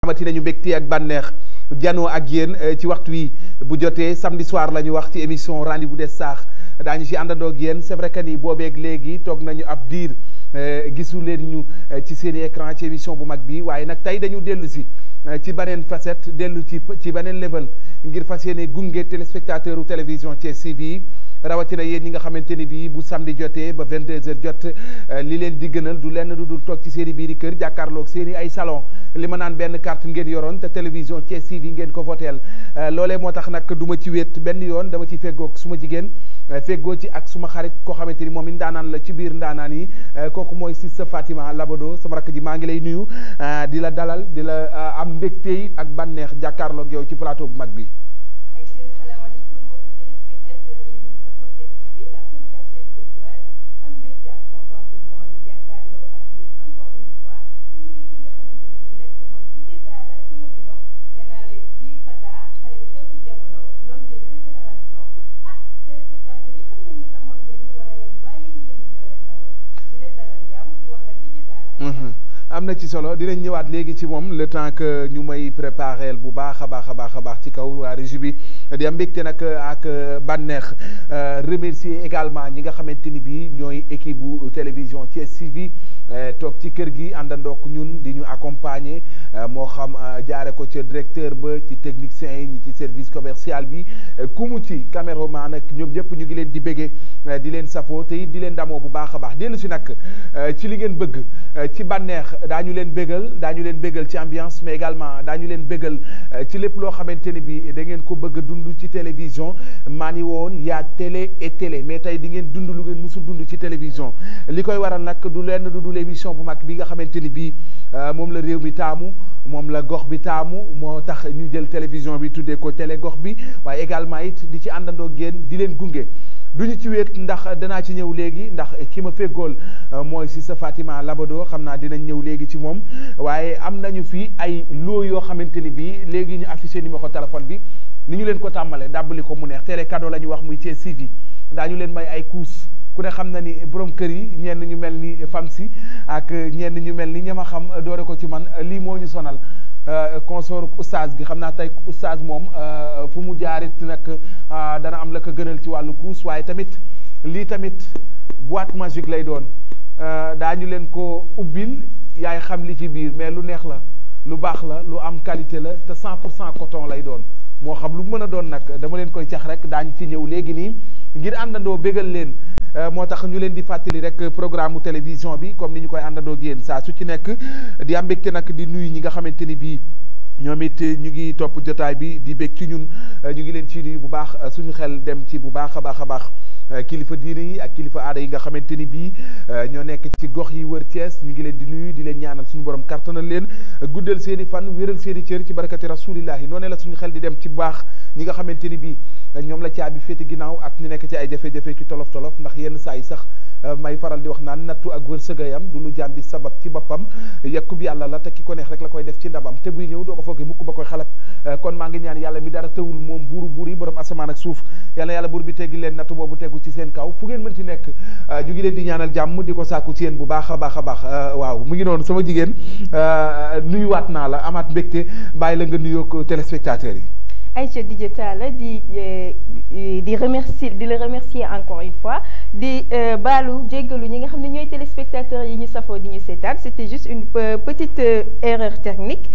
amati nañu mbégte ak bànneex janoo ak yéen ci waxtu wi bu jotee samedi soir la ñu wax ci émission Rendez-vous des Stars daañu ci àndandoo ak yéen c'est vrai que ni boobeeg léegi toog nañu ab diir gisu leen ñu ci seeni écran ci émission bu mag bi waaye nag tey dañu dellu si ci beneen facette dellu ci beneen level ngir fas yéene gunge téléspectateur u télévision Thiès TV rawatina yéen ñi nga xamante ni bii bu samedi jotee ba 22h jot li leen di gënal du lenn du dul toog ci seen i biiri kër jàkkaarloog seen i ay salon li ma naan benn carte ngeen yoroon te télévision Thiès TV ngeen ko voteel loolee moo tax nag du ma ci wéet benn yoon dama ci feggoog suma jigéen feggoo ci ak suma xarit koo xamante ni moom it ndaanaan la ci biir ndaanaan yi kooku mooy Sista Fatima Labado sama rakk ji maa ngi lay nuyu di la dalal di la am mbégte yi ak bànneex jàkkaarloog yow ci plateau bu mag bi. am na ci solo dinañ ñëwaat léegi ci moom le temps que ñu may préparer bu baax a baax ci kaw waa régie bi di am mbégte nag ak bànneex remercier également ñi nga xamante ni bii ñooy équipe bu télévision Thiès TV toog ci kër gi àndandook ñun di ñu accompagner moo xam jaare ko ca directeur ba ci techniciens yi ñi ci service commercial bi ku mu ci caméraman nag ñoom ñëpp ñu ngi leen di béggee di leen safoo te it di leen damoo bu baax a baax dellu si nag ci li ngeen bëgg ci bànneex daañu leen bégal ci ambiance mais également daañu leen bégal ci lépp loo xamante ni bi da ngeen ko bëgg a dund ci télévision maa ni woon yaa télé et télé mais tey di ngeen dund lu ngeen musul dund ci télévision li koy waral nag du lenn du dul émission bu mag bi nga xamante ni bii moom la réew mi taamu moom la gox bi taamu moo tax ñu jël télévision bi tuddee ko télé gox bi waaye également it di ci àndandoo génn di leen gunge duñu ci wéet ndax danaa ci ñëw léegi ndax ki ma feggool mooy Sista Fatima Labado xam naa dinañ ñëw léegi ci moom waaye am nañu fi ay loo yoo xamante ni bii léegi ñu affiché numéro téléphone bi ni ñu leen ko tàmmale dàbbali ko mu neex télé cadeau la ñu wax muy Thiès TV daañu leen may ay couches ku ne xam na ni borom kër yi ñenn ñu mel ni fam si ak ñenn ñu mel ni ñama xam doore ko ci man lii moo ñu sonal consort oustaz gi xam naa tey oustaz moom fu mu jaarit nag dana am la ko gënal ci wàllu kuus waaye tamit lii tamit boîte magique lay doon daañu leen ko ubbil yaay xam li ci biir mais lu neex la lu baax la lu am qualité la te 100% coton lay doon moo xam lu mën a doon nag dama leen koy cax rek daañu ci ñëw léegi nii ngir àndandoo bégal leen moo tax ñu leen di fàttali rek programme télévision bi comme ni ñu koy àndandoo génn saa su ci nekk di am mbégte nag di nuyu ñi nga xamante ni bii ñoom it ñu ngi topp jotaay bi di bég ci ñun ñu ngi leen ci nuyu bu baax suñu xel dem ci bu baax a baax kilifa diine yi ak kilifa aada yi nga xamante ni bii ñoo nekk ci gox yi wër Thiès ñu ngi leen di nuyu di leen ñaanal suñu borom kartanal leen guddal seen i fan wéral seen i cër ci barakati rasulillahi noonu la suñu xel di dem ci bu baax ñi nga xamante ni bii ñoom la caabi féete ginnaaw ak ñu nekk ci ay jafe-jafe ci tolof-tolof ndax yenn saa yi sax may faral di wax naan nattu ak wërsëgayam du lu jaam bi sabab ci boppam yekkub yàlla la te ki ko neex rek la koy def ci ndabam te buy ñëw doo ko foogee mukk ba koy xalab kon maa ngi ñaan yàlla mi dara tëwul moom buur yi borom asamaan ak suuf yàlla yàlla buur bi teggi leen nattu boobu tegu ci seen kaw fu ngeen mënti nekk ñu ngi leen di ñaanal jàmm di ko sàkku ci yéen bu baax a baax waaw mu ngi noonu sama jigéen nuyuwaat naa la amaat mbégte bàyyi la nga nuyoog téléspectateurs yi. Aïcha DJ Talla di la remercier encore une fois di baalu jéggalu ñi nga xam ne ñooy téléspectateurs yi ñu safoo di ñu seetaan c'était juste une petite erreur technique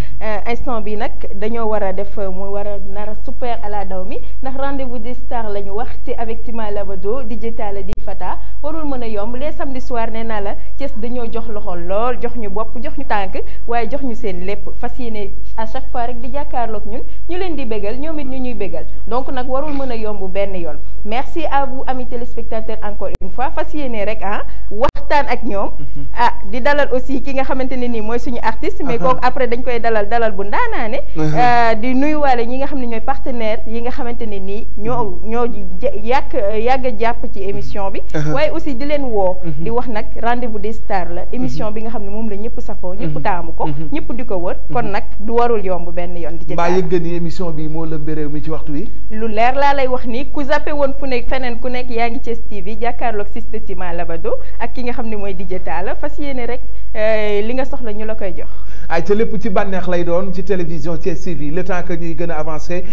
instant bi nag dañoo war a def mu war a nar a super à la daw mi ndax rendez-vous des stars la ñu wax te avec Tima Labado DJ Talla di Fata warul mën a yomb les samedi soir nee naa la Thiès dañoo jox loxo lool jox ñu bopp jox ñu tànk waaye jox ñu seen lépp fas yéene à chaque fois rek di jàkkaarloog ñun ñu leen di bégal ñoom it ñu ñuy bégal donc nag warul mën a yomb benn yoon merci à vous amis téléspectateurs encore une fois fas yéene rek waxtaan ak ñoom di dalal aussi ki nga xamante ne nii mooy suñu artiste mais kooku après dañ koy dalal bu ndaanaane di nuyuwaale ñi nga xam ne ñooy partenaire yi nga xamante ne nii ñoo yàgg a jàpp ci émission bi waaye aussi di leen woo di wax nag rendez-vous des stars la émission bi nga xam ne moom la ñëpp safoo ñëpp taamu ko ñëpp di ko wër kon nag du warul yomb benn yoon di mbaa yëg ni émission bi moo lëmb lëmbe réew mi ci waxtu wi. lu leer laa lay wax ni ku zappé woon fu nekk feneen ku nekk yaa ngi Thiès TV jàkkaarloog Siste Tima Labado ak ki nga xam ne mooy DJ Talla fas yéene rek li nga soxla ñu la koy jox. ay ca lépp ci bànneex lay doon ci télévision Thiès TV le temps que ñuy gën a avancé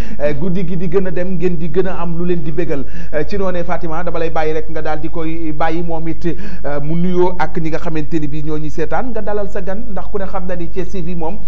guddi gi di gën a dem ngeen di gën a am lu leen di bégal ci noonee Fatima dama lay bàyyi rek nga daal di koy bàyyi moom it mu nuyoo ak ñi nga xamante ni bii ñoo ñuy seetaan nga dalal sa gan ndax ku ne xam na ni Thiès TV moom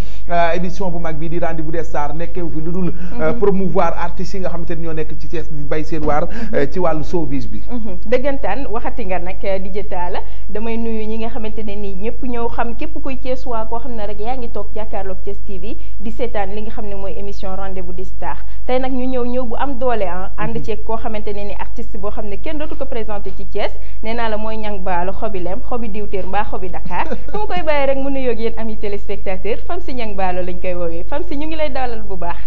émission bu mag bii di rendez-vous des stars nekkewu fi lu dul promouvoir artistes yi nga xamante ni ñoo nekk ci Thiès di bay seen waar ci wàllu showbiz bi. dëggantaan waxati nga nag DJ Talla damay nuyu ñi nga xamante ne nii ñëpp ñëw xam képp kuy Thiès waa koo xam ne rek yaa ngi toog jàkkaarloog Thiès TV di seetaan li nga xam ne mooy émission rendez-vous des stars tey nag ñu ñëw bu am doole ànd ceeg koo xamante ne ni artiste boo xam ne kenn dootu ko présenté ci Thiès nee naa la mooy Niang Ballo xobi lem xobi diwteer mbaa xobi Dakar dama koy bàyyi rek mu nuyoog yéen ami téléspectateur fam si Niang Ballo lañ koy woowee fam si ñu ngi lay dalal bu baax.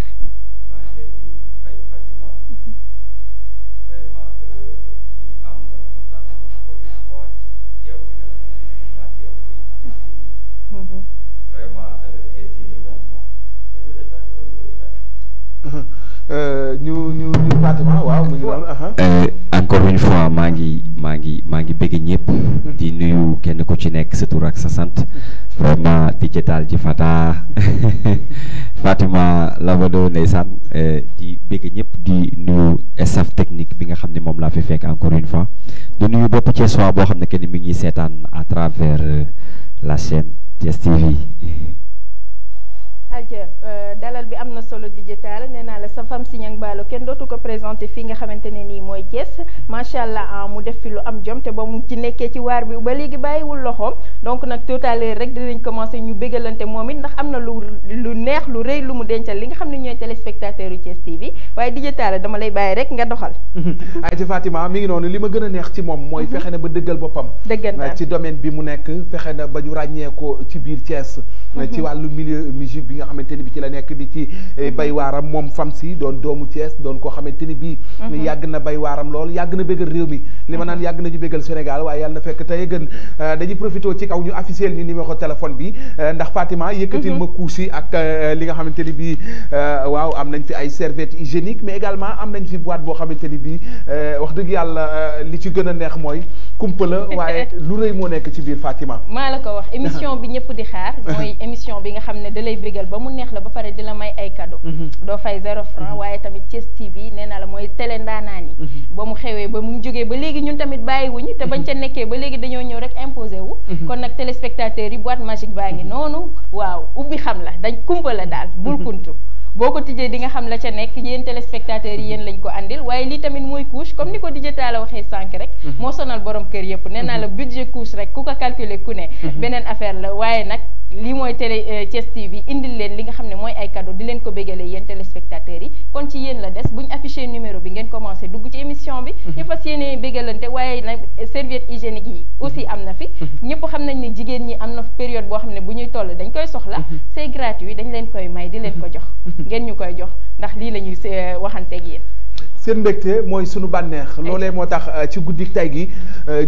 ñu Fatima waaw mu ngi doon. encore une fois maa ngi bëgg ñëpp. di nuyu kenn ku ci nekk sa tur ak sa sant. vraiment di jëtaal ci Fata Fatima Labado ndeysaan di bëgg ñëpp di nuyu staff technique bi nga xam ne moom laa fi fekk encore une fois. di nuyu bépp Thiès waa boo xam ne kenn mi ngi seetaan à travers la chaîne Thiès TV. aja dalal bi am na solo DJ Talla nee naa la sa fam si Niang Ballo kenn dootu ko présenté fii nga xamante ne nii mooy Thiès macha allah mu def fi lu am jom te ba mu ci nekkee ci waar bi ba léegi bàyyiwul loxoom donc nag tout à l'heure rek dinañ commencé ñu bégalante moom it ndax am na lu neex lu rëy lu mu dencal li nga xam ne ñooy téléspectateurs yu Thiès TV waaye DJ Talla dama lay bàyyi rek nga doxal. ay ci Fatima mi ngi noonu li ma gën a neex ci moom mooy fexe na ba dëggal boppam. dëggantaan ci domaine bi mu nekk fexe na ba ñu ràññee ko ci biir Thiès. ci wàllu milieu musique bi nga xamante ni bi ci la nekk di ci bay waaram moom fam si doon doomu Thiès doon koo xamante ni bii yàgg na bay waaram lool yàgg na bégal réew mi li ma naan yàgg nañu bégal Sénégal waaye yàlla na fekk tey gën dañuy profité ci kaw ñu officiel ñu numéro téléphone bi ndax Fatima yëkkatil ma couche yi ak li nga xamante ni bii waaw am nañ fi ay serviette hygiénique mais également am nañ fi boîte boo xamante ni bii wax dëgg yàlla li ci gën a neex mooy kumpa la waaye lu rëy moo nekk ci biir Fatima. maa la ko wax émission bi ñëpp di xaar mooy émission bi nga xam ne da lay bégal ba mu neex la ba pare di la may ay cadeau doo fay 0 franc waaye tamit Thiès TV nee naa la mooy télé ndaanaan yi ba mu xewee ba mu jógee ba léegi ñun tamit bàyyiwuñu te bañ ca nekkee ba léegi dañoo ñëw rek imposé wu kon nag téléspectateurs yi boîte magique baa ngi noonu waaw ubbi xam la dañ kumpa la daal bul kuntu boo ko tijjee di nga xam la ca nekk yéen téléspectateurs yi yéen lañ ko andil waaye lii tamit mooy couche comme ni ko DJ Talla waxee sànq rek moo sonal borom kër yëpp nee naa la budget couche rek ku ko calculer ku ne beneen affaire la waaye nag lii mooy télé Thiès TV indil leen li nga xam ne mooy ay cadeau di leen ko bégalee yéen téléspectateurs yi kon ci yéen la des buñ affiché numéro bi ngeen commencé dugg ci émission bi ñu fas yéene bégalante waaye nag serviette hygiénique yi aussi am na fi ñëpp xam nañ ne jigéen ñi am na période boo xam ne bu ñuy toll dañ koy soxla c'est gratuit dañ leen koy may di leen ko jox ngeen ñu koy jox ndax lii la ñuy waxanteeg yéen seen mbégte mooy sunu bànneex loolee moo tax ci guddi tay gi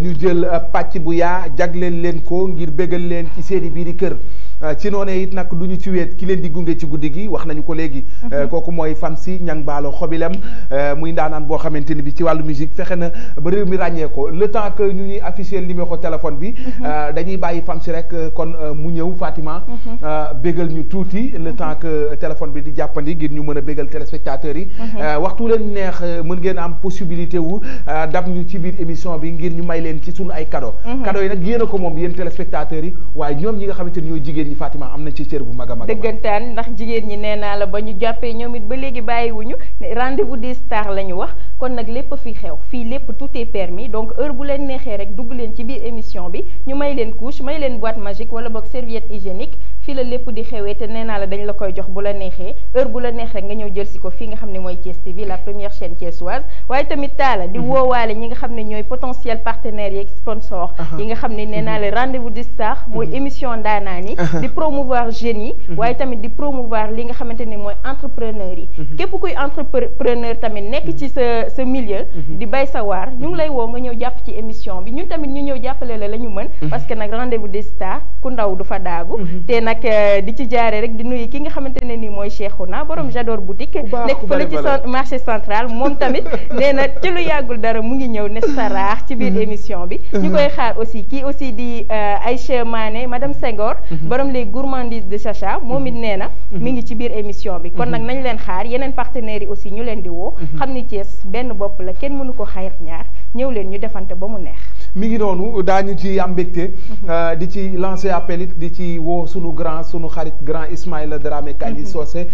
ñu jël pàcc bu yaa jagleel leen ko ngir bégal leen ci seeni biiri kër ci noonee it nag du ñu ci weet ki leen di gunge ci guddi gi wax nañu ko léegi kooku mooy fam si Niang Ballo xobilem muy ndaanaan boo xamante ni bi ci wàllu musique fexe na ba réew mi ràññee ko le temps que ñu ñuy affiché numéro téléphone bi dañuy bàyyi fam si rek kon mu ñëw Fatima bégal ñu tuuti le temps que téléphone bi di jàppandi ngir ñu mën a bégal téléspectateurs yi waxtu leen neex mën ngeen am possibilité wu dab ñu ci biir émission bi ngir ñu may leen ci sunu ay cadeau cadeau yi nag yéen a ko moom yéen téléspectateurs yi waaye ñoom ñi nga xamante ni ñooy jigéen ñi Fatima am nañ ci cër bu mag a mag dëggantaan ndax jigéen ñi nee naa la ba ñu jàppee ñoom it ba léegi bàyyiwuñu rendez-vous des stars la ñu wax kon nag lépp fi xew fii lépp tout est permis donc heure bu leen neexee rek dugg leen ci biir émission bi ñu may leen couche may leen boîte magique wala boog serviette hygiénique fii la lépp di xewee te nee naa la dañ la koy jox bu la neexee heure bu la neex rek nga ñëw jël si ko fii nga xam ne mooy Thiès TV la première chaîne thiessoise waaye tamit Talla di woowaale ñi nga xam ne ñooy potentiel partenaires yeeg sponsor yi nga xam ne nee naa la rendez-vous des stars mooy émission ndaanaan yi di promouvoir jeunes yi waaye tamit di promouvoir li nga xamante ni mooy entrepreneurs yi képp kuy entrepreneur tamit nekk ci sa milieu di bay sa waar ñu ngi lay woo nga ñëw jàpp ci émission bi ñun tamit ñu ñëw jàppale la ñu mën parce que nag rendez-vous des stars ku ndaw du fa daagu te nag nag di ci jaare rek di nuyu ki nga xamante ne nii mooy Cheikhouna borom Jador boutique nekk fële ci marché central moom tamit nee na ci lu yàggul dara mu ngi ñëw ne saraax ci biir émission bi ñu koy xaar aussi kii aussi di Aïcha Mané madame Senghor borom les gourmandises de Chacha moom it nee na mi ngi ci biir émission bi kon nag nañ leen xaar yeneen partenaires yi aussi ñu leen di woo xam ni Thiès benn bopp la kenn mënu ko xayr ñaar ñëw leen ñu defante ba mu neex mi ngi noonu daañu ci am mbégte di ci lancer appel it di ci woo sunu xarit grand Ismaïla Dramé Kandji Socé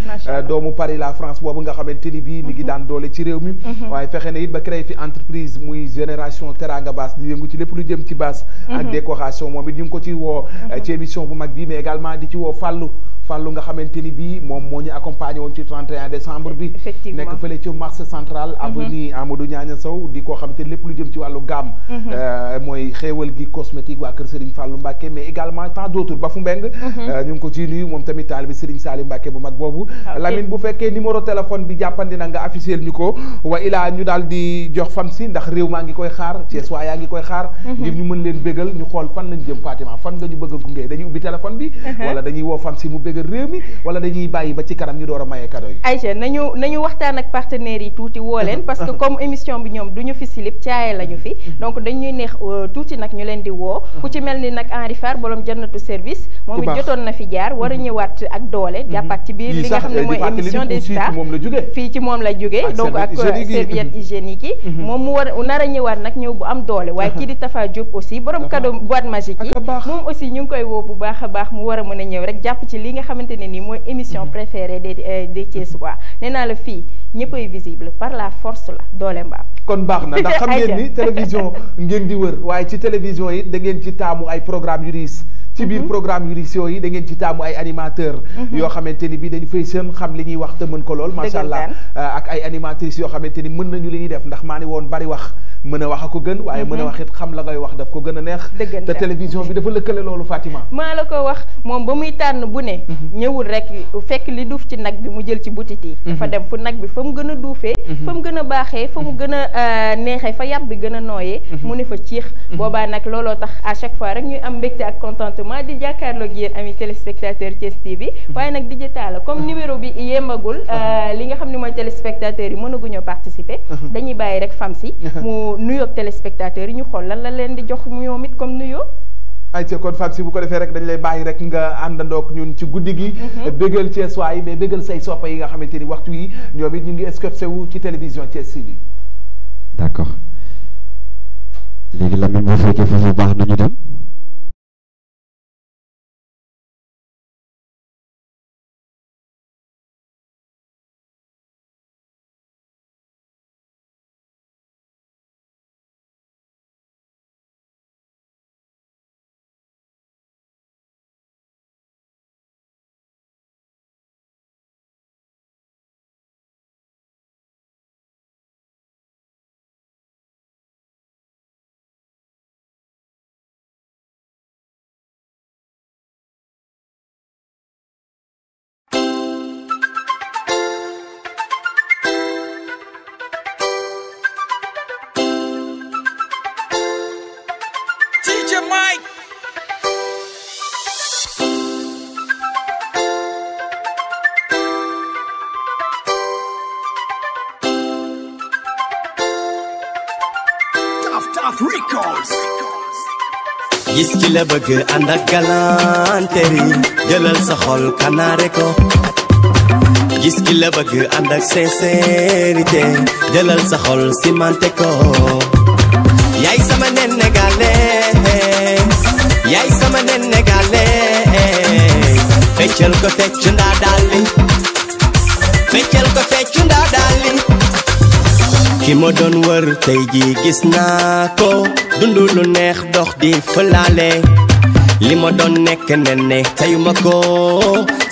doomu Paris la France boobu nga xamante ni bii mi ngi daan doole ci réew mi waaye fexe na it ba créé fi entreprise muy génération Teranga Bass di yëngu ci lépp lu jëm ci bass ak décoration moom it ñu ngi ko ci woo ci émission bu mag bii mais également di ci woo Fallou nga xamante ni bii moom moo ñu accompagné woon ci 31 décembre bi nekk fële ci marché central avenue Amadou Niania Sow di koo xamante ni lépp lu jëm ci wàllu gamme mooy xéewal gi cosmétique waa kër Serigne Fallou Mbacké mais également tant d'autres ba fu mbeng ñu ngi ko ciy nuyu moom tamit taalibe Serigne Salim Mbacké bu mag boobu Lamine bu fekkee numéro téléphone bi jàppandi na nga affiché ñu ko wa ilaa ñu daal di jox fam si ndax réew maa ngi koy xaar Thiès waa yaa ngi koy xaar ngir ñu mën leen bégal ñu xool fan lañ jëm Fatima fan nga ñu bëgg a gunge dañuy ubbi téléphone bi wala dañuy woo fam si mu bégal réew mi wala dañuy bàyyi ba ci kanam ñu door a maye cadeau yi Aïcha nañu waxtaan ak partenaires yi tuuti woo leen parce que comme émission bi ñoom duñu fi silip caaye lañu fi donc dañuy neex tuuti nag ñu leen di woo ku ci mel ni nag Henri Fall borom jannatu service moom it jotoon na fi jaar war a ñëwaat ak doole jàppaat ci biir li nga xam ne mooy émission des stars fii ci moom la jógee donc ak serviette hygiénique yi moom mu war nar a ñëwaat nag ñëw bu am doole waaye kii di Tafa Diop aussi borom cadeau boîte magique yi moom aussi ñu ngi koy woo bu baax a baax mu war a mën a ñëw rek jàpp ci li nga xamante ne nii mooy émission préférée des Thiessois nee naa la fii ñëppay visible par la force la doole mbaam kon baax na ndax xam ngeen ni télévision ngeen di wër waaye ci télévision yi da ngeen ci taamu ay programme yu riis ci biir programme yu riis yooyu da ngeen ci taamu ay animateur yoo xamante ni bii dañu fay seen xam li ñuy wax te mën ko lool macha allah ak ay animatrices yoo xamante ni mën nañu li ñuy def ndax maa ni woon bari wax mën a wax a ko gën waaye mën a wax it xam la ngay wax daf ko gën a neex te télévision bi dafa lëkkale loolu Fatima maa la ko wax moom ba muy tànn bu ne ñëwul rek fekk li duuf ci nag bi mu jël ci butit yi dafa dem fu nag bi fa mu gën a duufee fa mu gën a baaxee fa mu gën a neexee fa yàpp bi gën a nooyee mu ne fa ciix boobaa nag looloo tax à chaque fois rek ñuy am mbégte ak contentement di jàkkaarloog yéen ami téléspectateur Thiès TV waaye nag digital comme numéro bi yembagul li nga xam ne mooy téléspectateurs yi mënaguñoo participer dañuy bàyyi rek fam si mu nuyoog téléspectateurs yi ñu xool lan la leen di jox ñoom it comme nuyoo ayca kon Fab si bu ko defee rek dañ lay bàyyi rek nga àndandoog ñun ci guddi gi bégal Thiès waay mais bégal say soppa yi nga xamante ni waxtu yi ñoom it ñu ngi escopé wu ci télévision Thiès TV d'accord léegi Lamine bu fekkee foofu baax nañu dem gis ki la bëgg ànd ak galanterie jëlal sa xol kanaare ko gis ki la bëgg ànd ak sincérité jëlal sa xol cimenté ko yaay sama nen négalaise yaay sama nen négalaise feccal ko fecc ndaa dalli feccal ko fecc ndaa dalli ki ma doon wër tey ji gis naa ko dundu lu neex dox di fëlaale li ma doon nekk nenne tayuma ko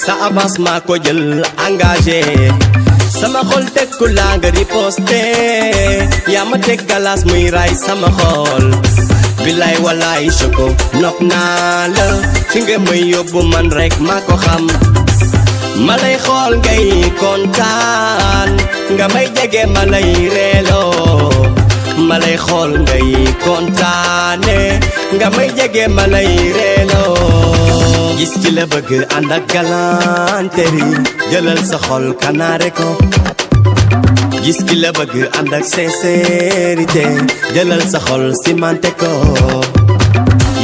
sa avancement ko jël engagé sama xol tekku laa nga riposté yaa ma teg galas muy ray sama xol bilaay walaay choko nopp naa la fi nga may yóbbu man rek maa ko xam ma lay xool ngay kontaan nga may jege ma lay reeloo ma lay xool ngay kontaane nga may jege ma lay reeloo gis ki la bëgg ànd ak galanterie jëlal sa xol kanaare ko gis ki la bëgg ànd ak sincérité jëlal sa xol cimenté ko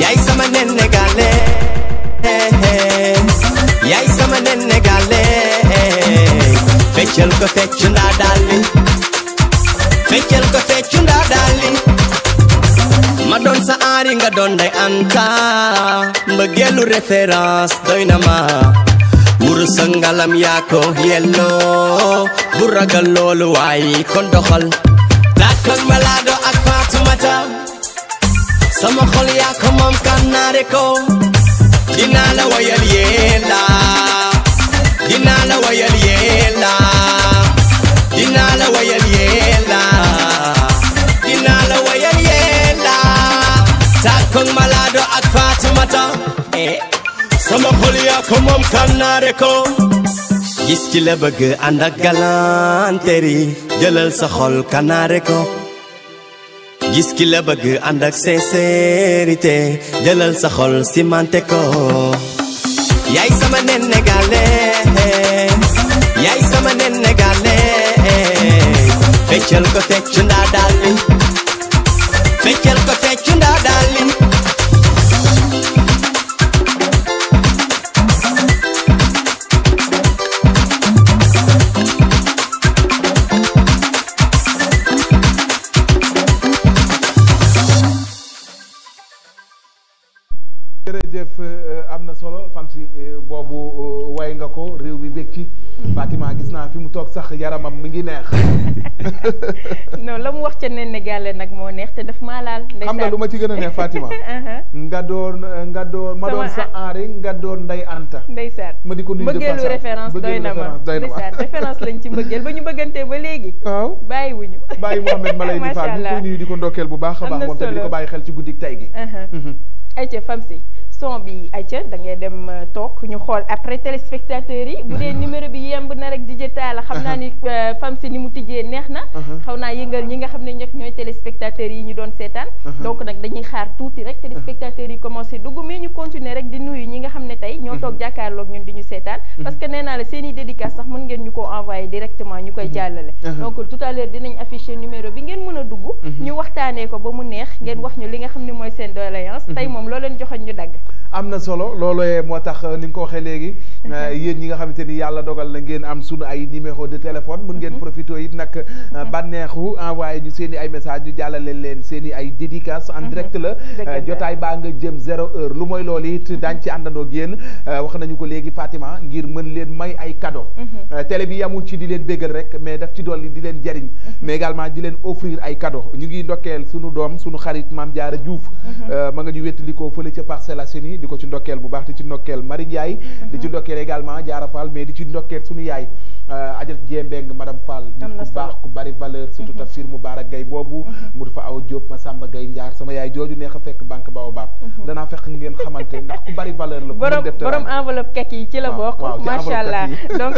yaay sama nenne gale yaay sama nenne gale feccal ko feccu ndaa dalli feccal ko feccu ndaa dalli ma doon sa aari nga doon Ndeye Anta mbëggeelu référence doy na ma wuru sa ngalam yaa ko yelloo bu ragal loolu waaye kon doxal tàkkal Malado ak Fatoumata sama xol yaa ko moom kanaare ko dinaa la wayal yeela dinaa la wayal yeela dinaa la wayal yeela dinaa la wayal yeela tàkkal Malado ak Fatoumata sama xol yaa ko moom kanaare ko gis ki la bëgg ànd ak galanterie jëlal sa xol kanaare ko gis ki la bëgg ànd ak sincérité jëlal sa xol cimenté ko yaay sama nenne gale yaay sama nenne gale feccal ko feccu ndaa dalli feccal ko feccu ndaa dalli jërëjëf am na solo fam si boobu way nga ko réew bi bég ci Fatima gis naa fi mu toog sax yaramam mi ngi neex non la mu wax ca Nene Gallé nag moo neex te daf maa laal xam nga lu ma ci gën a neex Fatima nga doon ma doon sa aari nga doon Ndeye Anta ndeysaan ma di ko nuyu mbëggeelu référence doy na ma ndeysaan référence lañ ci mbëggeel ba ñu bëggantee ba léegi waaw bàyyiwuñu bàyyi Mouhamed ma lay di faat ñu koy nuyu di ko ndokkeel bu baax a baax moom tamit di ko bàyyi xel ci guddik tey gi ayca fam si son bi ayca da ngay dem toog ñu xool après téléspectateurs yi bu dee numéro bi yemb na rek DJ Talla xam naa ni fam si ni mu tijjee neex na xaw naa yëngal ñi nga xam ne ñooy téléspectateurs yi ñu doon seetaan donc nag dañuy xaar tuuti rek téléspectateurs yi commencé dugg mais ñu continuer rek di nuyu ñi nga xam ne tey ñoo toog jàkkaarloog ñun di ñu seetaan parce que nee naa la seen i dédicace sax mën ngeen ñu ko envoyé directement ñu koy jàllale donc tout à l'heure dinañ afficher numéro bi ngeen mën a dugg ñu waxtaanee ko ba mu neex ngeen wax ñu li nga xam ne mooy seen doléance tey moom loo leen joxoon ñu dagg am na solo looloo moo tax ni nga ko waxee léegi yéen ñi nga xamante ni yàlla dogal na ngeen am sunu ay numéro de téléphone mën ngeen profité it nag bànneexu envoyé ñu seen i ay message ñu jàllale leen seen i ay dédicace en direct la jotaay baa nga jëm 0 heure lu mooy loolu it daañ ci àndandoo ak yéen wax nañu ko léegi Fatima ngir mën leen may ay cadeau télé bi yamul ci di leen béggal rek mais daf ci dolli di leen jariñ mais également di leen offrir ay cadeau ñu ngi ndokkeel sunu doom sunu xarit Mame Diarra Diouf ma nga ñu wettalikoo fële ca Parcelles Assainies di ko ci ndokkeel bu baax di ci ndokkeel Marie Ndiaye di ci ndokkeel également Diarra Fall mais di ci ndokkeel sunu yaay Adjat Diembeng madame Fall nit ku baax ku bari valeur surtout Tafsir Moubarak Gaye boobu mu dafa aw Diop Massamba Gaye Ndiar sama yaay jooju neex a fekk banque Baobab danaa fekk ngeen xamante ndax ku bari valeur la borom enveloppe kek yi ci la bokk macha allah donc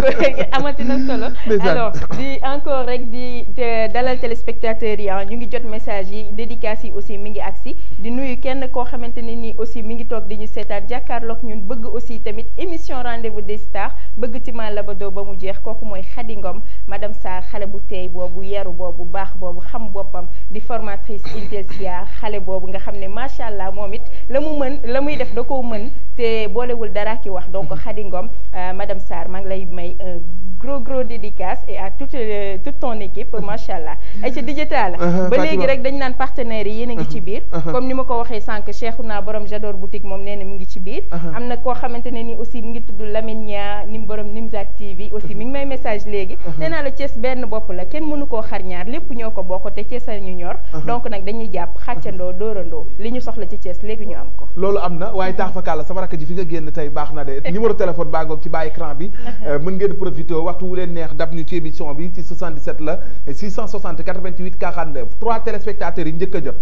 amati na solo alors di encore rek di dalal téléspectateurs yi ñu ngi jot message yi dédicace yi aussi mi ngi agsi di nuyu kenn koo xamante ne nii aussi mi ngi toog di ñu seetaan jàkkaarloog ñun bëgg aussi tamit émission rendez-vous des stars bëgg Tima Labado ba mu jeex kooku mooy Khady Ngom madame Sarr xale bu teey boobu yaru boobu baax boobu xam boppam di formatrice Intelsia xale boobu nga xam ne macha allah moom it la mu mën la muy def da koo mën te boolewul dara ki wax donc Khady Ngom madame Sarr maa ngi lay may un gros dédicace et à toute ton équipe macha allah ay ca digital ba léegi rek dañ naan partenaires yi yéen a ngi ci biir comme ni ma ko waxee sànq Cheikhouna borom Jador boutique moom nee na mi ngi ci biir am na koo xamante ne ni aussi mi ngi tudd Lamine Nia nim borom Nimzat TV aussi mi ngi may message léegi nee naa la Thiès benn bopp la kenn mënu koo xar ñaar lépp ñoo ko bokk te Thiès a ñu ñor donc nag dañuy jàpp xàccandoo dóorandoo li ñu soxla ci Thiès léegi ñu am ko loolu am na waaye taax fa kàlla sama rakk ji fi nga génn tey baax na de numéro téléphone baa ngoog ci bas écran bi mën ngeen profité waxtu wu leen neex dab ñu ci émission bi ci 77 la 660 88 49 3 téléspectateurs yi njëkk a jot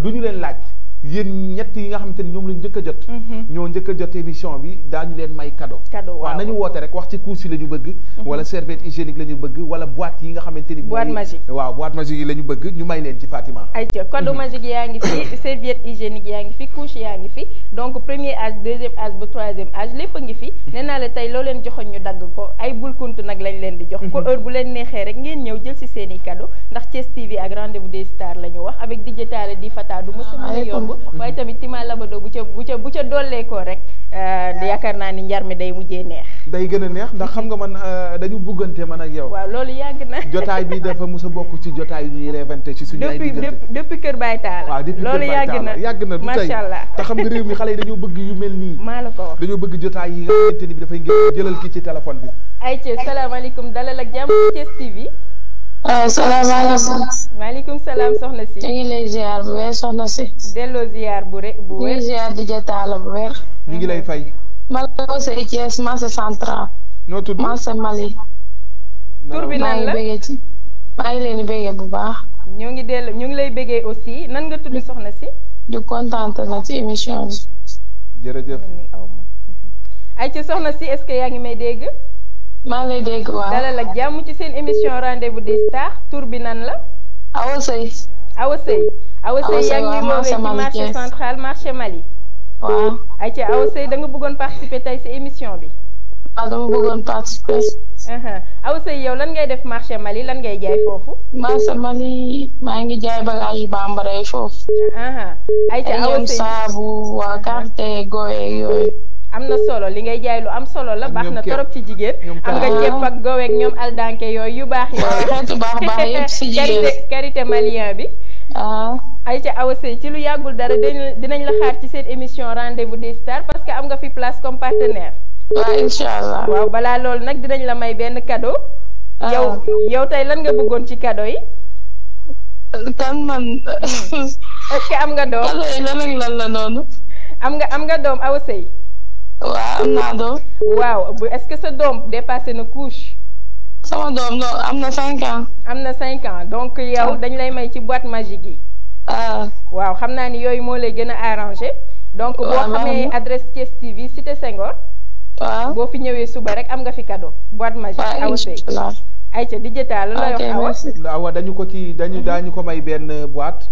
du ñu leen laaj yéen ñett yi nga xamante ni ñoom lañu njëkk a jot. ñoo njëkk a jot émission bi daañu leen may cadeau. waaw nañu woote rek wax ci couche yi la ñu bëgg. wala serviette hygiénique la ñu bëgg wala boîte yi nga xamante ni. boîte magique waaw boîte magique yi la ñu bëgg ñu may leen ci Fatima. ayca cadeau magique yaa ngi fi serviette hygiénique yaa ngi fi couche yaa ngi fi donc premier âge deuxième âge ba troisième âge lépp a ngi fi nee naa la tey loo leen joxoon ñu dagg ko ay bulkuntu nag lañ leen di jox. ko heure bu leen neexee rek ngeen ñëw jël si seen i cadeau ndax Thiès TV ak rendez-vous des stars la ñu wax avec DJ Talla di Fata du mos a mën a yomb waaye tamit Tima Labado bu ca dolleekoo rek yaakaar naa ni njar mi day mujjee neex. day gën a neex ndax xam nga man dañu buggante man ak yow. waaw loolu yàgg na. jotaay bi dafa mos a bokk ci jotaay yu ñuy réinventé ci suñu ay diggante depuis Kër Baye Talla. waaw depuis Kër Baye Talla yàgg na du tey macha allah te xam nga réew mi xale yi dañoo bëgg yu mel nii. maa la ko wax dañoo bëgg jotaay yi nga xamante ni bi dafay ngeen jëlal ki ci téléphone bi. ayca salaamaaleykum dalal ak jàmm Thiès TV. waaw salaamaaleykum. maaleykum salaam soxna si. ñu ngi lay ziar bu wér soxna si. delloo ziar bu wér. ñu ngi ziar di Talla bu wér. ñu ngi lay fay. man la ko say Thiès marché central. noo tudd marché Mali. tur bi nan la maa ngi leen di béggee bu baax. ñu ngi lay béggee aussi nan nga tudd soxna si. di kontaan na ci émission bi. jërëjëf. ayca soxna si est-ce que yaa ngi may dégg. maa ngi lay dégg waaw. dalal ak jàmm ci seen émission rendez-vous des stars tur bi nan la. Awa Sey. Awa Sey. Awa Sey yaa ngi woowee ci marché central marché Mali. waaw. ayca Awa Sey da nga bëggoon participer tey si émission bi. waaw dama bëggoon participer. Awa Sey yow lan ngay def marché Mali lan ngay jaay foofu. marché Mali maa ngi jaay bagage yu bambara yi foofu. ayca Awa Sey saabu waa carte goye yooyu. am na solo li ngay jaay lu am solo la baax na torop ci jigéen am nga ceeb ak goweeg ñoom aldanke yooyu yu baax yooyu xeetu baax yëpp si jigéen karité malien bi ayca Awa Sey ci lu yàggul dara dinañ la xaar ci seen émission rendez-vous des stars parce que am nga fi place comme partenaire. waaw incha allah. waaw balaa loolu nag dinañ la may benn cadeau. yow tey lan nga bëggoon ci cadeau yi. kan man. est-ce que am nga doom. cadeau yi lan la noonu. am nga doom Awa Sey. waaw am naa doom. waaw est-ce que sa doom dépassé na couche. sama doom non am na 5 ans. am na 5 ans donc yow dañ lay may ci boîte magique yi. waaw xam naa ni yooyu moo lay gën a arrangé. donc boo xamee adresse Thiès TV cité Senghor. waaw boo fi ñëwee suba rek am nga fi cadeau boîte magique. Awa Sey ayca di jëtaal la wax Awa dañu ko ci daañu ko may benn boîte.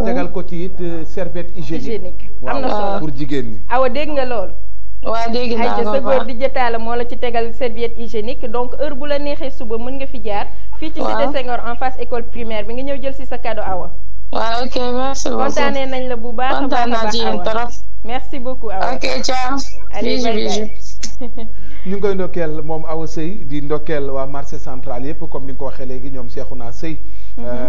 tegal ko ci it serviette hygiénique. am na solo pour jigéen ñi. Awa dégg nga lool. waaw dégg naa ayca sa góor di jëtaal moo la ci tegal serviette hygiénique donc heure bu la neexee suba mën nga fi jaar. fii ci cité Senghor en face école primaire bi nga ñëw jël si sa cadeau Awa. waaw ok merci beaucoup kontaanee nañ la bu baax a baax Awa merci beaucoup Awa. ok ciao. allez bye. ñu ngi koy ndokkeel moom Awa Sey di ndokkeel waa marché central yëpp comme ni nga ko waxee léegi ñoom Cheikhouna Sey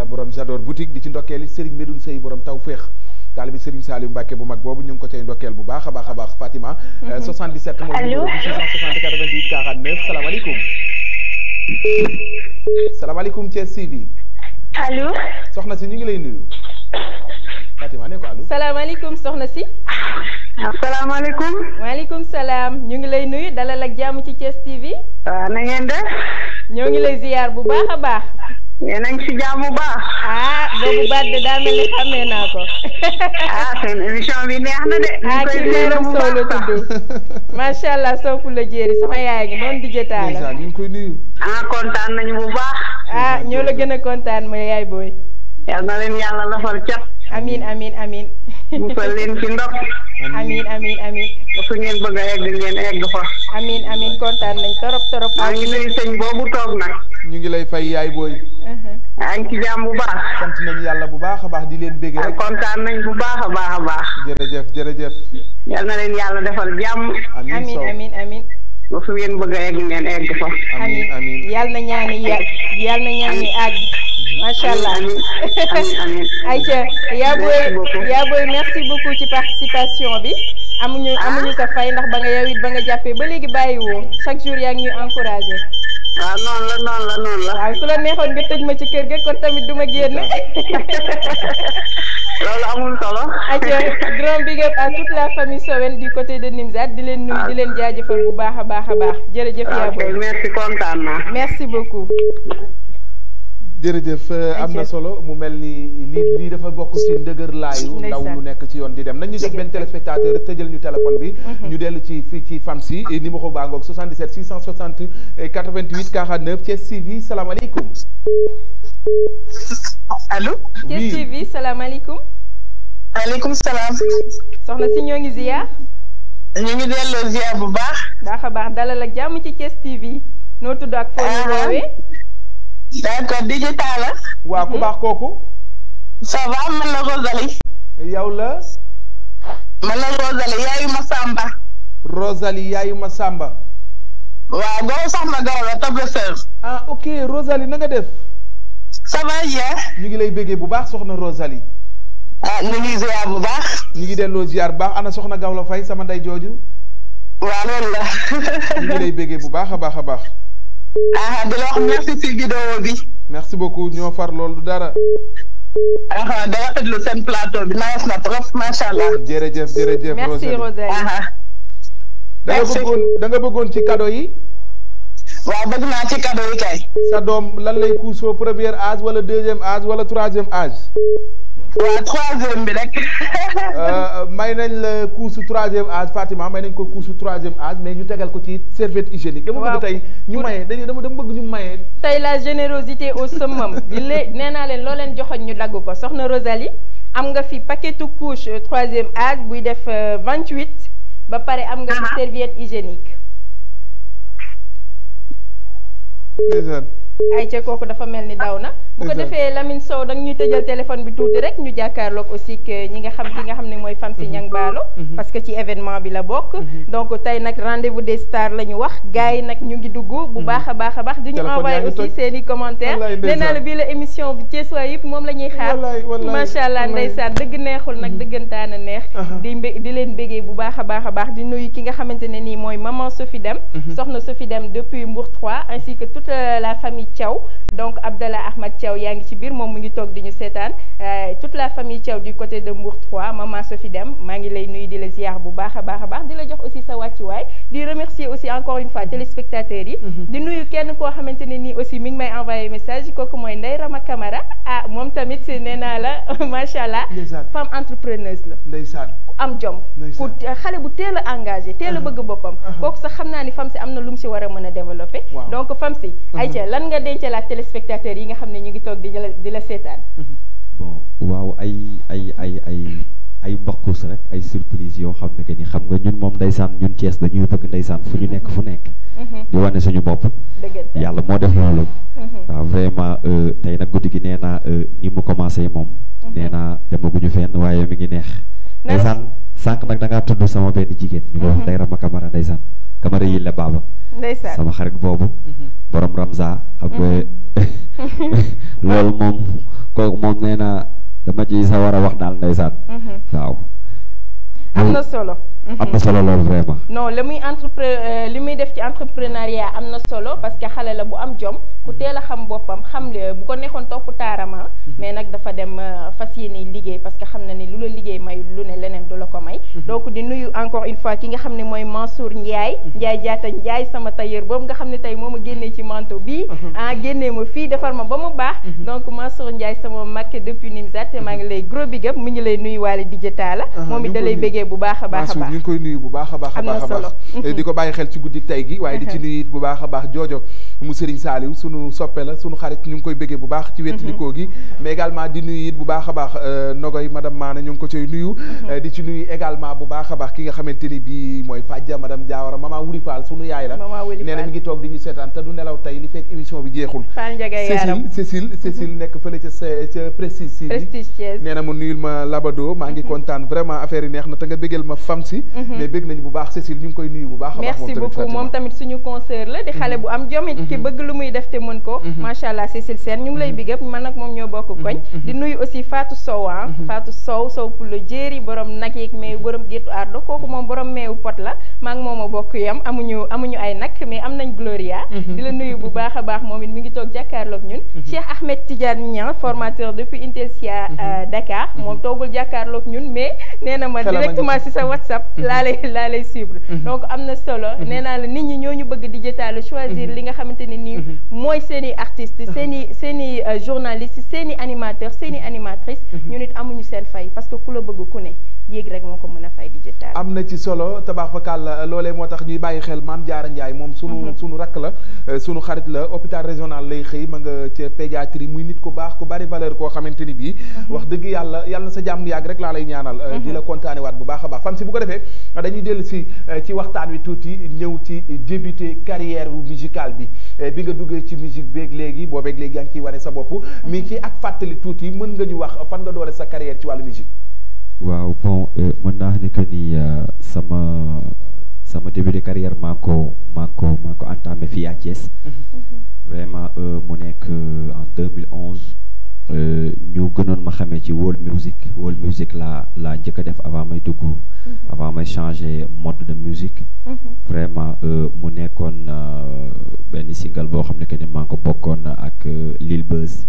borom Jador boutique di ci ndokkeel Serigne Medoune Sey borom Tawféex taalibi Serigne Saliou Mbacke bu mag boobu ñu ngi ko cay ndokkeel bu baax a baax Fatima 77 mooy numéro bi 660 88 49 salaamaaleykum salaamaaleykum Thiès TV allo soxna si ñu ngi lay nuyu Fatima ne ko allo salaamaaleykum soxna si asalaamaaleykum. waaleykum salaam ñu ngi lay nuyu dalal ak jàmm ci Thiès TV. waaw na ngeen def. ñoo ngi lay ziyaar bu baax a baax. yéen a ngi si jàmm bu baax. boobu baat de daa mel ni xàmmee naa ko. seen émission bi neex na de. kii Meram Sow la tudd. macha allah Sow fu la jéeri sama yaay ngi noonu di jëtaal la. ñu ngi koy nuyu. kontaan nañu bu baax. ñoo la gën a kontaan ma yaay booy. yal na leen yàlla lafal cat. amiin. musal leen ci ndox. amiin. fu ngeen bëgg a egg ngeen egg fa. amiin kontaan nañ torop. maa ngi nuyu sëñ boobu toog nag. ñu ngi lay fay yaay booy. yaa ngi ci jàmm bu baax. sant nañu yàlla bu baax a baax di leen bégg rek. kontaan nañ bu baax a baax. jërëjëf. yal na leen yàlla defal jàmm. amiin. ba fu ngeen bëgg a egg ngeen egg fa. amiin yal na ñaani àgg. macha allah amiin. ayca yaa booy merci beaucoup ci participation bi. amuñu sa fay ndax ba nga yow it ba nga jàppee ba léegi bàyyiwoo chaque jour yaa ngi ñuy encouragé. waaw noonu la. waaw su la neexoon nga tëj ma ci kër ga kon tamit du ma génn. loolu amul solo. ayca grand big up à toute la famille Sowen du côté de Nimzat di leen nuyu di leen jaajëfal bu baax a baax. jërëjëf yaa booy merci kontaan naa. merci beaucoup. jërëjëf am na solo mu mel ni lii dafa bokk ci ndëgër laayu ndaw lu nekk ci yoon di dem nañ ñu jox benn téléspectateur tëjal ñu téléphone bi ñu dellu ci fii ci FAMSI numéro baa ngoog 77 660 88 49 Thiès TV salaamaaleykum. allo. Thiès TV salaamaaleykum. maaleykum salaam. soxna si ñoo ngi ziar. ñu ngi delloo ziar bu baax. daa baax dalal ak jàmm ci Thiès TV. noo tudd ak foo ñu woowee. d'accord digital la. waa ku baax kooku. ça va man la Rosalie. yow la. man la Rosalie yaayu Masamba. Rosalie yaayu Masamba. waaw goro soxna goro la table sœur. ah ok Rosalie na nga def. ça va bien. ñu ngi lay béggee bu baax soxna Rosalie. ah ñu ngi ziar bu baax. ñu ngi delloo ziar bu baax ana soxna Gawlo Faye sama ndey jooju. waaw loolu la. ñu ngi lay béggee bu baax a baax a baax. di la wax merci ci vidéo bi. merci beaucoup ñoo far loolu du dara. da rafetlu seen plateau bi nice na trop macha allah. jërëjëf jërëjëf. merci Rosalie. da nga bëggoon ci cadeau yi. waaw bëgg naa ci cadeau yi kay. sa doom lan lay kuusoo premier âge wala deuxième âge wala troisième âge. waaw troisième bi rek. may nañ la kuusu troisième âge Fatima may nañ ko kuusu troisième âge mais ñu tegal ko ci serviette hygiénique. dama bëgg tey ñu maye dama bëgg ñu maye. tey la générosité au summum. nee naa leen loo leen joxoon ñu dagg ko soxna Rosalie am nga fi paquetu couche troisième âge buy def 28 ba pare am nga fi serviette hygiénique. ay ca kooku dafa mel ni daw na bu ko defee Lamine Sow da ñuy tëjal téléphone bi tuuti rek ñu jàkkaarloog aussi que ñi nga xam ki nga xam ne mooy FAMSI Niang Ballo parce que ci événement bi la bokk donc tey nag rendez-vous des stars la ñu wax gars yi nag ñu ngi dugg bu baax a baax di ñu envoyé aussi seen i commentaires nee naa la bii la émission bi Thiès waay yëpp moom la ñuy xaar macha allah ndeysaan dëgg neexul nag dëggantaan a neex di leen bégee bu baax a baax di nuyu ki nga xamante ne nii mooy maman Sophie Deme soxna Sophie Deme depuis Mbour 3 ainsi que toute la famille Thiaw donc Abdallah Ahmad Thiaw yaa ngi ci biir moom mu ngi toog di ñu seetaan toute la famille Thiaw du côté de Mbour 3 maman Sophie Deme maa ngi lay nuyu di la ziar bu baax a baax di la jox aussi sa wàccuwaay di remercier aussi encore une fois téléspectateurs yi di nuyu kenn koo xamante ne nii aussi mi ngi may envoyé message kooku mooy Ndeye Rama Camara moom tamit nee naa la macha allah femme entrepreneuse la ndeysaan ku am jom ku xale bu teel a engagé teel a bëgg boppam kooku sax xam naa ni FAMSI am na lu mu si war a mën a développé donc FAMSI ayca lan nga dencalaat téléspectateurs yi nga xam ne ñu ngi toog di la seetaan bon waaw ay mbokkus rek ay surprise yoo xam ne que ni xam nga ñun moom ndeysaan ñun Thiès dañuy bëgg ndeysaan fu ñu nekk di wane suñu bopp yàlla moo def loolu waaw vraiment tey nag guddi gi nee naa ni mu commencé moom nee naa demaguñu fenn waaye mi ngi neex ndeysaan sànq nag da ngaa tudd sama benn jigéen ñu ko wax Ndeye Rama Camara ndeysaan Camara yi la baaba sama xarit boobu borom Ramza xam nga loolu moom kooku moom nee na dama ci sa war a wax daal ndeysaan waaw am na solo loolu vraiment non li muy def ci entrepreneuriat am na solo parce que xale la bu am jom ku teel a xam boppam xam bu ko neexoon topp taarama mais nag dafa dem fas yéene liggéey parce que xam na ni lu la liggéey may lu ne leneen du la ko may donc di nuyu encore une fois ki nga xam ne mooy Mansour Ndiaye jaata Ndiaye sama tailleur boobu nga xam ne tey moo ma génnee ci manteau bi génnee ma fii defar ma ba mu baax donc Mansour Ndiaye sama mag depuis Nimzat maa ngi lay gros big up mu ngi lay nuyu waale digital moom it da lay béggee bu baax a baax ñu ngi koy nuyu bu baax a baax di ko bàyyi xel ci guddi tey gi waaye di ci nuyu it bu baax a baax joojo mu Serigne Saliou sunu soppe la sunu xarit ñu ngi koy béggee bu baax ci wétlikoo gi mais également di nuyu it bu baax a baax Nogoy madame Maana ñu ngi ko cay nuyu di ci nuyu également bu baax a baax ki nga xamante ni bii mooy Fadja madame Diawara maman Wuri Fall sunu yaay la nee na mi ngi toog di ñu seetaan te du nelaw tey li fekk émission bi jeexul Cécile nekk fële ca Prestige nee na mu nuyul ma Labado maa ngi kontaan vraiment affaire yi neex na te nga béggal ma FAMSI mais bég nañu bu baax Cécile ñu ngi koy nuyu bu baax a baax merci beaucoup moom tamit suñu concert la di xale bu am jom it ki bëgg lu muy def te mën ko macha allah Cécile Sène ñu ngi lay big up man nag moom ñoo bokk koñ di nuyu aussi Fatou Sow Fatou Sow pour le jéeri borom nag yeeg mais borom géttu ardo kooku moom borom meewu pot la maa ngi moom a bokk yam amuñu ay nag mais am nañ Gloria di la nuyu bu baax a baax moom it mi ngi toog jàkkaarloog ñun Cheikh Ahmed Tidiane Niang formateur depuis Intelsia Dakar moom toogul jàkkaarloog ñun mais nee na ma directement si sa WhatsApp laa lay suivre donc am na solo nee naa la nit ñi ñooñu bëgg digital choisir li nga xamante xamante ne nii mooy seen i artistes seen i journalistes seen i animateurs seen i animatrices ñu nit amuñu seen fay parce que ku la bëgg ku ne yéeg rek moo ko mën a fay di jëtaal am na ci solo tabax fa kàll loolee moo tax ñuy bàyyi xel Mame Diarra Ndiaye moom sunu rakk la sunu xarit la hôpital régional lay xëy ma nga ca pédiatrie muy nit ku baax ku bari valeur koo xamante ni bii wax dëgg yàlla na sa jàmm yàgg rek laa lay ñaanal di la kontaane waat bu baax a baax fan si bu ko defee dañuy dellu si ci waxtaan wi tuuti ñëw ci débuté carrière musicale bi nga duggee ci musique beeg léegi boobeeg léegi yaa ngi ciy wane sa bopp mais ci ak fàttali tuuti mën nga ñu wax fan nga doore sa carrière ci wàllu musique waaw bon mën naa ne que ni sama début de carrière maa ngi ko entamé fii à Thiès vraiment mu nekk en 2011 ñu gënoon ma xamee ci world music laa njëkk a def avant may dugg avant may changer mode de musique vraiment mu nekkoon benn single boo xam ne que ni maa ngi ko bokkoon ak Lil Buzz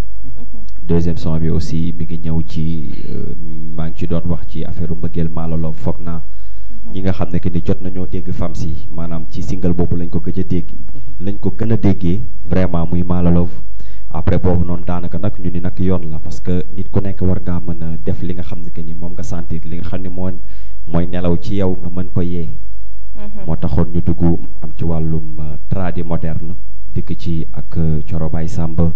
deuxième son bi aussi mi ngi ñëw ci maa ngi ci doon wax ci affaire mbëggeel maalolo foog naa ñi nga xam ne que ni jot nañoo dégg fam si maanaam ci single boobu lañ ko gën a déggee vraiment muy maalolo après boobu noonu daanaka nag ñu ni nag yoon la parce que nit ku nekk war ngaa mën a def li nga xam ne que ni moom nga sentir li nga xam ne mooy nelaw ci yow nga mën ko yee moo taxoon ñu dugg am ci wàllum tradi moderne dikk ci ak Coro Baye Samba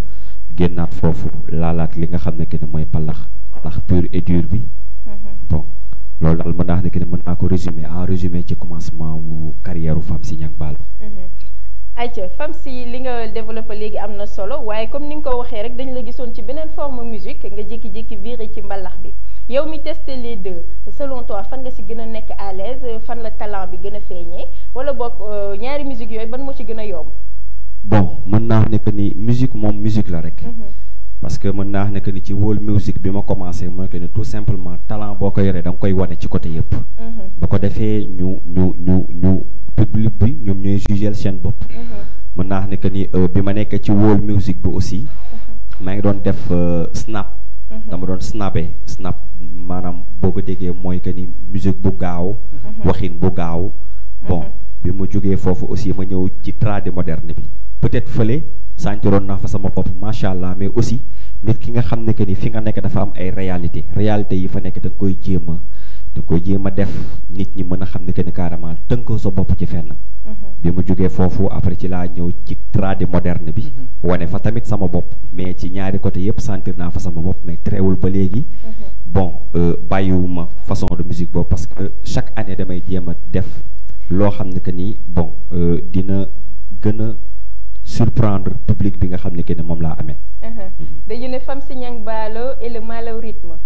génnaat foofu laalaat li nga xam ne que ni mooy palax pur et dur bi bon loolu daal mën naa ne que ni mën naa ko résumé ci commencement wu carrière u Famsi Niang Ballo ayca Famsi li nga développé léegi am na solo waaye comme ni nga ko waxee rek dañ la gisoon ci beneen forme musique nga jékki-jékki viré ci mbalax bi yow mi testé les deux selon toi fan nga si gën a nekk à l'aise fan la talent bi gën a feeñee wala boog ñaari musique yooyu ban moo ci gën a yomb bon mën naa ne que ni musique moom musique la rek parce que mën naa ne que ni ci world music bi ma commencé mooy que ni tout simplement talent boo ko yoree da nga koy wane ci côté yëpp ba ko defee ñu public bi ñoom ñooy jugeel seen bopp mën naa ne que ni bi ma nekkee ci world music bi aussi maa ngi doon def snap dama doon snap maanaam boo ko déggee mooy que ni musique bu gaaw waxin bu gaaw bon bi ma jógee foofu aussi ma ñëw ci tradi moderne bi peut-être fële sentiroon naa fa sama bopp macha allah mais aussi nit ki nga xam ne que ni fi nga nekk dafa am ay réalité yi fa nekk da nga koy jéem a def nit ñi mën a xam ne que ni carrément tënkoo sa bopp ci fenn bi mu jógee foofu après ci laa ñëw ci tradi moderne bi wane fa tamit sama bopp mais ci ñaari côté yëpp sentir naa fa sama bopp mais teewul ba léegi bon bàyyiwuma façon de musique boobu parce que chaque année damay jéem a def loo xam ne que ni bon dina gën a surprendre public bi nga xam ne que ni moom laa amee dañu ne Famsi Niang Ballo et le Malaw rythme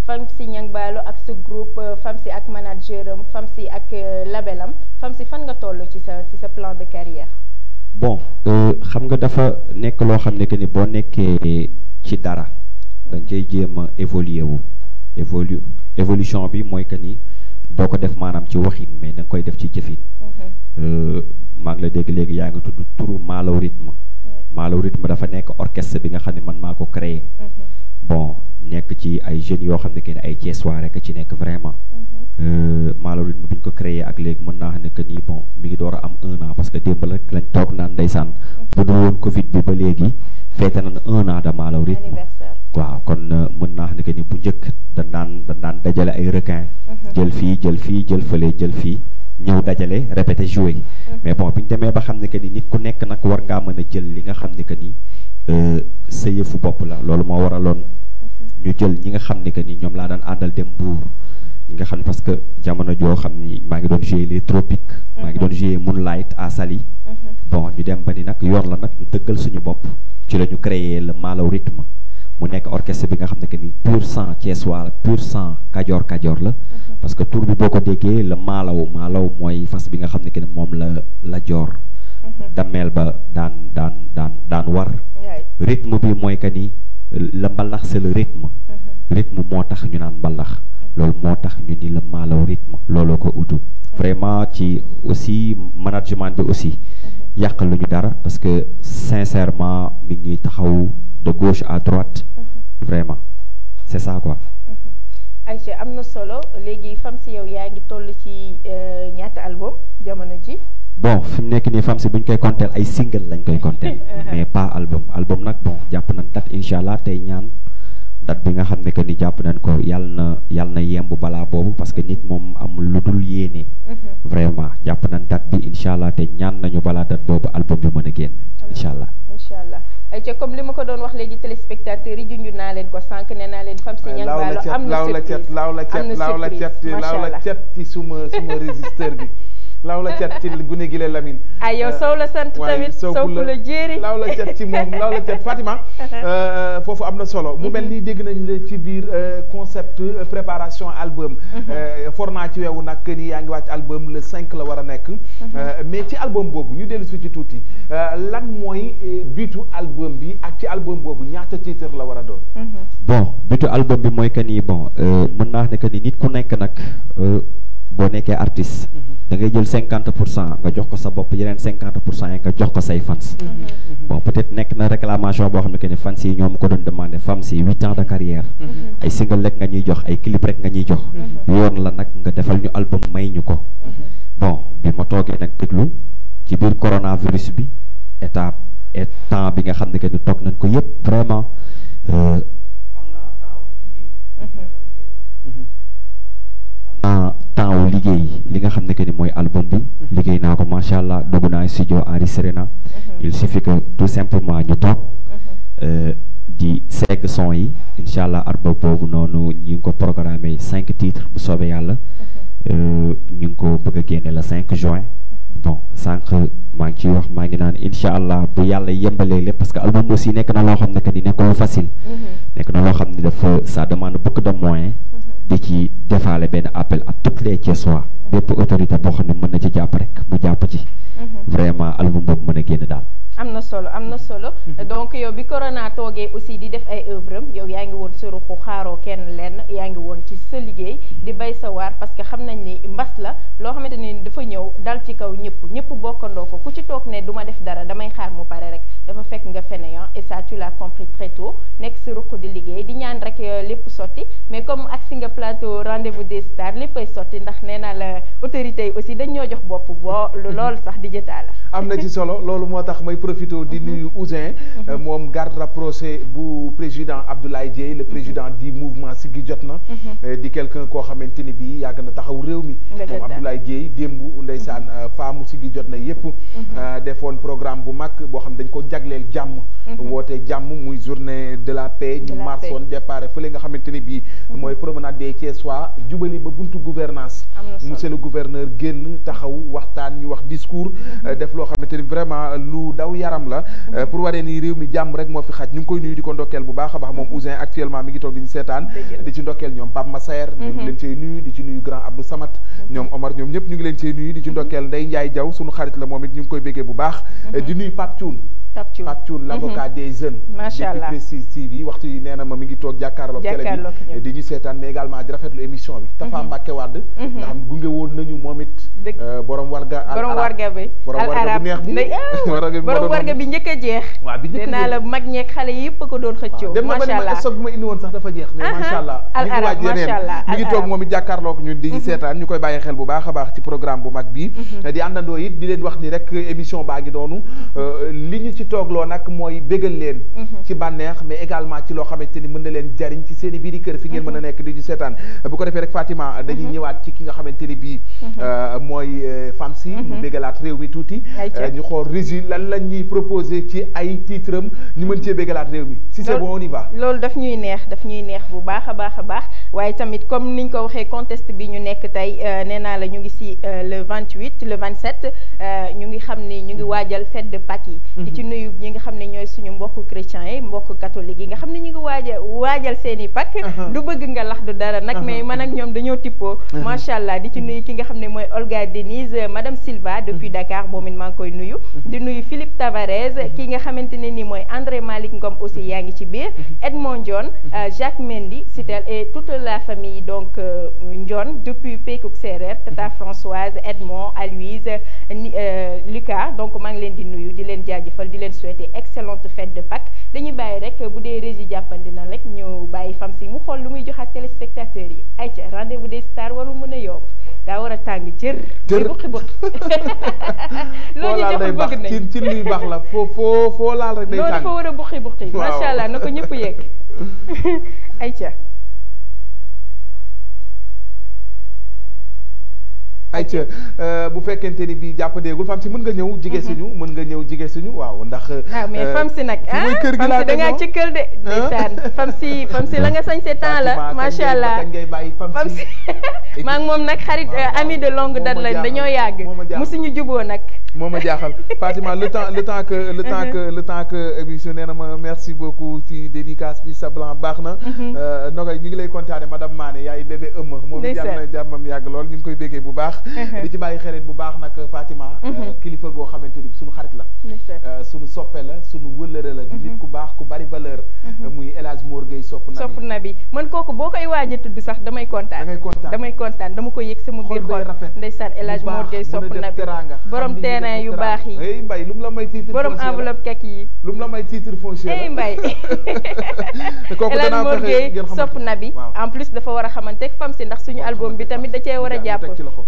Famsi Niang Ballo ak sa groupe Famsi ak manager am Famsi ak labelam Famsi fan nga toll ci sa plan de carrière bon xam nga dafa nekk loo xam ne que ni boo nekkee ci dara dañ cay jéem a évolution bi mooy que ni doo ko def maanaam ci waxin mais da nga koy def ci jëfin maa ngi la dégg léegi yaa ngi tudd turu Malaw rythme dafa nekk orchestre bi nga xam ne man maa ko créé bon nekk ci ay jeunes yoo xam ne que ni ay Thiessois rek ci nekk vraiment Malaw rythme bi ñu ko créé ak léegi mën naa xam ne que ni bon mi ngi door a am 1 an parce que démb la lañ toog naan ndeysaan bu dul woon Covid bi ba léegi feete nañ 1 an de Malaw rythme waaw kon mën naa xam ne que ni bu njëkk dañ daan dajale ay requin jël fële jël fii ñëw dajale répété jouer mais bon bi ñu demee ba xam ne que ni nit ku nekk nag war ngaa mën a jël li nga xam ne que ni sa yëfu bopp la loolu moo waraloon ñu jël ñi nga xam ne que ni ñoom laa daan àndal dem Mbour ñi nga xam ne parce que jamono joo xam ni maa ngi doon jouer les tropiques maa ngi doon jouer Moonlight à Saly bon ñu dem ba ni nag yoon la nag ñu dëggal suñu bopp ci la ñu créé le Malaw rythme mu nekk orchestre bi nga xam ne que ni pur sang Thiessois pur sang kajoor la parce que tur bi boo ko déggee la maalaw mooy fas bi nga xam ne que ni moom la joor dammeel ba daan war rythme bi mooy que ni la mbalax c'est le rythme moo tax ñu naan mbalax loolu moo tax ñu ni la Malaw rythme looloo ko utu vraiment ci aussi management bi aussi yàq lu ñu dara parce que sincèrement mi ngi taxaw de gauche à droite vraiment c'est ça quoi Aïcha am na solo léegi Famsi yow yaa ngi toll ci ñaata album jamono ji bon fi mu nekk nii fam si bu ñu koy compter ay single lañ koy compter mais pas album nag bon jàpp nañ date incha allah tey ñaan date bi nga xam ne que ni jàpp nañ ko yàlla na yemb balaa boobu parce que nit moom amul lu dul yéene. vraiment jàpp nañ date bi incha allah te ñaan nañu balaa date boobu album bi mën a génn incha allah. incha allah ayca comme li ma ko doon wax léegi téléspectateurs yi junj naa leen ko sànq nee naa leen fam si ñang baalo am na surprise laaw la cet ci suma résisteur bi laaw la cet ci gune gi la Lamine. ay yow sow la sant tamit sow ku la jéeri laaw la cet ci moom laaw la cet Fatima foofu am na solo mu mel ni dégg nañ la ci biir concept préparation album for naa ci weewu nag ni yaa ngi wàcc album le 5 la war a nekk mais ci album boobu ñu dellu si ci tuuti lan mooy bitu album bi ak ci album boobu ñaata titre la war a doon. bon bitu album bi mooy que ni bon mën naa ne que ni nit ku nekk nag boo nekkee artiste da ngay jël 50% nga jox ko sa bopp yeneen 50% yi nga jox ko say fans. bon peut-être nekk na réclamation boo xam ne que ni fans yi ñoom ko doon demandé fans yi 8 ans de carrière ay single rek nga ñuy jox ay clip rek nga ñuy jox yoon la nag nga defal ñu album may ñu ko. bon bi ma toogee nag déglu ci biir coronavirus bi état et temps bi nga xam ne que ni toog nañ ko yëpp vraiment temps wu liggéey li nga xam ne que ni mooy album bi liggéey naa ko macha allah dugg naa studio enregistré na il suffit que tout simplement ñu toog di segg son yi incha allah album boobu noonu ñu ngi ko programmé 5 titres bu soobee yàlla ñu ngi ko bëgg a génne le 5 juin bon sànq maa ngi ciy wax maa ngi naan incha allah bu yàlla yembalee lépp parce que album aussi nekk na loo xam ne que ni nekkul facile nekk na loo xam ne dafa ça demande beaucoup de moyens di ci defaale benn appel à toutes les Thiessois bépp autorité boo xam ne mën na ci jàpp rek mu jàpp ci vraiment album boobu mën a génn daal. am na solo donc yow bi corona toogee aussi di def ay œuvre am yow yaa ngi woon sa ruqu xaaroo kenn lenn yaa ngi woon ci sa liggéey di bay sa waar parce que xam nañ ni mbas la loo xamante ni dafa ñëw dal ci kaw ñëpp bokkandoo ko ku ci toog ne du ma def dara damay xaar mu pare rek dafa fekk nga fainéant et ça tu l'as compris très tôt nekk sa ruq di liggéey di ñaan rek lépp sotti mais comme ak si nga plateau rendez-vous des stars léppay sotti ndax nee naa la autorités yi aussi dañ ñoo jox bopp boo loolu sax di jëtaa la am na ci solo loolu moo tax may profité di nuyu Ouzin moom garde rapproché bu président Abdoulaye Dieye le président du mouvement Siggi Jotna di quelqu'un koo xamante ni bii yàgg na taxaw réew mi moom Abdoulaye Dieye démb ndeysaan faamu Siggi Jotna yépp defoon programme bu mag boo xam dañ ko jagleel jàmm woote jàmm muy journée de la paix ñu marsoon départ fële nga xamante ni bii mooy promenade des Thiessois jubali ba buntu gouvernance monsieur le gouverneur génn taxaw waxtaan ñu wax discours def loo xamante ni vraiment lu daw yaram la pour waree ni réew mi jàmm rek moo fi xaj ñu ngi koy nuyu di ko ndokkeel bu baax a baax moom Ouzin actuellement mi ngi toog di ñu seetaan di ci ndokkeel ñoom Pape Massaer ñu ngi leen cey nuyu di ci nuyu grand Abdou Samat ñoom Omar ñoom ñëpp ñu ngi leen cey nuyu di ci ndokkeel Ndeye Ndiaye Diaw suñu xarit la moom it ñu ngi koy béggee bu baax di nuyu Pape Thioune l'avocat des jeunes macha allah depuis Prestige TV waxtu yi nee na ma mi ngi toog jàkkaarloog télé bi di ñu seetaan mais également di rafetlu émission bi Tafa Mbacke Wade nga xam gunge woon nañu moom it borom warga bi borom warga bu neex bi borom warga bi njëkk a jeex waaw bi njëkk a jeex naa la mag ñeeg xale yëpp ko doon xëccoo dem na ba ma stock bi ma indi woon sax dafa jeex mais macha allah mi ngi waaj yeneen mi ngi toog moom it jàkkaarloog ñun di ñu seetaan ñu koy bàyyi xel bu baax a baax ci programme bu mag bi di àndandoo it di leen wax ni rek émission baa ngi doonu li ñu ci toogloo nag mooy bégal leen ci bànneex mais également ci loo xamante ni mën na leen jariñ ci seen i biiri kër fi ngeen mën a nekk di ñu seetaan bu ko defee rek Fatima dañuy ñëwaat ci ki nga xamante ni bii mooy femme si mu bégalaat réew mi tuuti ñu xool régie lan lañ ñuy proposé ci ay titre am ñu mën cee bégalaat réew mi si c'est bon on y va loolu daf ñuy neex bu baax a baax waaye tamit comme niñ ko waxee contexte bi ñu nekk tey nee naa la ñu ngi si le 28 le 27 ñu ngi xam ni ñu ngi waajal fête de Pâques yi di ci nuyu ñi nga xam ne ñooy suñu mbokku chrétiens yi mbokku catholique yi nga xam ne ñu ngi waajal seen i Pâques du bëgg nga lax du dara nag mais man ak ñoom dañoo tippoo macha allah di ci nuyu ki nga xam ne mooy Olga Denise madame Silva depuis Dakar moom it maa ngi koy nuyu di nuyu Philippe Tavares ki nga xamante ne ni mooy André Malick Ngom aussi yaa ngi ci biir Edmond Ndione Jacques Mendy Sitel et toute la famille donc Ndione depuis Pekouk Séréer Tata Françoise Edmond Aloïse Lucas donc maa ngi leen di nuyu di leen jaajëfal di leen souhaiter excellente fête de de Pâques dañuy bàyyi rek bu dee régie jàppandi na rek ñu bàyyi fam si mu xool lu muy joxaat téléspectateurs yi ayca rendez-vous des stars warul mën a yomb daa war a tàng jër muy buqi buqi loolu ñu jox bëgg nañ ci luy baax la foo laal rek day tàng dafa war a buqi buqi macha allah na ko ñëpp yegg ayca ayca bu fekkente ni bii jàppandeegul fam si mën nga ñëw jige suñu waaw ndax mais fam si nag kër gi laa da ngaa cëkkal de ndeysaan fam si la nga sañ se temps la macha allah fam si maa ngi moom nag xarit ami de longue date lañ dañoo yàgg musuñu juboo nag moo ma jaaxal Fatima le temps que émission nee na ma merci beaucoup ci dédicace bi sa blanc baax na Nogay ñu ngi lay kontaane madame Mané yaay bébé ëmma moom yàlla na jàmmam yàgg lool ñu ngi koy béggee bu baax di ci bàyyi xarit bu baax nag Fatima kilifa goo xamante ni suñu xarit la suñu soppe la suñu wëllëre la di nit ku baax ku bari valeur muy El Hadj Mor Gueye sopp na bi man kooku boo koy waaj a tudd sax damay kontaan dama koy yëg sama biir xol ndeysaan El Hadj Mor Gueye sopp na bi borom terrain yu baax yi hey Mbaye lu mu la may titre borom enveloppe kak yi lu mu la may titre foncier hey Mbaye El Hadj Mor Gueye sopp na bi en plus dafa war a xamante ak fam si ndax suñu album bi tamit da cee war a jàpp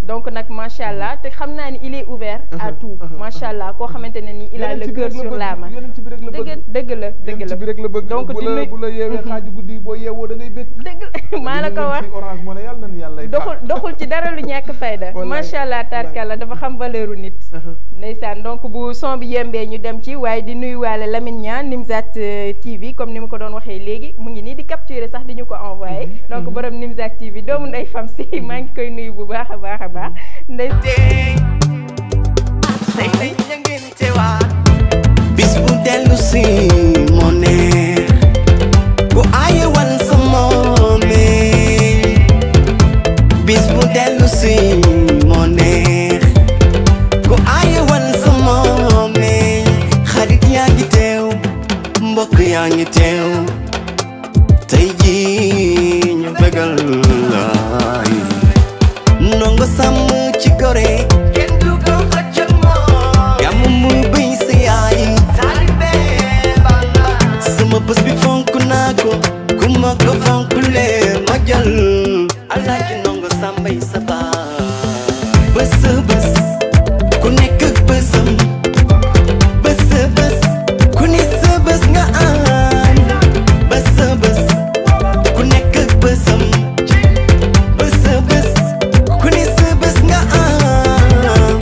donc nag macha allah te xam naa ni il est ouvert à tout macha allah koo xamante ne ni il a le cœur sur la main dëgg la donc bu la yeewee xaaju guddi boo yeewoo da ngay bëgg dëgg maa la ko wax Orange Money yàlla na yàlla doxul ci dara lu ñàkk fayda macha allah tarkala dafa xam valeur nit ndeysaan donc bu son bi yembee ñu dem ci waaye di nuyuwaale Lamine Niang Nimzat TV comme ni ma ko doon waxee léegi mu ngi nii di capturer sax di ñu ko envoyé donc borom Nimzat TV doomu ndey fam si maa ngi koy nuyu bu baax a baax ndey bis bu dellu si moo neex ku aaye wal sa moome bis bu dellu si moo neex ku aaye wal sa moome xarit yaa ngi teew mbokk yaa ngi teew tey ji ñu bëggal laay nongo sàmm ci gore kenn du ko xëcc moom gàmmu muy bëy sa yaay sama bés bi fonk naa ko ku ma ko fonk lee ma jël alaaji nongo sàmbay sa baay bés bés ku nekk ak bésam bés bés ku ne sa bés nga am bés bés ku nekk ak bésam bés bés ku ne sa bés nga am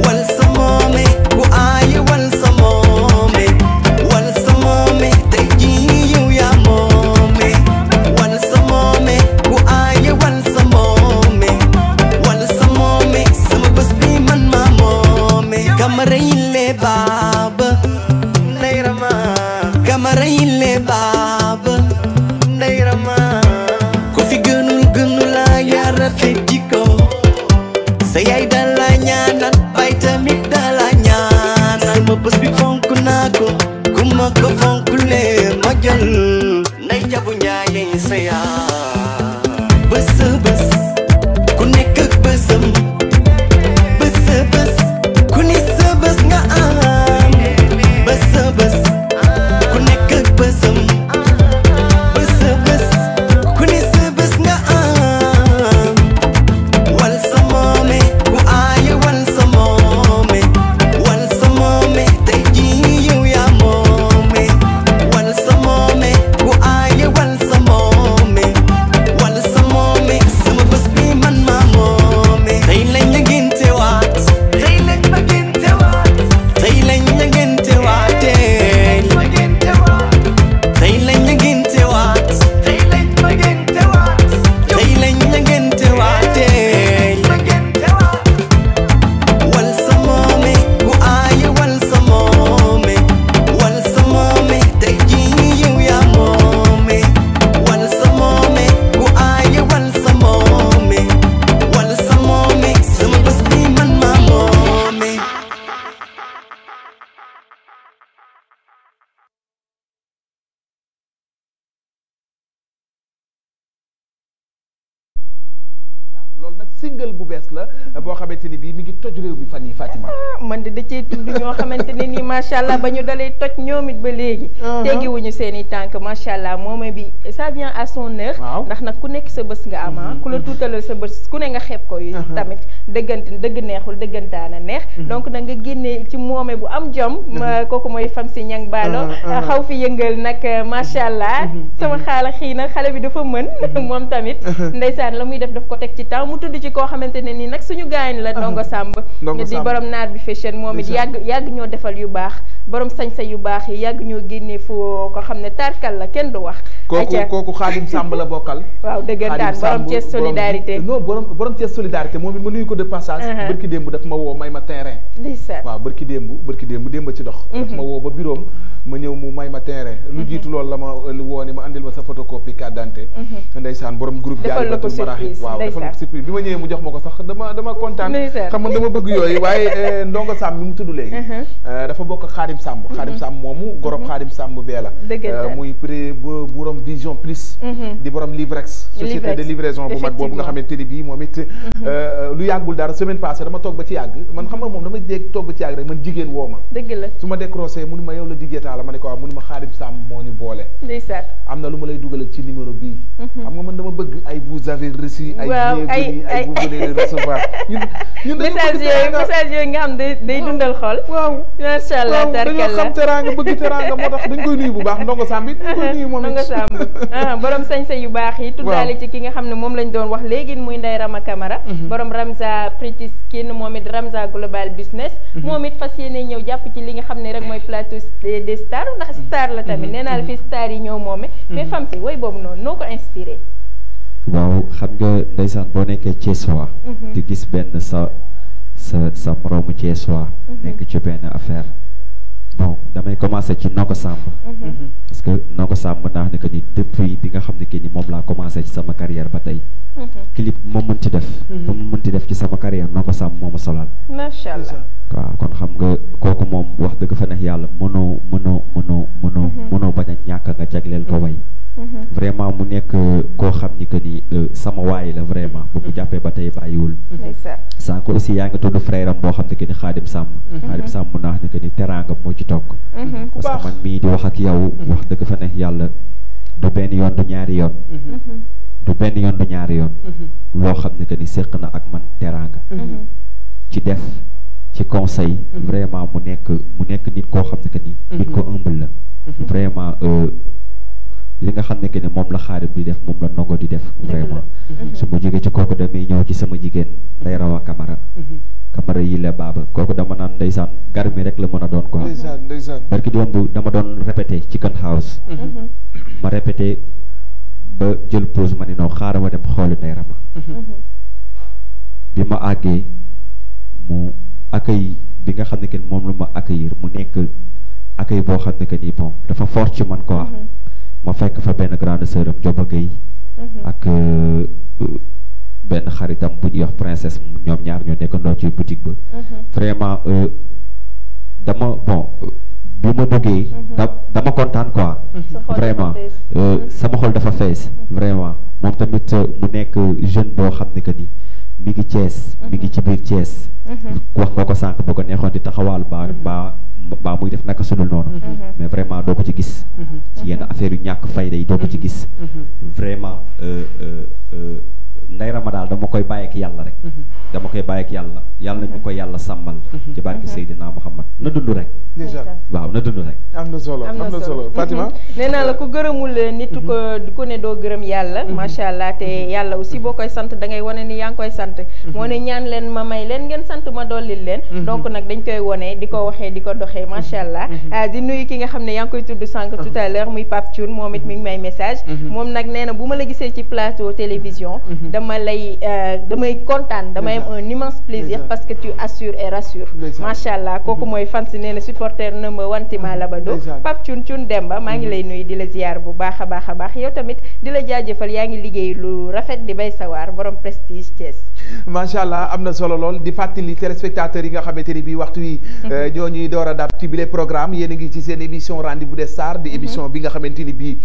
wal sa moome ku aaye wal sa moome wal sa moome tey jii yow yaa moome wal sa moome ku aaye wal sa moome wal sa moome sama bés bi man maa moome kamara yille baaba ndey rama kamara yille baaba ndey rama ko fi gënul laa yaa rafet jikko sa yaay da la ñaanal bay tamit da la ñaanal sama bés bi fonk naa ko ku ma ko fonk lee ma jël ndey jabu njaay sa yaay bés bés ku nekk ak bésam bés bés ku ne sa bés nga am bés bés ku nekk ak bésam nag single bu bees la boo xamante ni bii mi ngi toj réew mi fan yi Fatima. man de da cee tudd ñoo xamante ne nii macha allah ba ñu dalee toj ñoom it ba léegi. teggiwuñu seen i tànk macha allah moome bi ça vient à son heure. ndax nag ku nekk sa bés nga ama ku la tuutalal sa bés ku ne nga xeeb ko yi tamit dëgg neexul dëggantaana neex. donc nag nga génnee ci moome bu am jom. kooku mooy fam si ñang baalo xaw fi yëngal nag macha allah. sama xaala xii na xale bi dafa mën moom tamit ndeysaan la muy def daf ko teg ci temps mu tudd ci koo xamante ne nii nag suñu gaañ la Ndongo Samb di borom naar bi fashion moom it yàgg ñoo defal yu baax borom sañsa yu baax yi yàgg ñoo génnee foo ko xam ne tarkal la kenn du wax kooku Xaadim Samb la bokkal waaw dëggantaan borom Thiès solidarité non borom Thiès solidarité moom it ma nuyu ko de passage bërki démb daf ma woo may ma terrain ndeysaan waaw bërki démb ci dox daf ma woo ba bureau ma ñëw mu may ma terrain lu jiitu loolu la ma woo ni ma andil ma sa photocopie carte d'identité ndeysaan borom groupe defal la ko surprise waaw defal ko surprise bi ma ñëwee mu jox ma ko sax dama kontaan xam nga dama bëgg yooyu waaye Ndongo Samb mi mu tudd léegi dafa bokk ak Xaadim Samb Xaadim Samb moomu gorob Xaadim Samb bee la muy prix borom Vision Plus di borom Livrex société de livraison bu mag boobu nga xamante ni bii moom it lu yàggul dara semaine passée dama toog ba ci yàgg man xam nga moom dama dégg toog ba ci yàgg rek man jigéen woo ma dëgg la su ma décroché mu ni ma yow la diggeetaa la ma ne ko waaw mu ni ma Xaadim Samb moo ñu boole ndeysaan am na lu ma lay dugalal ci numéro bii xam nga man dama bëgg ay vous avez reçu ay vous venez de recevoir ñun message yooyu nga xam day dundal xol waaw macha allah dañoo xam teraanga bëgg teraanga moo tax dañ koy nuyu bu baax Ndongo Samb it dañ koy nuyu moom Ndongo Samb borom sañse yu baax yi tuddaale ci ki nga xam ne moom lañ doon wax léegi muy Ndeye Rama Camara borom Ramza Pretty Skin moom it Ramza Global Business moom it fas yéene ñëw jàpp ci li nga xam ne rek mooy plateau des stars ndax star la tamit nee naa la fi star yi ñëw moome mais fam si woy boobu noonu noo ko inspiré waaw xam nga ndeysaan boo nekkee Thiessois di gis benn sa moroomu Thiessois nekk ci benn affaire bon damay commencé ci Ndongo Samb parce que Ndongo Samb mën naa wax ne que ni depuis bi nga xam ne que ni moom laa commencé ci sama carrière ba tey clip moo mënti def ba mu mënti def ci sama carrière Ndongo Samb moo ma solal macha allah waaw kon xam nga kooku moom wax dëgg fa neex yàlla mënoo bañ a ñàkk nga jagleel ko way vraiment mu nekk koo xam ni que ni sama waay la vraiment ba mu jàppee ba tey bàyyiwul sànq aussi yaa ngi tudd frère am boo xam ne que ni Xaadim Samb Xaadim Samb mun naa wax ne que ni teraanga moo ci toog parce que man mii di wax ak yow wax dëgg fa neex yàlla du benn yoon du ñaari yoon loo xam ne que ni séq na ak man teraanga ci def ci conseil vraiment mu nekk nit koo xam ne que ni nit ko humble la vraiment li nga xam ne que ne moom la Xaadim di def moom la Ndongo di def vraiment su ma jógee ci kooku damay ñëw ci sama jigéen Ndeye Rawa Camara yi la baaba kooku dama naan ndeysaan gar mi rek la mën a doon quoi barki démb dama doon répété Chicken House ma répété ba jël pause ma ni non xaaral ma dem xooli Ndeye Rama bi ma àggee mu accueil bi nga xam ne que moom la ma accueillir mu nekk accueil boo xam ne que nii bon dafa fort ci man quoi ma fekk fa benn grande sœur am Joba Gueye ak benn xaritam bu ñuy wax princesse ñoom ñaar ñoo nekkandoo ci boutique ba vraiment dama bon bi ma duggee dama kontaan quoi vraiment sama xol dafa fees vraiment moom tamit mu nekk jeune boo xam ne que ni mi ngi Thiès mi ngi ci biir Thiès wax nga ko sànq boo ko neexoon di taxawaal baa muy def naka sudul noonu mais vraiment doo ko ci gis ci yenn affaire yu ñàkk fayda yi doo ko ci gis vraiment Ndeye Rama daal dama koy bàyyi ak yàlla rek dama koy bàyyi ak yàlla ñu ko yàlla sàmmal ci barke Seydina Muhammad na dund rek waaw na dund rek am na solo Fatima nee naa la ku gërëmul nit ku ne doo gërëm yàlla macha allah te yàlla aussi boo koy sant da ngay wane ni yaa ngi koy sant moo ne ñaan leen ma may leen ngeen sant ma dollil leen donc nag dañ koy wone di ko waxee di ko doxee macha allah di nuyu ki nga xam ne yaa ngi koy tudd sànq tout à l'heure muy Pape Thioune moom it mi ngi may message moom nag nee na bu ma la gisee ci plateau télévision damay kontaan damay am un immense plaisir parce que tu assures et rassures macha allah kooku mooy fans nee na supporter na ma wantima labado Pape Thioune Demba maa ngi lay nuyu di la ziar bu baax a baax yow tamit di la jaajëfal yaa ngi liggéey lu rafet di bay sawar borom Prestige Thiès macha allah am na solo lool di fàttali téléspectateurs yi nga xamante ni bii waxtu wi ñoo ñuy door a dab ci bile programme yéen a ngi ci seen émission rendez-vous des stars di émission bi nga xamante ni bii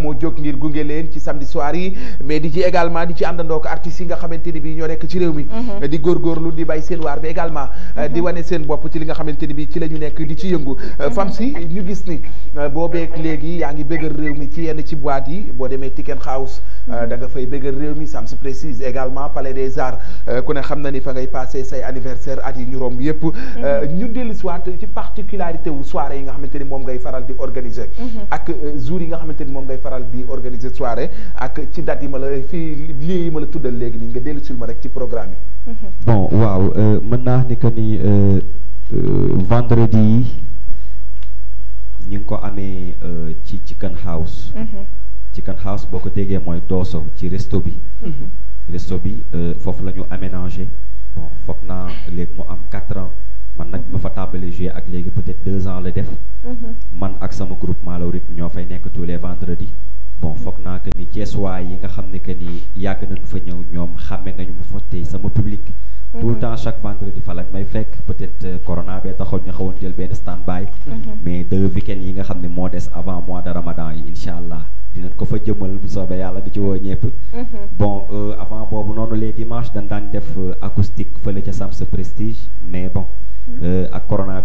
moo jóg ngir gunge leen ci samedi soir yi mais di ci également di ci àndandoo jàkkaarloog artistes yi nga xamante ni bii ñoo nekk ci réew mi di góorgóorlu di bay seen waar bi également di wane seen bopp ci li nga xamante ni bii ci la ñu nekk di ci yëngu fam si ñu gis ni boobeeg léegi yaa ngi bëggal réew mi ci yenn ci boîte yi boo demee Tiken House da nga fay bëggal réew mi Sams Précise également Palais des Arts ku ne xam na ni fa ngay passé say anniversaire at yi ñu romb yëpp ñu dellu siwaat ci particularité wu soirée yi nga xamante ni moom ngay faral di organiser ak jours yi nga xamante ni moom ngay faral di organiser soirée ak ci date yi ma la fii lii yi ma la tuddal léegi nii nga dellu sil ma rek ci programme yi bon waaw mën naa ni que ni vendredi yi ñu ngi ko amee ci Chicken House Chicken House boo ko déggee mooy dooso ci resto bi foofu la ñu aménagé bon foog naa léegi mu am 4 ans man nag ma fa tàmbali jouer ak léegi peut-être 2 ans la def man ak sama groupement la rythme ñoo fay nekk tous les vendredis bon foog naa que ni Thiessois yi nga xam ne que ni yàgg nañu fa ñëw ñoom xàmme nañu ma fa tey sama public tout le temps chaque vendredi fa lañ may fekk peut-être corona bee taxoon ñu xawoon jël benn stand by mais 2 week-ends yi nga xam ne moo des avant mois de Ramadan yi incha allah dinañ ko fa jëmal bu soobee yàlla di ci woo ñëpp bon avant boobu noonu les dimanches dañ daan def acoustique fële ca Sams Prestige mais bon ak corona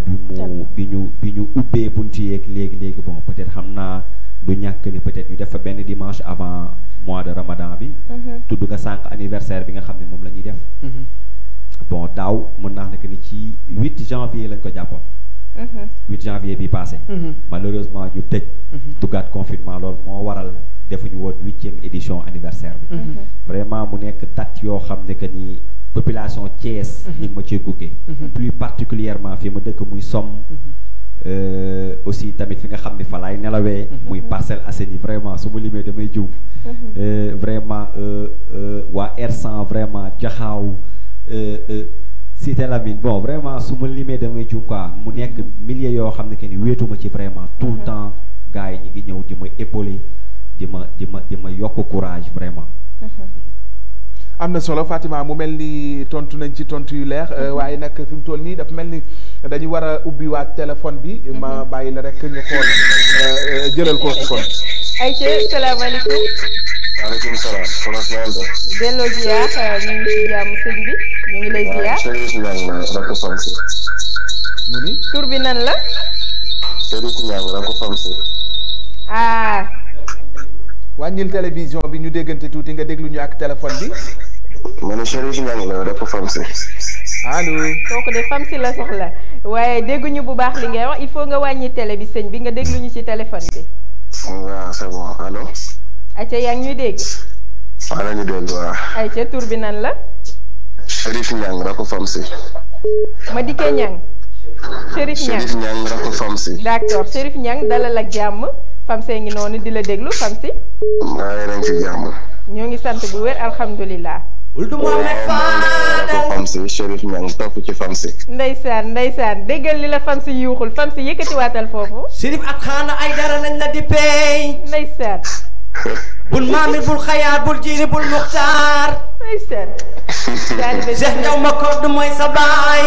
bi ñu ubbee buntu yeeg léegi bon peut-être xam naa du ñàkk ni peut-être ñu def fa benn dimanche avant mois de Ramadan bi tudd nga sànq anniversaire bi nga xam ne moom la ñuy def bon daaw mën naa nekk ni ci 8 janvier lañ ko jàppoon 8 janvier bi passé malheureusement ñu tëj duggaat confinement loolu moo waral defuñu woon 8e édition anniversaire bi vraiment mu nekk date yoo xam ne que ni population Thiès ñi ngi ma ciy gunge plus particulièrement fi ma dëkk muy Somme aussi tamit fi nga xam ne fa laay nelawee muy Parcelles Assainies vraiment su ma limee damay juum vraiment waa R100 vraiment Jaxaaw Cité Lamine bon vraiment su ma limee damay juum quoi mu nekk milliers yoo xam ne que ni wéetuma ci vraiment tout le temps gars yi ñi ngi ñëw di ma épauler di ma yokk courage vraiment am na solo Fatima mu mel ni tontu nañ ci tontu yu leer waaye nag fi mu toll nii dafa mel ni dañu war a ubbiwaat téléphone bi ma bàyyi la rek ñu xool jëlal kooku kon ayca salaamaaleykum waaleykum salaam delloo ziar ñu ngi ci jàmm sëñ bi ñu ngi lay ziar mu ni tur bi nan la ah wàññil télévision bi ñu déggante tuuti nga déglu ñu ak téléphone bi ma ne Chérif Niang la rek Famsi allo kooku de Famsi la soxla waaye dégguñu bu baax li ngay wax il faut nga wàññi télé bi sëñ bi nga déglu ñu ci téléphone bi waaw c'est bon allo ayca yaa ngi ñuy dégg maa la ñu dégg waaw ayca tur bi nan la Chérif Niang rek Famsi Madické Niang Chérif Niang rek Famsi d'accord Chérif Niang dalal ak jàmm Famsi ngi noonu di la déglu Famsi maa ngi ci jàmm ñoo ngi sant bu wér alhamdulilah Famsi Chérif Niang topp ci Famsi ndeysaan déggal li la Famsi yuuxul Famsi yëkkati waatal foofu Chérif ak xaana ay dara nañ la di peey ndeysaan bul maamit bul xayaar bul jiiri bul muxtaar ndeysaan Cheikh Ndiaw ma kodd mooy sa baay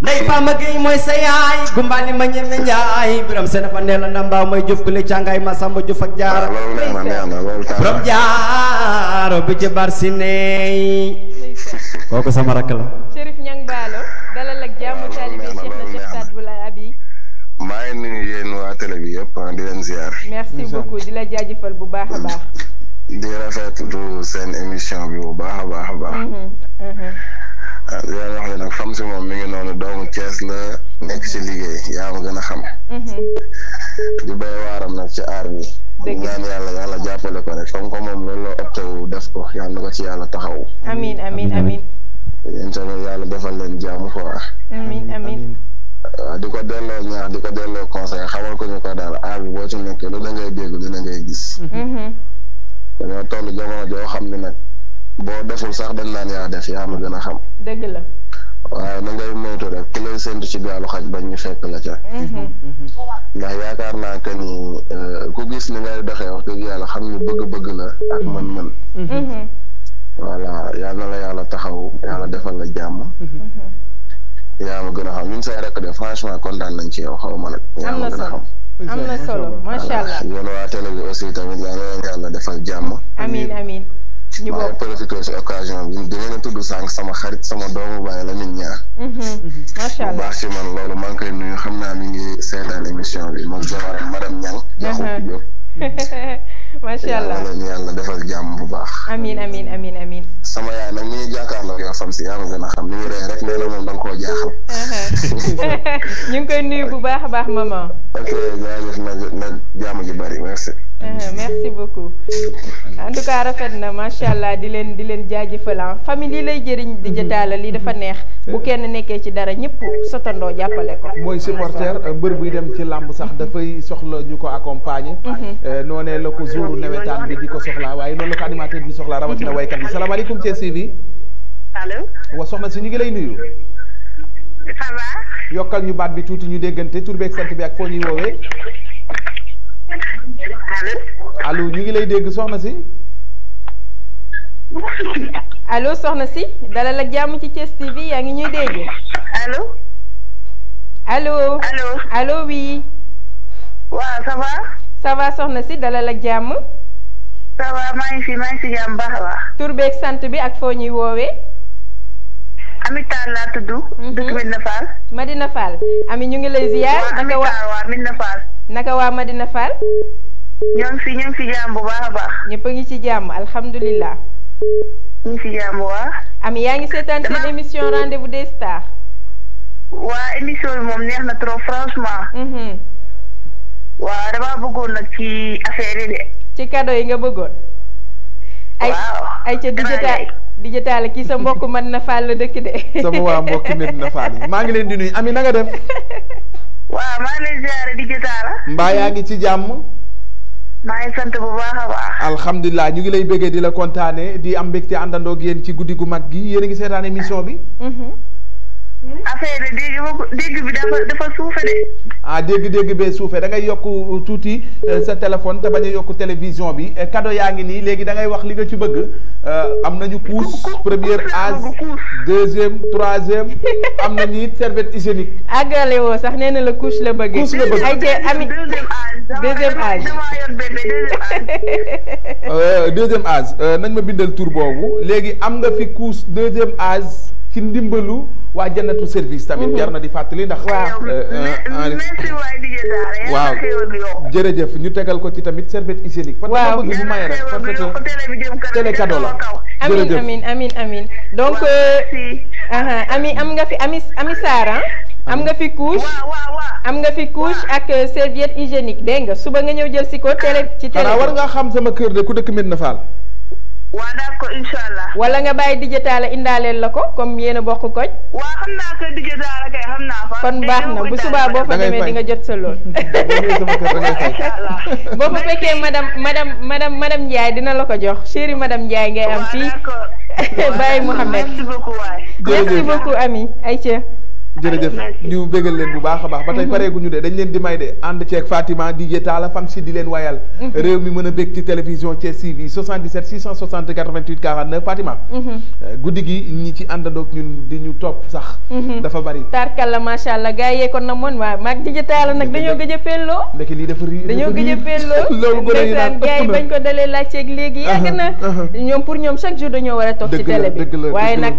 Ndey Fama Gueye mooy sa yaay gumbaani ma ñeme njaay biram seen fa ndee la ndambaaw mooy jëf gule càngaay ma samba jëf ak jaara borom jaaro bi ci bar si neey kooku sama rakk la Chérif Niang Ballo dalal ak jàmm taalibe Cheikh na Cheikh Saad Bou Abi maa ngi nuyu yéen waa télé bi yëpp di leen ziar merci beaucoup di la jaajëfal bu baax a baax di rafetlu seen émission bi bu baax a baax a baax di leen wax ne nag Famsi moom mi ngi noonu doomu Thiès la nekk ci liggéey yaa ma gën a xam di bay waaram nag ci aar bi ñaan yàlla jàppale ko rek comme ko moom loolu la opté wu def ko yàlla ko ci yàlla taxawu amiin yéen tamit yàlla defal leen jàmm quoi amiin waaw di ko delloo ñaax di ko delloo conseil xamal ko ñu ko daal aar bi boo ci nekkee lu da ngay dégg dina ngay gis dañoo toll jamono joo xam ne nag boo deful sax dañ naan yaa def yaa ma gën a xam dëgg la waaye na ngay moytu rek ku lay séntu ci gaalu xaj bañ ñu fekk la ca ndax yaakaar naa que ni ku gis ni ngay doxee wax dëgg yàlla xam ni bëgg-bëgg la ak mën-mën voilà yal na la yàlla taxaw yàlla defal la jàmm yaa ma gën a xam ñun say rek de franchement kontaan nañ ci yow xaw ma nag yaa ma gën a xam am na solo macha allah yéen waa télé bi aussi tamit yaa ngi leen yàlla defal jàmm amiin maa ngi profité si occasion bi di leen a tudd sànq sama xarit sama doomu baay Lamine Niang. macha allah bu baax si man loolu maa ngi koy nuyu xam naa mi ngi seetaan émission bi moom jabaram madame Niang. Yaxu Diop. macha allah yàlla defal jàmm bu baax. amiin amiin amiin amiin. sama yaay nag mi ngi jàkkaarloo yow sam si yaa ma gën a xam ni mu ree rek nee na moom da nga koo jaaxal. ñu ngi koy nuyu bu baax a baax maman. ok jaajëf na jàmm ji bari merci. merci beaucoup en tout cas rafet na macha allah di leen jaajëfal famille lii lay jëriñ di jotaala lii dafa neex bu kenn nekkee ci dara ñëpp sotandoo jàppale ko. mooy supporter mbër buy dem ci làmb sax dafay soxla ñu ko accompagner. noonee la ko jouru nawetaan bi di ko soxlaa waaye noonu la ko animateur bi soxlaa rawatina waykat bi salaamaaleykum Thiès TV. allo. wa soxna si ñu ngi lay nuyu. ça va. yokkal ñu baat bi tuuti ñu déggante tur beeg sant bi ak foo ñuy woowee. allo. allo ñu ngi lay dégg soxna si. allo soxna si dalal ak jàmm ci Thiès TV yaa ngi ñuy dégg. allo. allo. allo. allo oui. waaw ça va. ça va soxna si dalal ak jàmm. ça va maa ngi si jàmm baax a baax. tur beeg sant bi ak foo ñuy woowee. Ami Tall laa tudd. dëkk Medina Fall. Madina Fall Ami ñu ngi lay ziar. Ami Tall waa Medina Fall. naka waa Madina Fall. ñoo ngi si jàmm bu baax a baax. ñëpp a ngi ci jàmm alhamdulilah. ñu ngi si jàmm waa. Ami yaa ngi seetaan seen émission rendez-vous des stars. waa émission bi moom neex na trop franchement. waa damaa bëggoon nag ci affaire yi de. ci cadeau yi nga bëggoon. waaw ay ca di jotaale kii sa mbokk Madina Fall la dëkk de. sama waa mbokk Medina Fall yi maa ngi leen di nuyu Ami na nga def. waaw maa ngi lay ziare di jotaala. mbaa yaa ngi ci jàmm. maa ngi sant bu baax a baax. alhamdulilah ñu ngi lay bëggee di la kontaane di am mbégte àndandoo ak yéen ci guddi gu mag gi yéen a ngi seetaan émission bi. affaire dégg bi dafa suufe de. dégg bee suufe da ngay yokk tuuti sa téléphone te bañ a yokk télévision bi cadeau yaa ngi nii léegi da ngay wax li nga ci bëgg am nañu couche première âge deuxième troisième am nañu it serviette hygiénique. àggale woo sax nee na la couche la bëgg. couche la bëgg ay jë Ami deuxième âge. deuxième âge nañ ma bindal tur boobu léegi am nga fi couche deuxième âge ci ndimbalu waa jannatu service tamit jar na di fàttali ndax. waaw jërëjëf ñu tegal ko ci tamit serviette hygiénique. waaw bëgg bu maye rek parce que télé cadeau la. amin donc Ami am nga fi Ami Sarr am nga fi couche. am nga fi couche ak serviette hygiénique dégg nga suba nga ñëw jël si ko télé ci télé. xanaa war ngaa xam sama kër de ku dëkk Medina Fall. waa d'accord incha wala nga bàyyi digitaale indaaleel la ko comme yéen a bokk koñ. waa xam naa ko digitaale kay xam naa fa. kon baax na bu subaa boo fa demee di nga jot sa lool. boo fa fekkee madame Ndiaye dina la ko jox chérie madame Ndiaye ngay am fii. Baye Mouhamed merci beaucoup Ami Aïcha. jërëjëf ñu bégal leen bu baax a baax ba tey pareeguñu de dañ leen di may de ànd ceeg Fatima di Talla fam si di leen wayal réew mi mën a bég ci télévision Thiès TV 77 660 88 49 Fatima guddi gi ñi ci àndandoog ñun di ñu topp sax dafa bari tarkalla macha allah gars yee kon na moon waa maag di Talla nag dañoo gëj a pelloo ndeke lii dafa rii dañoo gëj a pelloo loolu gën a yi naan gars yi bañ ko dalee laajteeg léegi yàgg na ñoom pour ñoom chaque jour dañoo war a toog ci télé bi waaye nag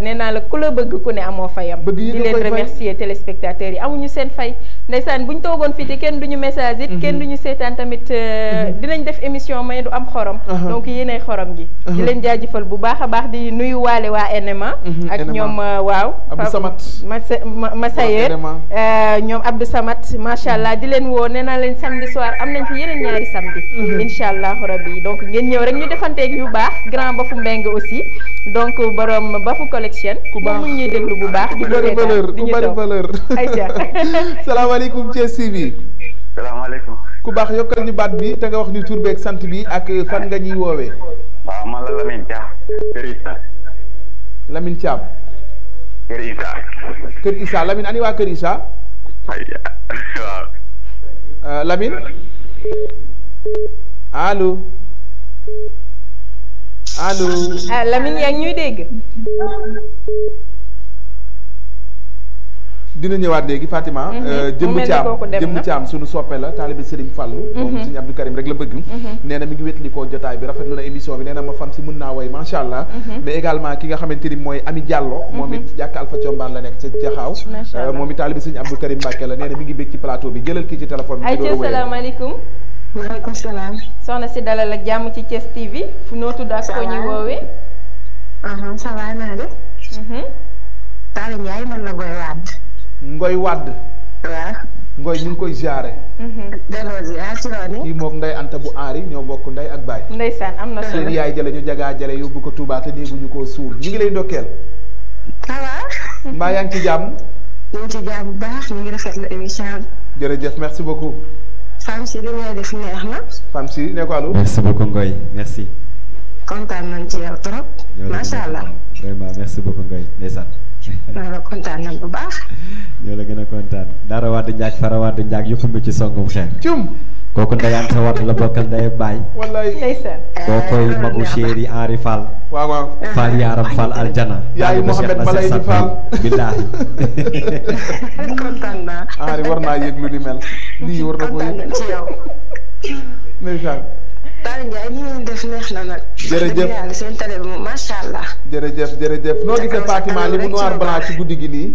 nee naa la ku la bëgg ku ne amoo fayam di leen remercier téléspectateurs yi amuñu seen fay ndeysaan buñ toogoon fii te kenn duñu message it kenn duñu seetaan tamit dinañ def émission mais du am xorom donc yéenay xorom gi di leen jaajëfal bu baax a baax di nuyu waale waa NMA ak ñoom waaw Abdou Samat Massayer ñoom Abdou Samat macha allah di leen woo nee naa leen samedi soir am nañ fi yeneen ñaari samedi incha allahu rabbi donc ngeen ñëw rek ñu defanteeg yu baax grand Bafu Mbeng aussi donc borom Bafu collection moom mu ñuy déglu bu baax di ku bari valeur salaamaaleykum Thiès TV. salaamaaleykum. ku baax yokkal ñu baat bi te nga wax ñu tur beeg sant bi ak fan nga ñuy woowee. waaw man la Lamine Thiam. Kër Issa. Lamine Thiam. Kër Issa. Kër Issa Lamine ani waa Kër Issa. waaw. Lamine. allo. allo. Lamine yaa ngi ñuy dégg. dina ñëwaat léegi Fatima. jëmm Thiam suñu soppe la taalibe Serigne Fallou. moom Serigne Abdou Karim rek la bëgg. nee na mi ngi wétli koo jotaay bi rafetlu na émission bi nee na ma fam si mën naa way macha allah. mais également ki nga xamante ni mooy Ami Diallo. moom it jàkk Alpha Thiombane la nekk ca Jaxaaw. macha allah moom it taalibe Serigne Abdou Karim Mbacke la nee na mi ngi bég ci plateau bi jëlal kii ci téléphone bi. ayca salaamaaleykum. maaleykum salaam. soxna si dalal ak jàmm ci Thiès TV fu noo tudd ak ko ñuy woowee. ça va naa def. Talla Ndiaye man la Ngoy Wade. waaw. Ngoy ñu ngi koy ziare. delloo ziar ci loolu. kii moom Ndeye Anta bu Henri ñoo bokk ndey ak baay. ndeysaan am na solo seen yaay jële ñu jagaa jële yóbbu ko Touba te néeguñu koo suul ñu ngi lay ndokkeel. ça va. mbaa yaa ngi ci jàmm. ñu ngi ci jàmm bu baax ñu ngi rafetlu émission bi. jërëjëf merci beaucoup. Fam si li ngay def neex na. Fam si ne ko allo. merci beaucoup Ngoy merci. kontaan nañ ci yow trop. macha allah vraiment merci beaucoup Ngoy ndeysaan. non kontaan nañ bu baax. ñoo la gën a kontaan. Daara Wade Ndiak Fara Wade Ndiak yëpp ci songum xeer. cum. kooku Ndeye Anta Wade la bokkal Ndeye Baye. wallaay ndeysaan. kookoy magu chéri Henri Fall. waaw waaw. Fall Yaram Fall Aljana. yaayu Mohamed Balay di Fall. billaahi. kontaan naa. Henri war naa yëg lu ni mel. lii war na ko kontaan nañ ci yow. ndeysaan. Talla Ndiaye li ngeen def neex na nag. jërëjëf yàlla seen télé bi moom macha allah. jërëjëf noo gisee Fatima li mu noir blanc ci guddi gi nii.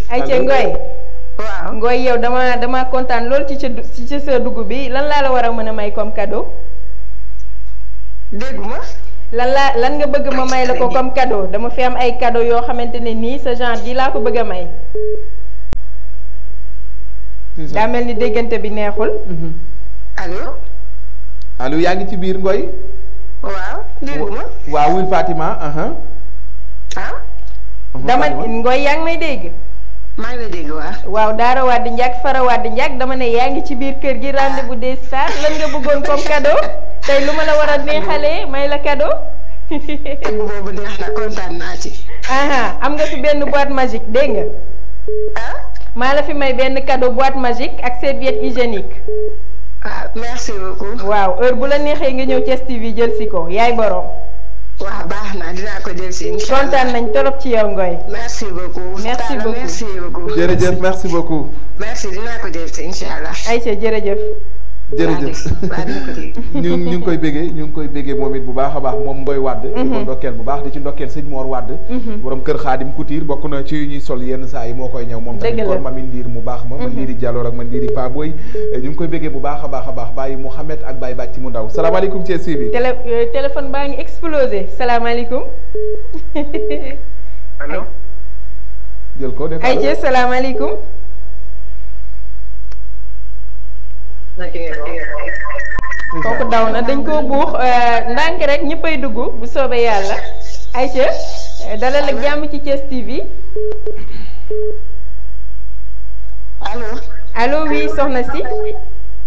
ayca Ngoy. waaw Ngoy yow dama kontaan lool ci sa dugub bi lan laa la war a mën a may comme cadeau. dégguma. lan nga bëgg ma may la ko comme cadeau dama fi am ay cadeau yoo xamante ne nii sa genre ji laa ko bëgg a may. daa mel ni déggante bi neexul. allo yaa ngi ci biir Ngoy. waaw dégguma. waaw wuy Fatima. dama Ngoy yaa ngi may dégg. maa ngi lay dégg waaw Daara Wade Ndiak Fara Wade Ndiak dama ne yaa ngi ci biir kër gi rendez-vous des stars lan nga bëggoon comme cadeau tey lu ma la war a neexalee may la cadeau. boobu neex na kontaan naa ci. am nga fi benn boîte magique dégg nga. maa la fi may benn cadeau boîte magique ak serviette hygiénique. merci beaucoup. waaw heure bu la neexee nga ñëw Thiès TV jël si ko yaay borom. waaw baax na dinaa ko jël si incha allah kontaan nañ torop ci yow Ngoy. merci beaucoup. merci beaucoup jërëjëf merci beaucoup. merci dinaa ko jël si incha allah. Aïcha jërëjëf. ñu ngi koy béggee moom it bu baax a baax moom Ngoy Wade. di ko ndokkeel bu baax di ci ndokkeel sëñ Mor Wade. borom kër Xaadim Couture bokk na ci ñuy sol yenn saa yi moo koy ñëw moom tamit kon ma ndiir mu baax ma ndiiri Diallo ak ma ndiiri Fa Boy ñu ngi koy béggee bu baax a baax Baye Mouhamed ak Baye Bàcc mu ndaw salaamaaleykum Thiès TV. téléphone baa ngi explosé salaamaaleykum. allo. jël ko def ayca salaamaaleykum. kooku daw na dañ koo buux ndànk rek ñëppay dugg bu soobee yàlla ayca dalal ak jàmm ci Thiès TV. allo oui soxna si.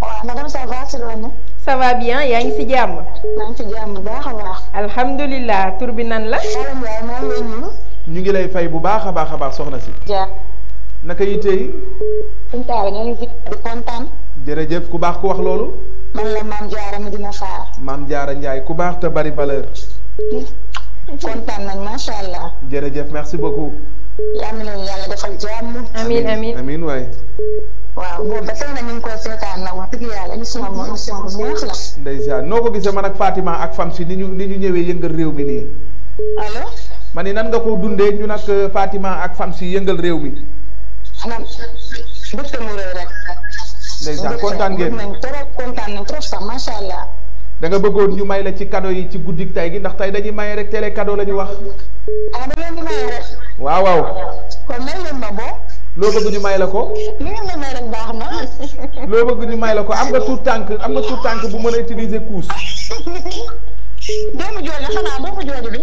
waaw madame ça va ci loolu. ça va bien yaa ngi si jàmm. maa ngi si jàmm bu baax a baax. alhamdulilah tur bi nan la. Talla Ndiaye maa ngi lay nuyu. ñu ngi lay fay bu baax a baax soxna si. naka yitte yi. suñu taal ñu ngi di kontaan. jërëjëf ku baax ku wax loolu. man la Maam Jaara Medina Faar. Maam Jaara Ndiaye ku baax te bari valeur. kontaan nañ macha allah. jërëjëf merci beaucoup. yal na leen yàlla defal jàmm. amiin waay. waaw boobu ba tey nag ñu ngi koy seetaan nag wax dëgg yàlla émission bu neex la. ndeysaan noo ko gisee man ak Fatima ak Fam si ni ñu ñëwee yëngal réew mi nii. allo. ma ni nan nga ko dundee ñu nag Fatima ak Fam si yëngal réew mi. xanaa bëgg mu rëy rek. ndeysaan kontaan ngeen kontaan nañ trop sax macha allah. da nga bëggoon ñu may la ci cadeau yi ci guddik tay gi ndax tey dañuy maye rek télé cadeau la ñu wax. da ngeen di maye rek. waaw. kon may leen ma boo. loo bëgg ñu may la ko. li ngeen ma may rek baax na. loo bëgg ñu may la ko am nga tuut tànk bu mën a utiliser couche. doomu jooju xanaa doomu jooju bi.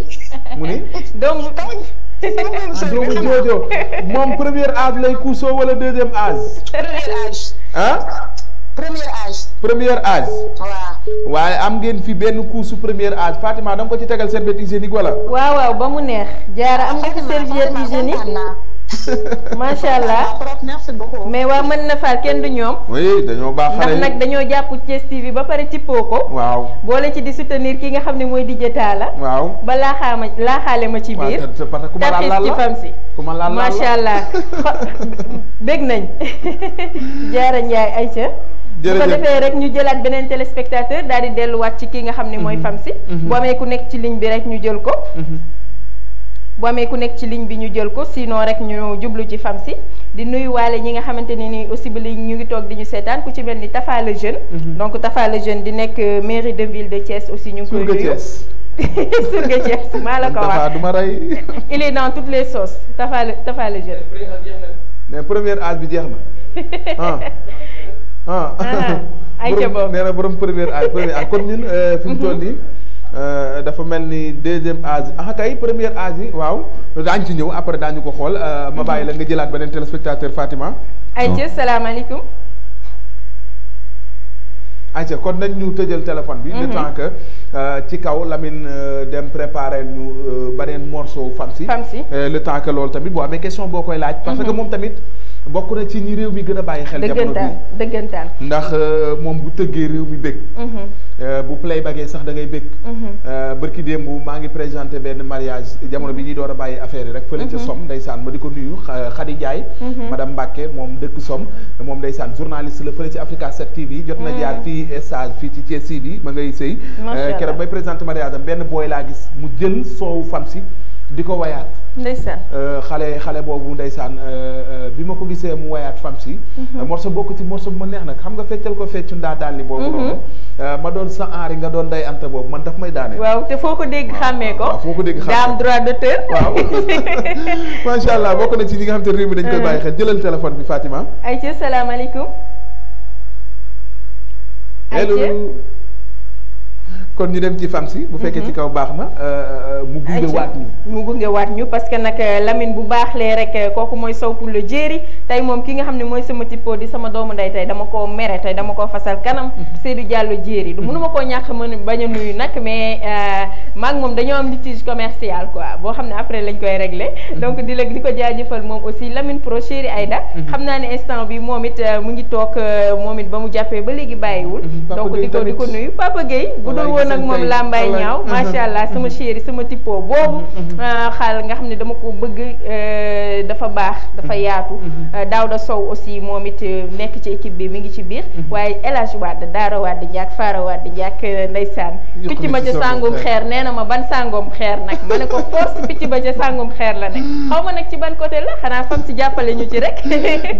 mu ni. doomu joojo moom premier âge lay couche wala deuxième âge. premier âge. waaye am ngeen fi benn couche premier âge Fatima da nga ko ci tegal serviette hygiénique wala. waaw ba mu neex jaara am nga fi serviette hygiénique. macha allah merci beaucoup. mais waa mën na faal kenn du ñoom. oui dañoo baax xale ndax nag dañoo jàpp Thiès TV ba pare tippoo ko. waaw boole ci di soutenir ki nga xam ne mooy DJ Talla. waaw ba laaxaale ma ci biir. parce que ku ma laal laal ci fam si. ku ma laal laal macha allah bég nañ Jaara Njaay Aïcha. bu ko defee rek ñu jëlaat beneen téléspectateur daal di delluwaat ci ki nga xam ne mooy fam si. bu amee ku nekk ci ligne bi rek ñu jël ko. bu amee ku nekk ci ligne bi ñu jël ko sinon rek ñu jublu ci fam si di nuyuwaale ñi nga xamante ne ni aussi bi ñu ngi toog di ñu seetaan ku ci mel ni Tafa le jeune. donc Tafa le jeune di nekk mairie de ville de Thiès aussi ñu ngi koy nuyu. Surga Thiès maa la ko wax du ma rey. il est dans toutes les sauces Tafa le jeune. mais première âge bi jeex na ay ca boobu nee na borom première âge kon ñun fi mu toll nii dafa mel ni deuxième âge kay première âge yi waaw daañu ci ñëw après daañu ko xool ma bàyyi la nga jëlaat beneen téléspectateur Fatima. ayca salaamaaleykum. ayca kon nañ ñu tëjal téléphone bi. le temps que ci kaw Lamine dem préparer ñu beneen morceau fam si. le temps que loolu tamit boo amee question boo koy laaj. parce que moom tamit bokk na ci ñi réew mi gën a bàyyi xel. jamono bi dëggantaan ndax moom bu tëggee réew mi bëgg. bu play bagee sax da ngay bëgg. bërki démb maa ngi présenté benn mariage jamono bi ñuy door a bàyyi affaire yi rek. fële ca Somme ndeysaan ma di ko nuyu Khady Ndiaye. madame Mbacke moom dëkk Somme moom ndeysaan journaliste la fële ci Africa 7 TV. jot na jaar fii stage fii ci Thiès bi ma ngay sëy. keroog may présenté mariage am benn booy laa gis mu jël soowu fam si di ko wayaat. ndeysaan xale boobu ndeysaan bi ma ko gisee mu wayaat fam si. morceau bokk ci morceau bu ma neex nag xam nga feccal ko feccu ndaa daal li boobu noonu. ma doon sa aari nga doon day anta boobu man daf may daane. waaw te foo ko dégg xàmmee ko. waaw foo ko dégg xàmmee daa am droit d'auteur. waaw macha allah bokk na ci ñi nga xam te réew mi dañ koy bàyyi xel jëlal téléphone bi Fatima. ayca salaamaaleykum. hello. kon ñu dem ci fam si bu fekkee ci kaw baax na mu gunge waat ñu parce que nag Lamine bu baaxlee rek kooku mooy Sow pour le jéeri tey moom ki nga xam ne mooy sama tipo di sama doomu ndey tey dama koo mere tey dama koo fasal kanam Seydou Diallo jéeri du mënuma koo ñàkk mën bañ a nuyu nag mais maag moom dañoo am litige commercial quoi boo xam ne après lañ koy régler donc di ko jaajëfal moom aussi Lamine Pro chéri Aïda xam naa ne instant bi moom it mu ngi toog moom it ba mu jàppee ba léegi bàyyiwul donc di ko nuyu Papa Gueye bu dul woon ak moom lambay ñaaw macha allah sama chéri sama tipo boobu xaal nga xam ne dama ko bëgg dafa baax dafa yaatu Daouda Sow aussi moom it nekk ci équipe bi mi ngi ci biir waaye El Hadj Wade Daara Wade Ndiak Fara Wade Ndiak ndeysaan picc ba ca sàngum xeer nee na ma ban sàngum xeer nag ma ne ko force picc ba ca sàngum xeer la nekk xaw ma nag ci ban côté la xanaa fam si jàppale ñu ci rek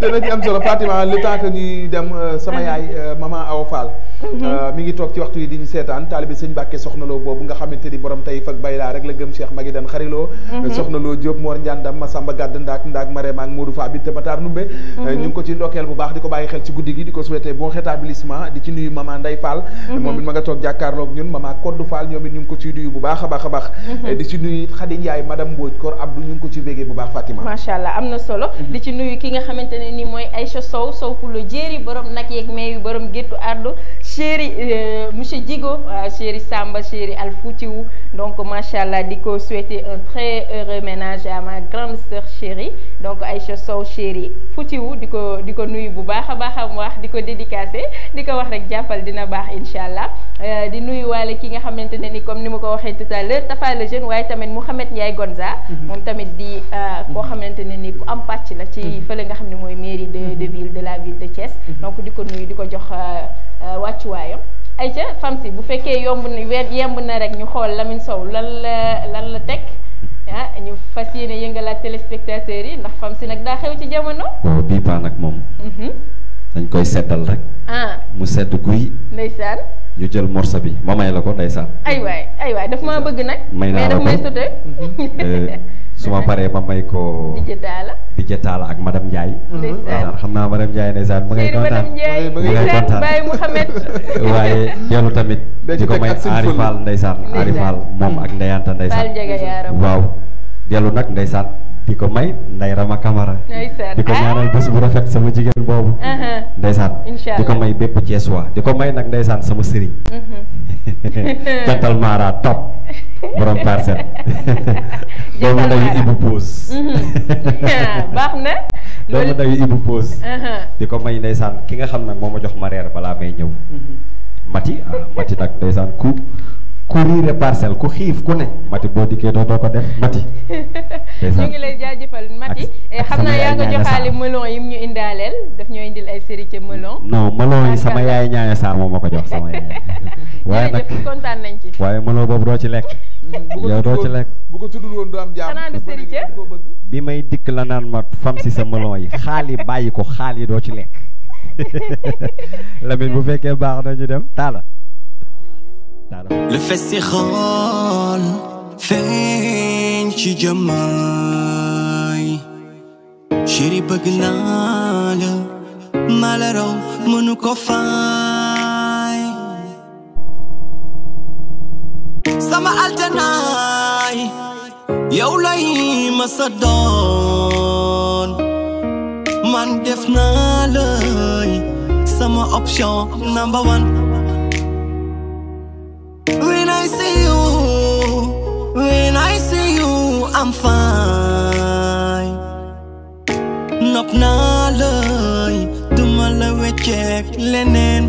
dana ci am solo Fatima le temps que ñuy dem sama yaay maman Awa Fall mi ngi toog ci waxtu yi di ñu seetaan taalibe sëñ Mbàkke soxna loo boobu nga xamante ni borom tey fak bay laa rek la gëm Cheikh Magi dan xariloo soxna loo Diop Mor Ndiandam Masamba Gàdd ndaak Marema ak Modou Fa Binta Matar Numbe ñu ngi ko ci ndokkeel bu baax di ko bàyyi xel ci guddi gi di ko souhaiter bon rétablissement di ci nuyu maman Ndeye Fall moom it ma nga toog jàkkaarloog ñun maman Koddu Fall ñoom it ñu ngi ko ciy nuyu bu baax a baax a baax di ci nuyu Khady Ndiaye madame Mbodj Kor Abdou ñu ngi ko ci bégee bu baax Fatima macha allah am na solo di ci nuyu ki nga xamante ne ni mooy Aïcha Sow pour le jéeri borom nag yeeg meeyu borom géttu ardu chéri monsieur Djigo chéri Samba chéri Al Foutiou donc macha allah di ko souhaiter un très heureux ménage à ma grande sœur chérie donc Aïcha Sow chéri Foutiou di ko nuyu bu baax a baax am wax di ko dédicacé di ko wax rek jàppal dina baax incha allah di nuyu waale ki nga xamante ne ni comme ni ma ko waxee tout à l'heure Tafa le jeune waaye tamit Mouhamed Ndiaye Gonza moom tamit di koo xamante ne ni ku am pàcc la ci fële nga xam ne mooy mairie de ville de la ville de Thiès donc di ko nuyu di ko jox wàccuwaayam ayca fam si bu fekkee yemb na rek ñu xool Lamine Sow lan la teg ñu fas yéene yëngalaat téléspectateurs yi ndax fam si nag daa xew ci jamono. waaw bii paa nag moom. dañ koy seddal rek. mu sedd guy. ndeysaan. ñu jël morso bi ma may la ko ndeysaan. aywaay daf maa bëgg nag. may naa la ko mais daf may sotee. su ma paree ma may ko. DJ Talla ak madame Ndiaye. ndeysaan xam naa madame Ndiaye ndeysaan ma ngay kontaan ma ngay kontaan Baye Mouhamed. waaye dellu tamit. di ko may Ari Fall ndeysaan Ari Fall moom ak ndeyanta ndeysaan. waaw dellu nag ndeysaan di ko may Ndeye Rama Camara. di ko ñaanal bés bu rafet sama jigéen boobu. ndeysaan di ko may bépp Thiès waa di ko may nag ndeysaan sama sëriñ. jantal Mara top borom parcelle. doomu ndayu Ibou Pose. baax na. doomu ndayu Ibou Pose. di ko may ndeysaan ki nga xam nag moo ma jox ma reer balaa may ñëw. Mati Mati nag ndeysaan ku riire parcelle ku xiif ku ne Mati boo dikkee doo ko def Mati. ñu ngi lay jaajëfal Mati. xam naa yaa nga joxaale melon yi ñu indaaleel daf ñoo indil ay sérité melon. non melon yi sama yaay ñaaya Sarr moo ma ko jox sama yaay. waaye nag kontaan nañ ci. waaye melon boobu doo ci lekk. yow doo ci lekk. bu ko tuddul woon du am jàmm. xanaa du sérité. bi may dikk la naan ma fam si sa melon yi xaal yi bàyyi ko xaal yi doo ci lekk. Lamine bu fekkee baax na ñu dem taala. Le festival feeñ ci jëmmay chéri bëgg naa la malaraw mënu ko fay sama aljanaay yow lay ma sa doon man def naa lay sama option number one. When I see you, I'm fine. Nopp naa lay duma la wecceek leneen.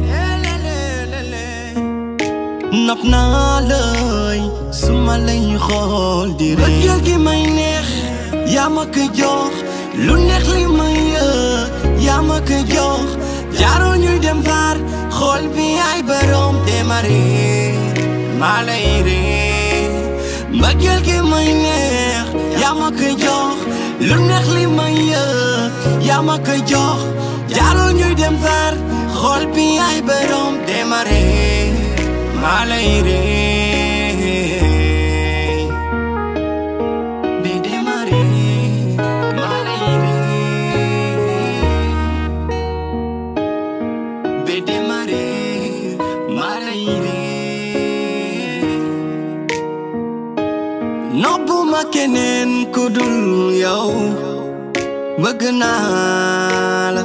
Nopp naa lay suma lay xool di ree. Bëggeel gi may neex yaa ma ko jox lu neex li may yëg yaa ma ko jox jaaroo ñuy dem faar xool bi ay borom démarré maa lay ree. Mbëggeel gi may neex yaa ma ko jox lu neex li may yëg yaa ma ko jox jaarul ñuy dem far xool bi ay borom démarré maa lay rey bi démarré maa lay rey bi démarré maa lay rey. Noppuma keneen ku dul yow bëgg naa la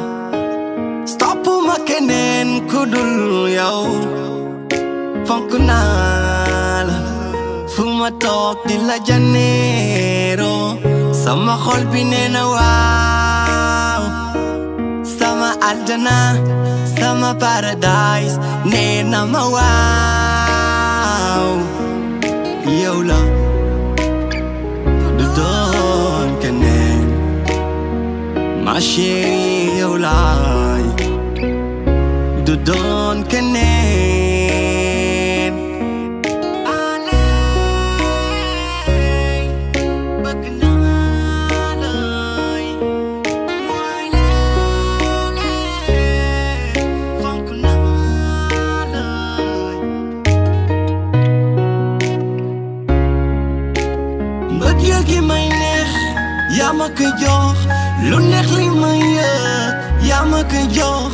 stoppuma keneen ku dul yow fonk naa la fu ma toog di la janeero sama xol bi nee na waaw sama aljana sama paradise nee na ma waaw yow la doon keneen ma chérie yow laay du doon keneen aley bëgg naa lay mooy leele fonk naa lay mbëggeel gi may neex yaa ma ko jox lu neex li may yëg yaa ma ko jox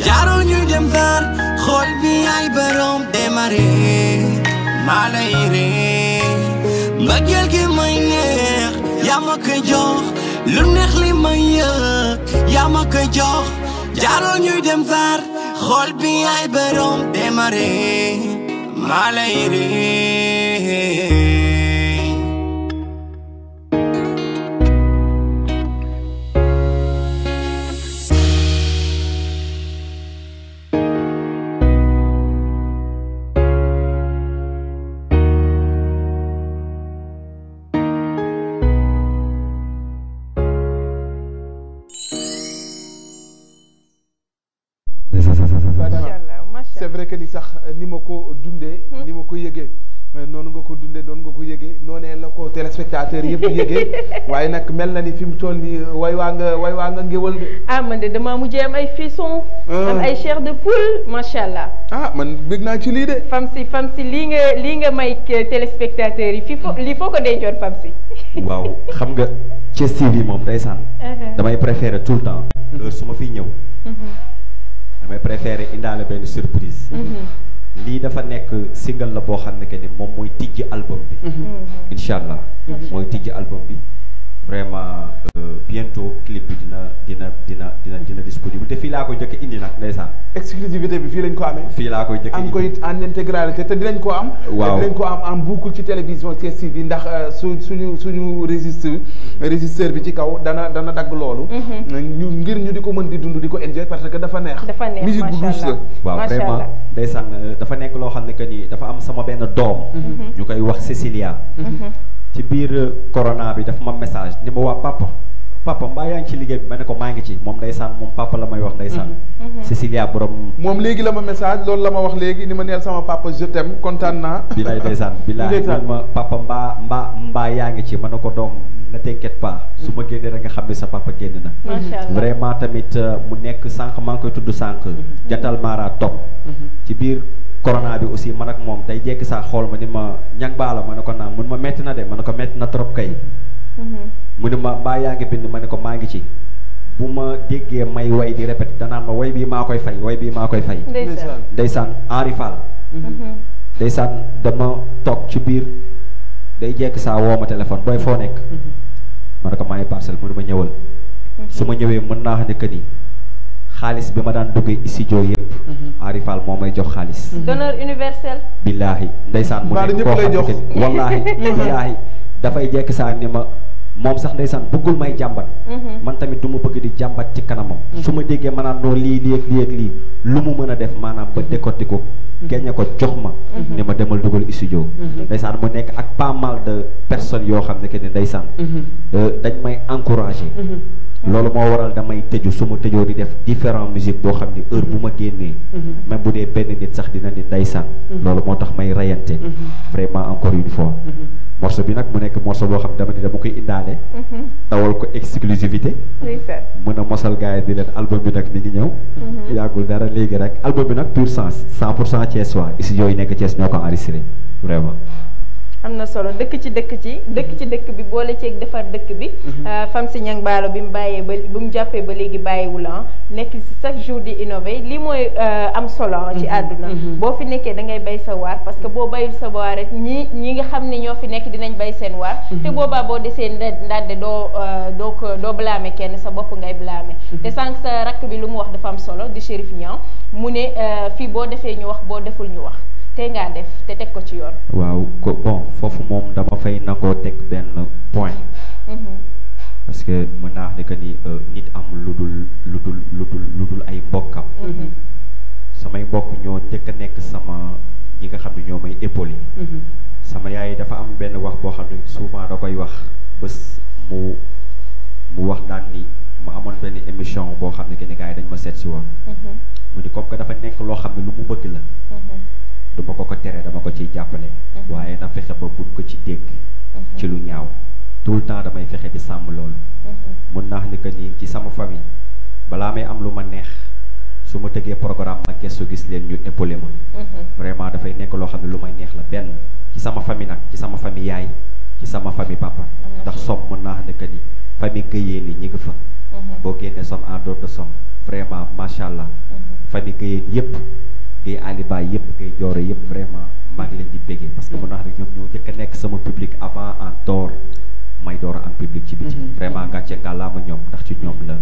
jaarul ñuy dem far xool bi ay borom démarré maa lay rey mbëggeel gi may neex yaa ma ko jox lu neex li may yëg yaa ma ko jox jaarul ñuy dem far xool bi ay borom démarré maa lay rey. C'est vrai que ni sax ni ma ko dundee ni ma ko yëgee noonu nga ko dundee doon nga ko yëgee noonee la ko téléspectateur yëpp yëgee waaye nag mel na ni fi mu toll nii way waa nga ngéwal de. ah man de damaa mujjee am ay frissons. am ay chair de poule macha allah. ah man bëgg naa ci lii de. fam si lii nga may téléspectateur yi lii foo ko dencoon fam si. waaw xam nga Thiès TV moom ndeysaan. damay préférer tout le temps. heure su ma fiy ñëw. damay préféré indaale benn surprise. lii dafa nekk single la boo xam ne que ni moom mooy tijji album bi. incha allah mooy tijji album bi vraiment bientôt clip bi dina disponible te fii laa koy jëkk indi nag ndeysaan. exclusivité bi fii lañ ko amee. fii laa koy jëkk indi am koy en intégralité te dinañ ko am. waaw te dinañ ko am en boucle ci télévision Thiès TV ndax suñu régisseur bi ci kaw dana dagg loolu. ngir ñu di ko mën di dund di ko enjoy parce que dafa neex. dafa neex musique bu douce la. waaw vraiment ndeysaan dafa nekk loo xam ne que ni dafa am sama benn doom. ñu koy wax Cécilia. ci biir corona bi dafa ma message ni ma waa papa mbaa yaa ngi ci liggéey bi ma ne ko maa ngi ci moom ndeysaan moom papa la may wax ndeysaan. Cécilia borom. moom léegi la ma message loolu la ma wax léegi ni ma neel sama papa je t'aime kontaan naa. bilaay ndeysaan bilaay ma papa mbaa yaa ngi ci ma ne ko doom ne t'inquiète pas su ma génnee rek nga xam ne sa papa génn na. macha allah vraiment tamit mu nekk sànq maa ngi koy tudd sànq. Jantal Mara Top. ci biir corona bi aussi man ak moom day jekki saa xool ma ni ma ñag baala ma ne ko naan mun ma metti na de ma ne ko metti na trop kay. mu ne ma mbaa yaa ngi bind ma ne ko maa ngi ci bu ma déggee may way di répété danaan ma way bii maa koy fay way bii maa koy fay. ndeysaan Henri Fall. ndeysaan dama toog ci biir day jekki saa woo ma téléphone booy foo nekk. ma ne ko maa ngi parcelle mu ne ma ñëwal. su ma ñëwee mën naa xam ne que ni xaalis bi ma daan duggee studio yëpp. Henri Fall moo may jox xaalis. donneur universel. billaahi ndeysaan mu nekk koo xam ne wallaahi billaahi dafay jekki saa ni ma moom sax ndeysaan bëggul may jàmbat. man tamit du ma bëgg di jàmbat ci kanamam. su ma déggee ma naan noo lii ak lii lu mu mën a def maanaam ba décortiquer ko. génne ko jox ma. ni ma demal dugal studio. ndeysaan mu nekk ak pas mal de personnes yoo xam ne que ni ndeysaan. dañ may encouragé. loolu moo waral damay tëju su ma tëjoo di def différent musique boo xam ni heure bu ma génnee. même bu dee benn nit sax dina ni ndeysaan. loolu moo tax may rayante. vraiment encore une fois. morceau bi nag mu nekk morceau boo xam ne dama koy indaale. dawal ko exclusivité. mën a mosal gars yi di leen album bi nag mi ngi ñëw. yàggul dara léegi rek album bi nag pur sens 100% Thiès waa studio yi nekk Thiès ñoo ko enregistré vraiment. am na solo dëkk ci dëkk bi boole ceeg defar dëkk bi. fam si ñang baalo bi mu bàyyee ba bu mu jàppee ba léegi bàyyiwul nekk si chaque jour di innover lii mooy am solo ci àdduna. boo fi nekkee da ngay bay sa waar parce que boo bayul sa waar rek ñi nga xam ne ñoo fi nekk dinañ bay seen waar. te boobaa boo desee ndàdde doo blâmer kenn sa bopp ngay blâmer. te sànq sa rakk bi lu mu wax dafa am solo di Chérif Niang mu ne fii boo defee ñu wax boo deful ñu wax. te ngaa def te teg ko ci yoon. waaw ko bon foofu moom dama fay nangoo teg benn point. parce que mën naa wax ne que ni nit am lu dul ay mbokkam. samay mbokk ñoo njëkk a nekk sama ñi nga xam ne ñoo may épaulé. sama yaay dafa am benn wax boo xam ne souvent da koy wax bés mu wax daan ni ma amoon benn émission boo xam ne que ni gars yi dañ ma seet si woon. mu ni comme que dafa nekk loo xam ne lu mu bëgg la. duma ko tere dama ko ciy jàppale. waaye na fexe ba buñ ko ci dégg. ci lu ñaaw tout le temps damay fexe di sàmm loolu. mun naa ni que ni ci sama famille balaa may am lu ma neex su ma tëggee programme ma gestu gis leen ñu épaulé ma. vraiment dafay nekk loo xam ne lu may neex la benn ci sama famille nag ci sama famille yaay ci sama famille papa. ndax som mun naa ni que ni famille Guèye ni ñi ngi fa. boo génnee som en dehors de som vraiment macha allah. famille Guèye yépp Guèye Alibaay yëpp Guèye Joore yëpp vraiment maa ngi leen di béggee parce que mën naa wax ne ñoom ñoo njëkk a nekk sama public avant en door may door a am public ci biti. vraiment gàcce ngàllaama ñoom ndax ci ñoom la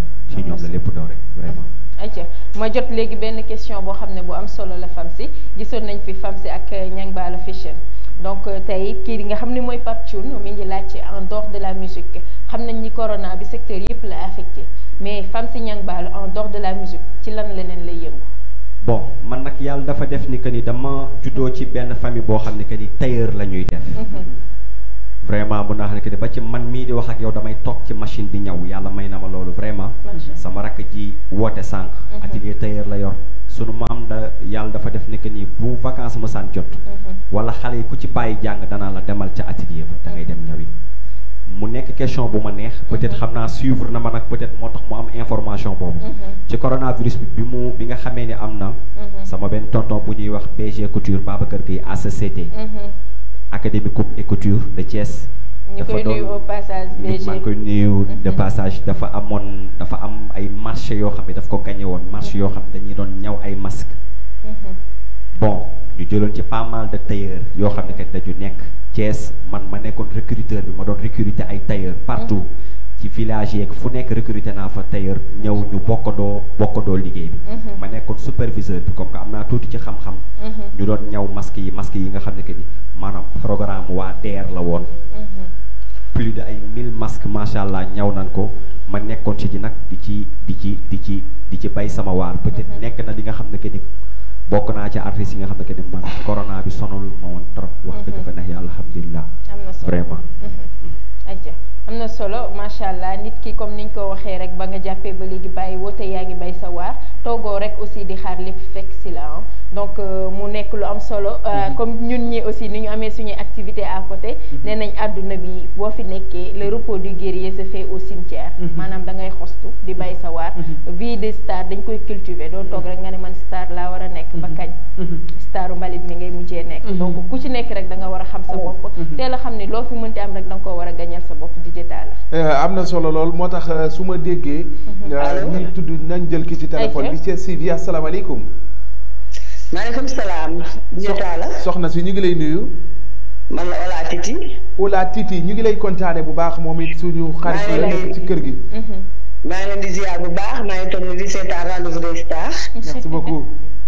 lépp doore vraiment. ayca ma jot léegi benn question boo xam ne bu am solo la Famsi gisoon nañ fi Famsi ak Niang Ballo Fashion donc tey kii di nga xam ne mooy Pape Thioune mi ngi laajte en dehors de la musique xam nañ ni corona bi secteur yëpp la affecté mais Famsi Niang Ballo en dehors de la musique ci lan leneen lay yëngu. bon man nag yàlla dafa def ni que ni dama juddoo ci benn famille boo xam ne que ni tailleur la ñuy def. vraiment mun naa xam ne que ni ba ci man mii di wax ak yow damay toog ci machine di ñaw yàlla may na ma loolu vraiment. sama rakk ji woote sànq. atelier tailleur la yor sunu maam yàlla dafa def ni que ni bu vacances ma saan jot. wala xale yi ku ci bàyyi jàng danaa la demal ca atelier ba da ngay dem ñawi. mu nekk question bu ma neex peut-être xam naa suivre na ma nag peut-être moo tax mu am information boobu. ci coronavirus bi nga xamee ne am na. sama benn tonton bu ñuy wax BG Couture Babacar Gueye ACCT. académie coupe et couture de Thiès. dafa doon au passage BG maa ngi koy nuyu de passage dafa am ay marché yoo xam ne daf ko gagné woon marché yoo xam ne dañuy doon ñaw ay masque bon ñu jëloon ci pas mal de tailleurs yoo xam ne kat dañu nekk ci Thiès man ma nekkoon recruteur bi ma doon recruter ay tailleur partout ci village yeeg fu nekk recruter naa fa tailleur ñëw ñu bokkandoo liggéey bi ma nekkoon superviseur bi comme que am naa tuuti ci xam-xam ñu doon ñaw masque yi nga xam ne que ni maanaam programme waa DER la woon plus de ay 1000 masques macha allah ñaw nañ ko ma nekkoon ci nag di ci bay sama waar peut-être nekk na li nga xam ne que ni bokk naa ci artistes yi nga xam ne que ni man corona bi sonalul ma woon trop wax dëgg fa neex yàlla alhamdulilah vraiment am na solo macha allah nit ki comme niñ ko waxee rek ba nga jàppee ba léegi bàyyi woote yaa ngi bay sa waar toogoo rek aussi di xaar lépp fekk si la donc mu nekk lu am solo comme ñun ñi aussi ni ñu amee suñuy activité à côté nee nañ àdduna bi boo fi nekkee le repos du guerrier se fait au cimetière maanaam da ngay xostu di bay sa waar vie de star dañ koy cultiver doo toog rek nga ne man star laa war a nekk ba kañ staru mbalit mi ngay mujjee nekk donc ku ci nekk rek da nga war a xam sa bopp teel a xam ne loo fi mënti am rek da nga koo war a gañal sa bopp am na solo lool moo tax su ma déggee ñuy tudd nañ jël ki ci téléphone bi ci Sylvie asalaamaaleykum maaleykum salaam soxna si ñu ngi lay nuyu man la Ola Titi ñu ngi lay kontaane bu baax moom it suñu xarit la nekk ci kër gi maa ngi leen di ziar bu baax maa ngi toog di seetaan rendez-vous des stars merci beaucoup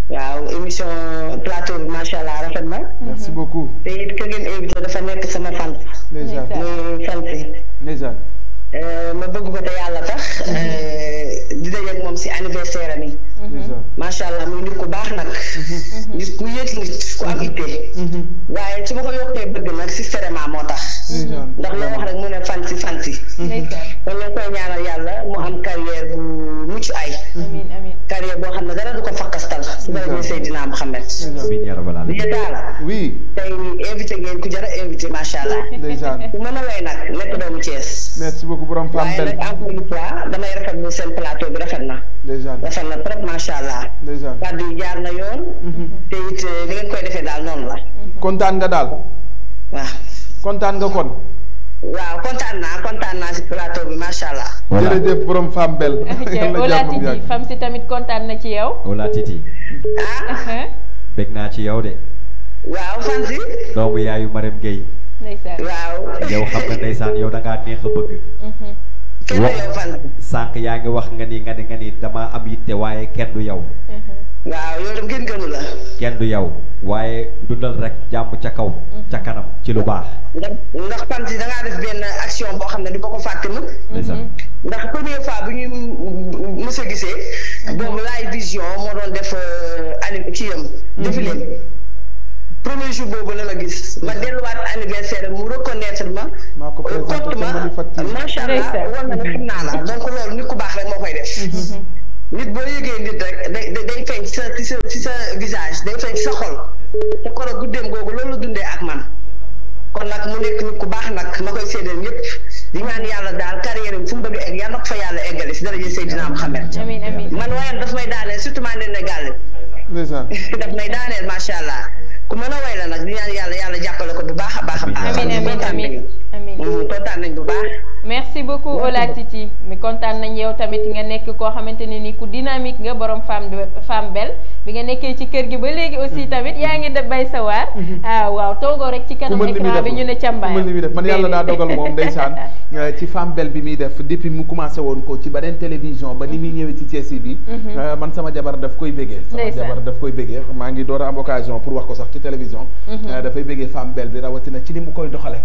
waaw émission plateau bi macha allah rafet na merci beaucoup te it ka ngeen invité dafa nekk sama fan ndeysaan muy fansi ndeysaan ma bëgg ko te yàlla tax di dajeeg moom si anniversaire am yi macha allah muy nit ku baax nag nit ku yëg nit ku am ittee waaye su ma ko yokkee bëgg nag systémement moo tax ndax loo wax rek mu ne fansi kon la koy ñaanal yàlla mu am carrière bu mucc ay carrière boo xam ne dara du ko fakkastal su dara Seydina Mohamed di daal oui tey invité ngeen ku jara invité macha allah ku mën a way nag nekk doomu Thiès merci beaucoup borom Fambel waaye nag encore une fois damay rafetlu seen plateau bi rafet na trop macha allah kàddu yi jaar na yoon te it li ngeen koy defee daal noonu la kontaan nga daal waaw kontaan nga kon waaw kontaan naa si plateau bi macha allah jërëjëf borom Fambel Ola Titi fam si tamit kontaan na ci yow Ola Titi bég naa ci yow de waaw fan si doomu yaayu Marème Gueye waaw yow xam nga ndeysaan yow da ngaa neex a bëgg kenn yow fan sànq yaa ngi wax nga ni dama am yitte waaye kenn du yow waaw yow dem kenn gënu la kenn du yow waaye dundal rek jàmm ca kaw ca kanam ci lu baax ndax fan si da ngaa def benn action boo xam ne du ma ko fàtte mukk ndax première fois bi ñuy mës a gisee boobu Live Vision moo doon def ci yam défilé premier jour boobu la gis ma delluwaat anniversaire mu reconnaître ma compte ma macha allah war na xam naa la donc loolu nit ku baax rek moo koy def nit boo yëgee nit rek day feeñ ci sa visage day feeñ ci sa xol te koro guddeem googu loolu la dundee ak man kon nag mu nekk nit ku baax nag ma koy séedeel ñëpp di ñaan yàlla daal carrière bi fu mu bëgg egg yàlla na ko fa yàlla eggale si daraja Seydina Mohamed man wayam daf may daaneel surtout maa ne gàlle daf may daaneel macha allah ku mën a way la nag di ñaan yàlla jàppale ko bu baax a baax a baax. amiin kontaan nañ bu baax. merci beaucoup Ola Titi mi kontaan nañ yow tamit nga nekk koo xamante ne ni ku dynamique nga borom Fambel bi nga nekkee ci kër gi ba léegi aussi tamit yaa ngi def bay sa waar. waaw toogoo rek ci kanam écran bi ñu ne càmbaay. ku mën li muy def man yàlla daa dogal moom ndeysaan ci Fambel bi muy def depuis mu commencé woon ko ci beneen télévision ba ni muy ñëwee ci Thiès bi. man sama jabar daf koy bégee. maa ngi door a am occasion pour wax ko sax ci télévision. dafay bégee Fambel bi rawatina ci ni mu koy doxale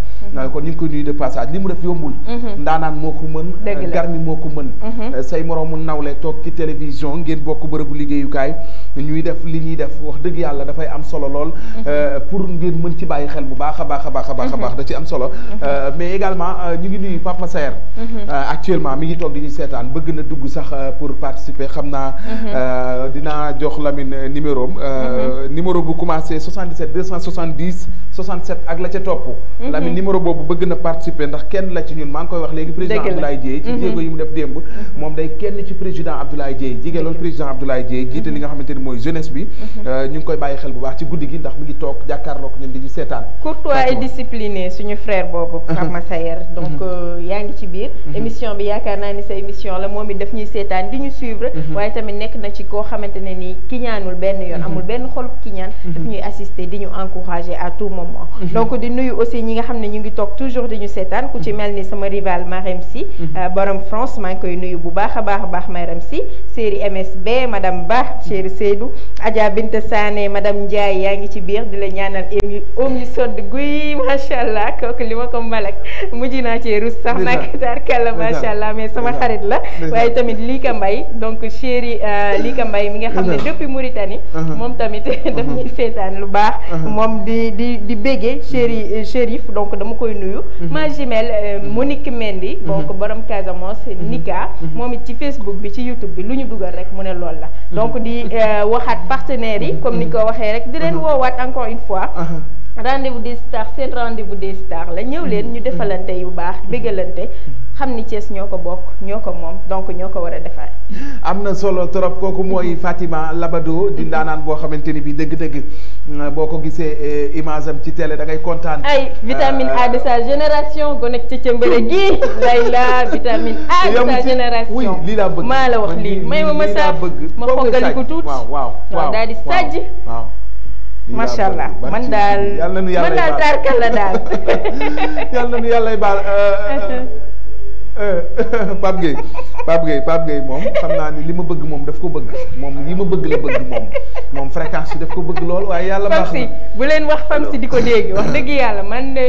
kon ñu ngi koy nuyu de passage li mu def yombul. ndaanaan moo ko mën. garmi moo ko mën. say moroomu nawle toog ci télévision ngeen bokk bërëbu liggéeyukaay ñuy def li ñuy def wax dëgg yàlla dafay am solo lool. pour ngeen mën ci bàyyi xel bu baax a baax a baax a baax da ci am solo. mais également ñu ngi nuyu Papa Saer. actuellement mi ngi toog di ñu seetaan bëgg na dugg sax pour participer xam naa. dinaa jox Lamine numéro am. numéro bu commencé 77 270 67 ak la ca topp. Lamine numéro boobu bëgg na participer ndax kenn la ci ñun maa ngi koy wax léegi président Abdoulaye Dièye ci jéego yi mu def démb moom day kenn ci président Abdoulaye Dièye jigéen loolu président Abdoulaye Dièye jiite li nga xamante ni mooy jeunesse bi ñu ngi koy bàyyi xel bu baax ci guddi gi ndax mi ngi toog jàkkaarloo ko ñun di ñu seetaan. courtois et discipliné suñu frère boobu Pape Massaer donc yaa ngi ci biir émission bi yaakaar naa ni sa émission la moom it daf ñuy seetaan di ñu suivre waaye tamit nekk na ci koo xamante ne nii kiñaanul benn yoon amul benn xol kiñaan daf ñuy assister di ñu encourager à tout moment donc di nuyu aussi ñi nga xam ne ñu ngi toog toujours di ñu seetaan ku ci mel ni sama rival Marème Sy borom France maa ngi koy nuyu bu baax a baax Marème Sy série MSB madame Ba chéri Seydou Adja Binte Sané madame Ndiaye yaa ngi ci biir di la ñaanal oom yu sodd guy macha allah kooku li ma ko mbalak mujj naa ci rus sax nag tarkalla macha allah mais sama xarit la waaye tamit Lika Mbaye donc chéri Lika Mbaye mi nga xam ne depuis Mauritanie moom tamit daf ñuy seetaan lu baax moom di béggee chéri Chérif donc dama koy nuyu ma jumelle Monique Mendy donc borom Casamance Nika moom it ci Facebook bi ci YouTube bi lu ñu dugal rek mu ne loolu la donc di waxaat partenaires yi comme ni ko waxee rek di leen woowaat encore une fois rendez-vous des stars seen rendez-vous des stars la ñëw leen ñu defalante yu baax béggalante xam ni Thiès ñoo ko bokk ñoo ko moom donc ñoo ko war a defar. am na solo trop kooku mooy Fatima Labado di ndaanaan boo xamante ni bii dëgg-dëgg boo ko gisee image am ci télé da ngay kontaan. ay vitamine A de sa génération gone ci cëmbëre gi layla vitamine A de sa génération. oui lii laa bëgg maa la wax lii may ma saaf ma xoggali ko tuuti. waaw daal di sajj. waaw. macha allah man daal tarkal la daal. yal na nu yàlla baal Pape Gueye moom xam naa ni li ma bëgg moom daf ko bëgg moom li ma bëgg la bëgg moom fréquence yi daf ko bëgg lool waaye yàlla baax na bu leen wax fam si di ko dégg wax dëgg yàlla man de.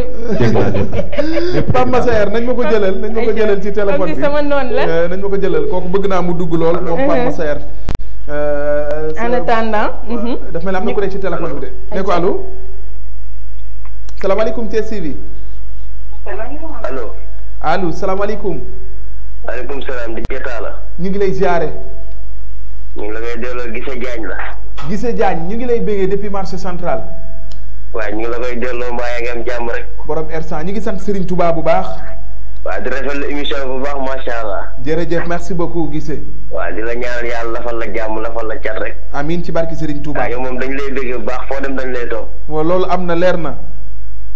Pape Massaer nañ ma ko jëlal ci téléphone bi sama noonu la nañ ma ko jëlal kooku bëgg naa mu dugg lool moom Pape Massaer. en attendant. daf mel am na ku ne ci téléphone bi de. ne ko allo. salaamaaleykum Thiès TV. allo salaamaaleykum. maaleykum salaam di jotaa la. ñu ngi lay ziare. ñu ngi la koy delloo Gise Diagne la. Gise Diagne ñu ngi lay béggee depuis marché central. waaw ñu ngi la koy delloo mbaa yaa ngi am jàmm rek. borom R100 ñu ngi sant Serigne Touba bu baax. waaw di rafetlu émission bu baax macha allah. jërëjëf merci beaucoup Gise. waaw di la ñaanal yàlla lafal la jàmm lafal la cat rek. amiin ci barki Serigne Touba. waaw yow moom dañu lay bégg bu baax foo dem dañu lay toog. waaw loolu am na leer na.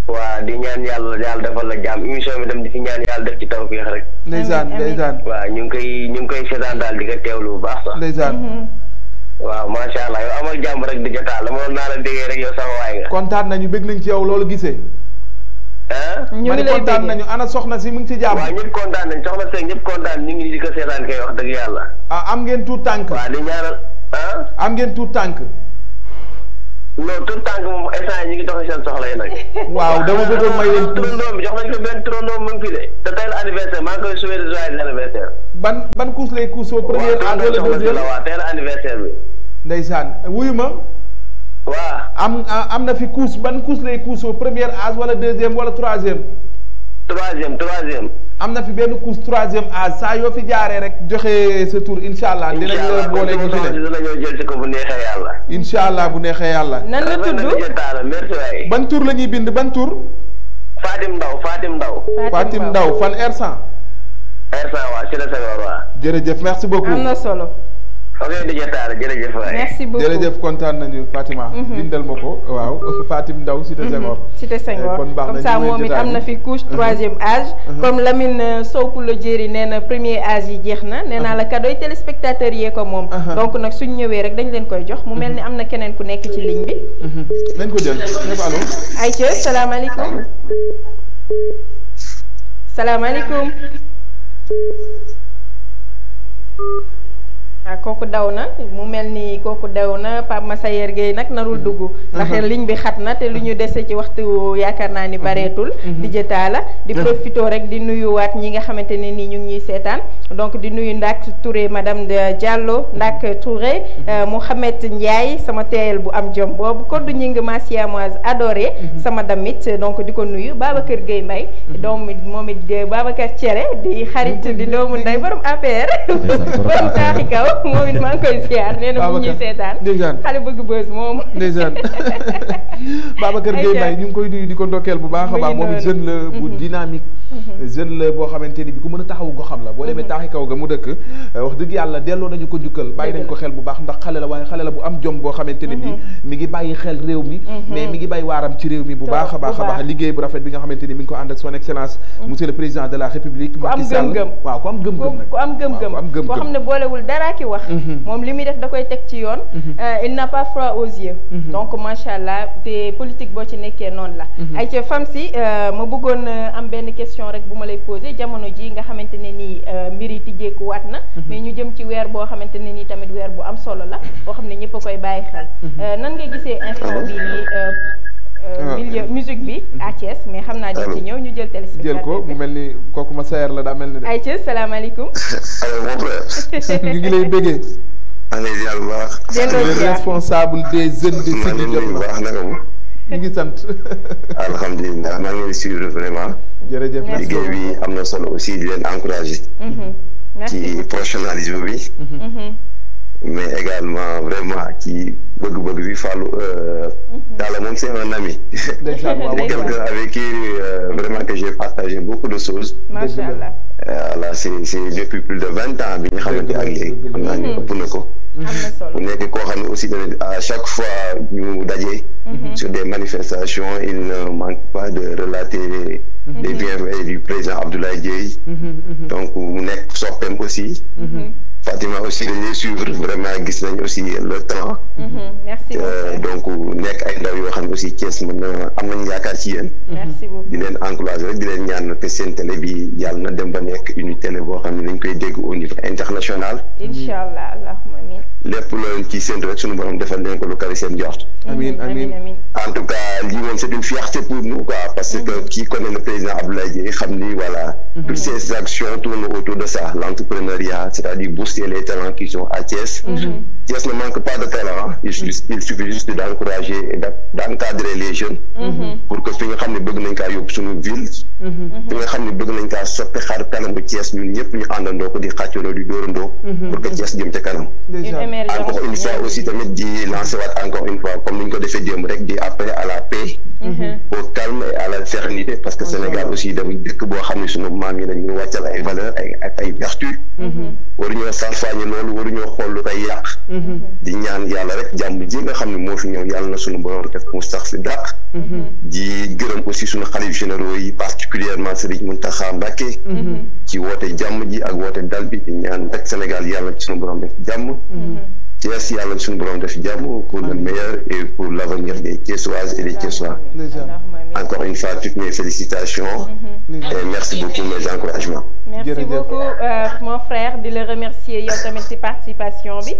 waaw di ñaan yàlla defal la jàmm émission bi dem di fi ñaan yàlla def ci tawfiix rek. ndeysaan. waaw ñu ngi koy seetaan daal di ko teewlu bu baax sax. ndeysaan. waaw macha allah yow amal jàmm rek di jotaal dama naa la déggee rek yow sama waay nga. kontaan nañu bég nañ ci yow loolu Gisee. ñu ngi lay kontaan nañu ana soxna si mu ngi ci jàmm. waaw ñëpp kontaan nañ soxna Seck ñëpp kontaan ñu ngi di ko seetaan kay wax dëgg yàlla. am ngeen tuut tànk. waaw di ñaanal am ngeen tuut tànk. non tout tànk moom instant ñu ngi doxee seen soxla yi nag. waaw dama bëggoon may leen. turandoom bi jox nañ ko benn turandoom mu ngi fi de te tey la anniversaire maa ngi koy souhaité joyeux anniversaire. ban couche lay couche au premier âge wala deuxième. waaw tey la anniversaire bi. ndeysaan wuyu ma. waaw am na fi couche ban couche lay couche au premier âge wala deuxième wala troisième. troisième. am na fi benn couche troisième âge saa yoo fi jaaree rek joxe sa tour incha allah. dinañ la boole ñu fi ne dinañoo jël ci ko bu neexee yàlla. incha allah bu neexee yàlla. nan la tudd merci waay. ban tour la ñuy bind ban tour. Fatim Ndaw fan R100. R100 waaw ci la Senghor waaw. jërëjëf merci beaucoup am na solo. ok di jotaal jërëjëf waay. merci beaucoup jërëjëf kontaan nañu Fatima. bindal ma ko waaw Fatim Ndaw Cité Senghor. Cité Senghor comme ça moom it am na fi couche troisième âge. comme Lamine Sow Poulo Jéeri nee na premier âge yi jeex na nee naa la cadeau téléspectateurs yee ko moom. donc nag suñ ñëwee rek dañ leen koy jox mu mel ni am na keneen ku nekk ci ligne bi. nañ ko jël ne ko allo. ayca salaamaaleykum. salaamaaleykum. kooku daw na mu mel ni kooku daw na Pape Massaer Gueye nag narul dugg ndax ligne bi xat na te lu ñu dese ci waxtu yaakaar naa ni bareetul di jëtaala di profito rek di nuyuwaat ñi nga xamante ne nii ñu ngi ñuy seetaan donc di nuyu Ndak Touré madame de Diallo Ndak Touré Mouhamed Ndiaye sama teeyal bu am jom boobu koddu ñi ngi ma siamoise adoré sama damit donc di ko nuyu Babacar Gueye Mbaye moom it Babacar Thiéré di xarit di doomu nday borom APR borom taaxi kaw moom it maa ngi koy ziar nee na mu ñuy seetaan. ndeysaan xale bëgg bës moom. ndeysaan Babacar Gueye Mbaye ñu ngi koy nuyu di ko ndokkeel bu baax a baax moom it jeune la bu dynamique. jeune la boo xamante ni bi ku mën a taxawu ko xam la boo demee taaxi kaw ga mu dëkk wax dëgg yàlla delloo nañu ko njukkal bàyyi nañ ko xel bu baax ndax xale la waaye xale la bu am jom boo xamante ne bi mi ngi bàyyi xel réew mi mais mi ngi bàyyi waaram ci réew mi bu baax a baax a baax liggéey bu rafet bi nga xamante ni mi ngi ko ànd ak son excellence monsieur le président de la république Macky Sall waaw ku am gëm-gëm nag ku am gëm-gëm koo xam ne boolewul dara ki wax moom li muy def da koy teg ci yoon il n'a pas froid aux yeux donc macha allah te politique boo ci nekkee noonu la ay ca fam si ma bëggoon am benn question rek bu ma lay posé jamono ji nga xamante ne nii mbir yi tijjeeku waat na mais ñu jëm ci weer boo xamante ne nii tamit weer bu am solo la boo xam ne ñëpp a koy bàyyi xel nan nga gisee instant bi nii milieu musique bi à Thiès mais xam naa di ci ñëw ñu jël téléspectateur jël ko mu mel ni kooku ma sayer la daa mel ni de. ayca salaamaaleykum. alors mon frère. ñu ngi lay bëggee. maa ngi lay ziar bu baax. le responsable des jeunes de Siggi jot na baax naka mu. ñu ngi sant. alhamdulilah maa ngi lay suivre vraiment. jërëjëf liggéey bi am na solo aussi di leen encourager. ci professionnalisme bi. mais également vraiment ci bëgg-bëgg bi Fallou Talla moom c'est un ami. quelqu'un avec qui vraiment que j'ai partagé beaucoup de choses. macha allah. voilà c'est depuis plus de 20 ans bi ñu xamante ak léegi. xam naa ñu ëpp na ko. am na solo mu nekk koo xam ne aussi tamit à chaque fois ñu daje. sur des manifestations il ne manque pas de relater les bienfaits du président Abdoulaye Dièye. donc mu nekk soppeem aussi. Fatima aussi dañuy suivre vraiment gis nañ aussi le temps. merci beaucoup donc nekk ay ndaw yoo xam ne aussi Thiès mën na am nañ yaakaar ci yéen. merci beaucoup di leen encourager rek di leen ñaan que seen télé bi yàlla na dem ba nekk une télé boo xam ne dañ koy dégg au niveau international. incha allah allahumma amiin. lépp loolu ci seen rek sunu borom defal leen ko lu kari seen njort. amiin amiin en tout cas lii moom c'est une fierté pour nous quoi parce que qui connaît le président Abdoulaye Dièye xam ni voilà. toutes ces actions tournent autour de ça l'entrepreneuriat c'est-à-dire booster les talents qui sont à Thiès. Thiès ne manque pas de talent il suffit juste d'encourager et d'encadrer les jeunes. pour que fi nga xam ne bëgg nañ kaa yóbbu suñu ville. fi nga xam ne bëgg nañ kaa soppi xar kanamu Thiès ñun ñëpp ñu àndandoo ko di xàccandoo di dóorandoo. pour que Thiès jëm ca kanam. encore une fois aussi tamit di lancer waat encore une fois comme ni ñu ko defee démb rek di appeler à la paix. au calme et à la sérénité parce que Sénégal aussi dafa dëkk boo xam ne sunu maam yi dañuy wàccal ay valeurs ay vertus. waruñoo salfaañe loolu waruñoo xool lu koy yàq. di ñaan yàlla rek jàmm ji nga xam ne moo fi ñëw yàlla na sunu borom def mu sax fi dàq. di gërëm aussi sunu xalif généraux yi particulièrement Serigne Mountakha Mbacké. ci woote jàmm ji ak woote dal bi di ñaan rek Sénégal yàlla sunu borom def jàmm. Thiès yàlla suñu borom def jàmm pour le meilleur et pour l'avenir des Thiessoises et des Thiessois. Encore une fois toutes mes félicitations et merci beaucoup mes encouragements. Merci beaucoup mon frère di la remercier yow tamit ci participation bi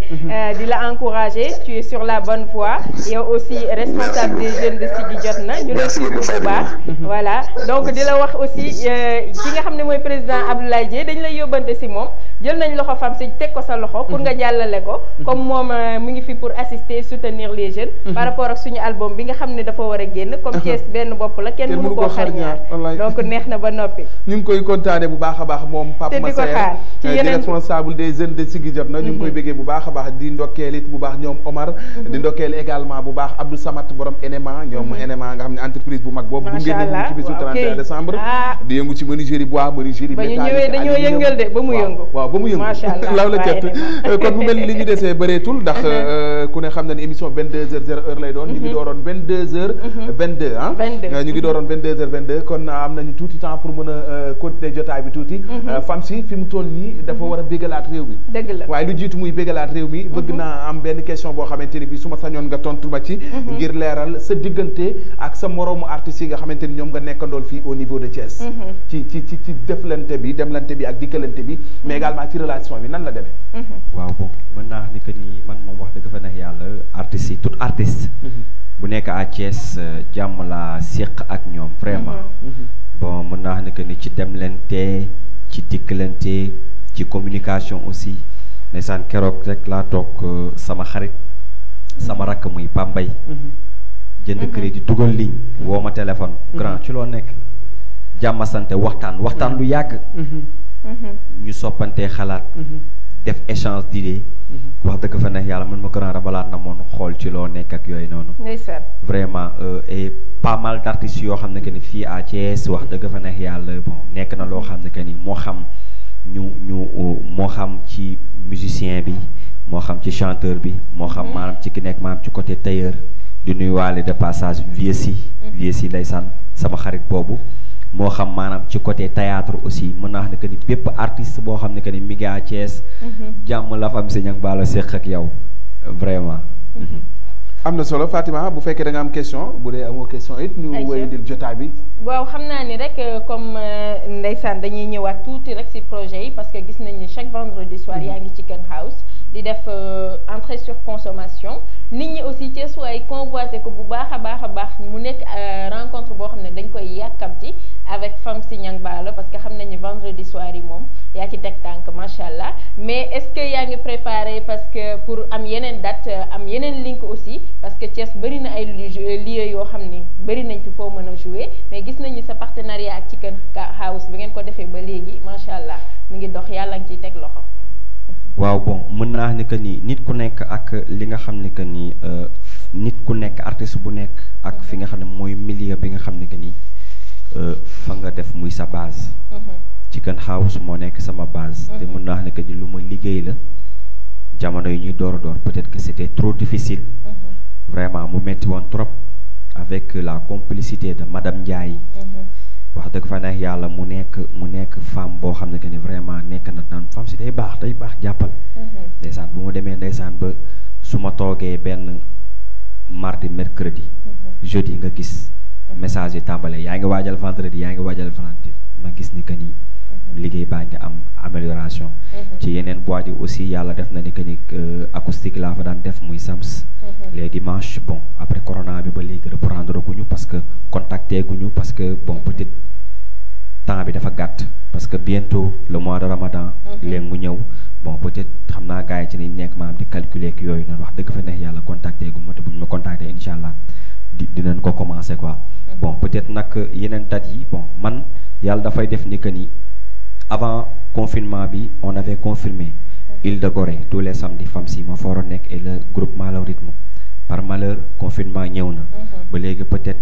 di la encourager tu es sur la bonne voie yow aussi responsable des jeunes de Siggi jot na ñu la suivre bu baax voilà donc di la wax aussi ki nga xam ne mooy président Abdoulaye Dièye dañ lay yóbbante ci moom jël nañ loxo fam ci teg ko sa loxo pour nga jàllale ko comme moom mu ngi fi pour assister et soutenir les jeunes par rapport ak suñu album bi nga xam ne dafa war a génn comme Thiès benn bopp la kenn mënu koo xar ñaar donc neex na ba noppi ñu ngi koy kontaane bu baax a baax moom Pape Massaer di responsable des jeunes de Siggi jot na ñu ngi koy béggee bu baax a baax di ndokkeel it bu baax ñoom Omar di ndokkeel également bu baax Abdou Samat borom NMA ñoom NMA nga xam ne entreprise bu mag boobu gunge nañu ci bisu 31 décembre di yëngu ci menuiserie bois menuiserie ba ñu ñëwee dañoo yëngal de ba mu yëngu waaw ba mu yëngu law la cet kon mu mel li ñu desee bëreetul ndax ku ne xam na ne émission 22h00 lay doon ñu ngi dooroon 22h22 ah ñu ngi dooroon 22h22 kon am nañu tuuti temps pour mën a continuer jotaay bi tuuti fam si fi mu toll nii dafa war a bégalaat réew mi dëgg la waaye lu jiitu muy bégalaat réew mi bëgg naa am benn question boo xamante ni bi su ma sañoon nga tontu ma ci ngir leeral sa diggante ak sa moroomu artistes yi nga xamante ni ñoom nga nekkandool fii au niveau de Thiès ci deflante bi demlante bi ak dikkalante bi mais également ci relation bi nan la demee waaw bon mën naa wax ni que ni man moom wax dëgg fa neex yàlla artistes yi tout artiste bu nekk à Thiès jàmm la séq ak ñoom vraiment bon mën naa wax ni que ni ci demlante ci dikkalante ci communication aussi ndeysaan keroog rek laa toog sama xarit sama rakk muy Pambay jënd crédit dugal ligne woo ma téléphone grand ci loo nekk jàmm sante waxtaan lu yàgg ñu soppantee xalaat def échange d'idées. wax dëgg fa neex yàlla man ma grand rabalaat na moon xool ci loo nekk ak yooyu noonu. vraiment et pas mal d'artistes yoo xam ne que ni fii à Thiès wax dëgg fa neex yàlla bon nekk na loo xam ne que ni moo xam moo xam ci musicien bi moo xam ci chanteur bi moo xam maanaam ci ki nekk maanaam ci côté tailleur di nuyuwaale de passage vieux si ndeysaan sama xarit boobu. moo xam maanaam ci côté théâtre aussi mën naa wax ne que ni bépp artiste boo xam ne que ni mi ngi à Thiès. jàmm la fam si ñang baalo séq ak yow vraiment. am na solo Fatima bu fekkee da nga am question bu dee amoo question it ñu wéyandil jotaay bi. waaw xam naa ni rek comme ndeysaan dañuy ñëwaat tuuti rek ci projet yi parce que gis nañ ni chaque vendredi soir yaa ngi Chicken House di def entrée sur consommation nit ñi aussi Thiès waay convoité ko bu baax a baax mu nekk rencontre boo xam ne dañ koy yàkkamti avec femme si ñang baalo parce que xam nañ ni vendredi soir yi moom yaa ci teg tànk macha allah mais est-ce que yaa ngi préparé parce que pour am yeneen date am yeneen link aussi parce que Thiès bëri na ay lieux yoo xam ni bëri nañ fi foo mën a jouer mais gis nañ ni sa partenariat ak Chicken House bi ngeen ko defee ba léegi macha allah mi ngi dox yàlla ngi ciy teg loxo. waaw bon mën naa ne que ni nit ku nekk ak li nga xam ne que ni nit ku nekk artiste bu nekk ak fi nga xam ne mooy milieu bi nga xam ne que ni fa nga def muy sa base. Chicken House moo nekk sama base. te mën naa ne que ni lu ma liggéey la jamono yi ñuy door peut-être que c'était trop difficile. vraiment mu metti woon trop avec la complicité de madame Ndiaye. wax dëgg fa neex yàlla mu nekk femme boo xam ne que ni vraiment nekk na naan femme si day baax jàppal. ndeysaan bu ma demee ndeysaan ba su ma toogee benn mardi mercredi. jeudi nga gis message yi tàmbale yaa ngi waajal vendredi ma gis ni que ni liggéey baa ngi am amélioration. ci yeneen boîte yi aussi yàlla def na ni que ni acoustique laa fa daan def muy Sams. les dimanches bon après corona bi ba léegi reprendre guñu parce que contacté guñu parce que bon peut-être temps bi dafa gàtt parce que bientôt le mois de Ramadan. léegi mu ñëw bon peut-être xam naa gars yi ci niñ nekk maanaam di calculer ak yooyu noonu wax dëgg fa neex yàlla contacté gu ma te buñ ma contacté incha allah dinañ ko commencer quoi. bon peut-être nag yeneen dates yi bon man yàlla dafay def ni que ni avant confinement bi on avait confirmé. Île de Gorée tous les samedis femmes si ma fooroon nekk et le groupement Le Rythme par malheur confinement ñëw na. ba léegi peut-être